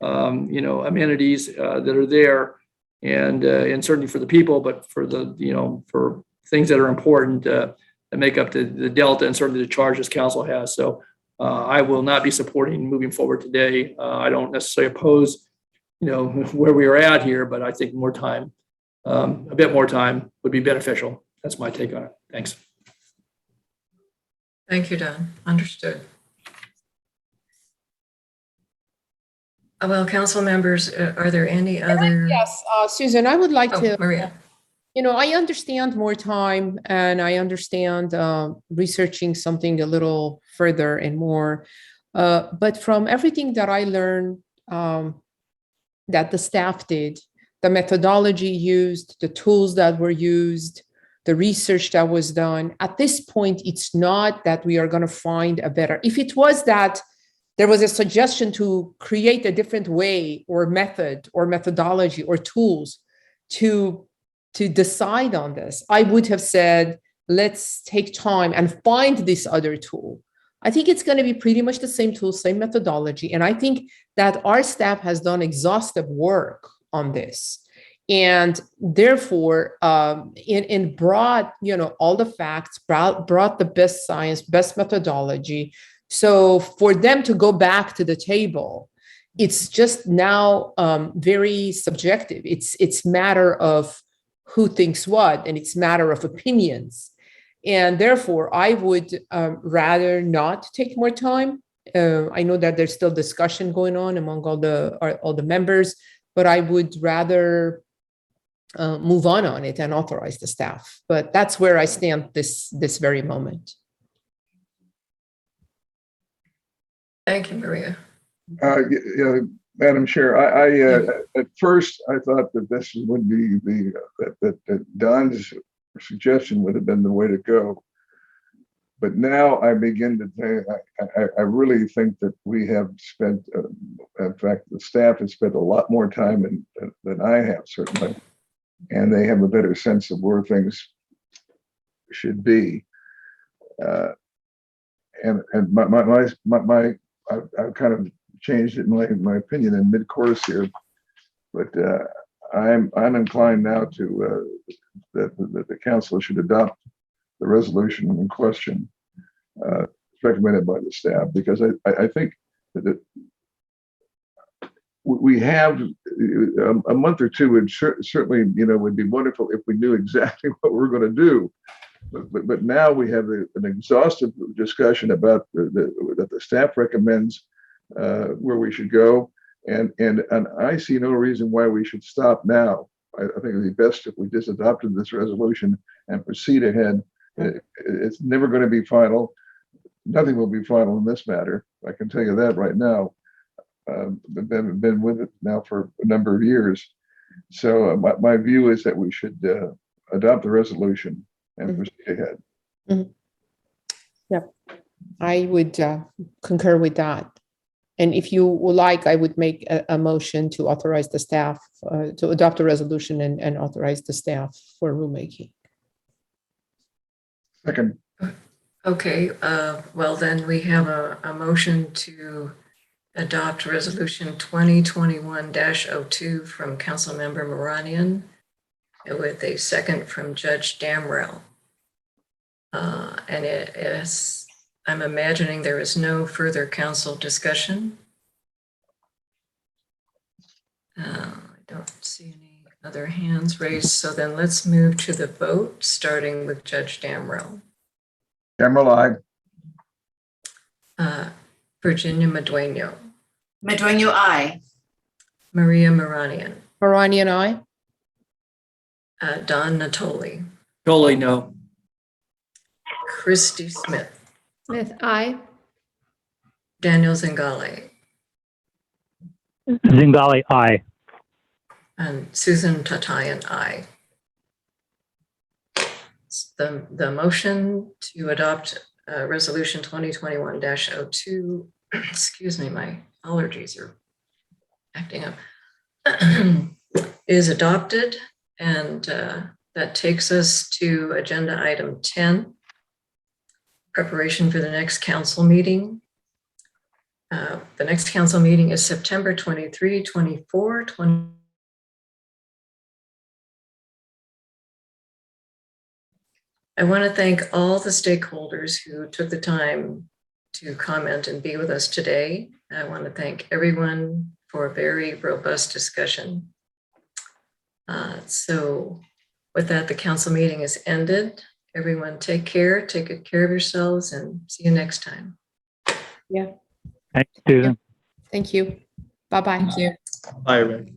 amenities that are there, and certainly for the people, but for the for things that are important that make up the Delta and certainly the charge this council has. So I will not be supporting moving forward today. I don't necessarily oppose where we are at here, but I think more time, a bit more time would be beneficial. That's my take on it. Thanks. Thank you, Don. Understood. Well, council members, are there any other? Yes, Susan, I would like to. Maria. I understand more time, and I understand researching something a little further and more. But from everything that I learned that the staff did, the methodology used, the tools that were used, the research that was done, at this point, it's not that we are going to find a better. If it was that there was a suggestion to create a different way or method or methodology or tools to decide on this, I would have said, let's take time and find this other tool. I think it's going to be pretty much the same tool, same methodology. And I think that our staff has done exhaustive work on this. And therefore, in brought, all the facts, brought the best science, best methodology. So for them to go back to the table, it's just now very subjective. It's matter of who thinks what, and it's matter of opinions. And therefore, I would rather not take more time. I know that there's still discussion going on among all the members, but I would rather move on it and authorize the staff. But that's where I stand this very moment. Thank you, Maria. Madam Chair, I at first I thought that this would be that Don's suggestion would have been the way to go. But now I begin to think, I really think that we have spent, in fact, the staff has spent a lot more time than I have, certainly. And they have a better sense of where things should be. And I've kind of changed it in my opinion in mid-course here, but I'm inclined now to that the council should adopt the resolution in question, recommended by the staff, because I think that we have a month or two would certainly would be wonderful if we knew exactly what we're going to do. But now we have an exhaustive discussion about that the staff recommends where we should go, and I see no reason why we should stop now. I think it would be best if we just adopted this resolution and proceed ahead It's never going to be final. Nothing will be final in this matter. I can tell you that right now. I've been with it now for a number of years. So my view is that we should adopt the resolution and proceed ahead. Yep, I would concur with that. And if you would like, I would make a motion to authorize the staff to adopt a resolution and authorize the staff for rulemaking. Second. Okay, well then we have a motion to adopt resolution 2021-02 from Councilmember Moranian with a second from Judge Damrell. And it is, I'm imagining there is no further council discussion. I don't see any other hands raised. So then let's move to the vote, starting with Judge Damrell. Damrell, aye. Virginia Madueño. Madueño, aye. Maria Moranian. Moranian, aye. Don Natoli. Totally no. Christy Smith. Smith, aye. Daniel Zingale. Zingale, aye. And Susan Tatayan, aye. The motion to adopt resolution 2021-02, excuse me, my allergies are acting up, is adopted. And that takes us to agenda item 10, preparation for the next council meeting. The next council meeting is September 23, 24, 20. I want to thank all the stakeholders who took the time to comment and be with us today. I want to thank everyone for a very robust discussion. So with that, the council meeting is ended. Everyone take care, take good care of yourselves, and see you next time. Yeah. Thanks, Susan. Thank you. Bye-bye. Thank you. Bye, everybody.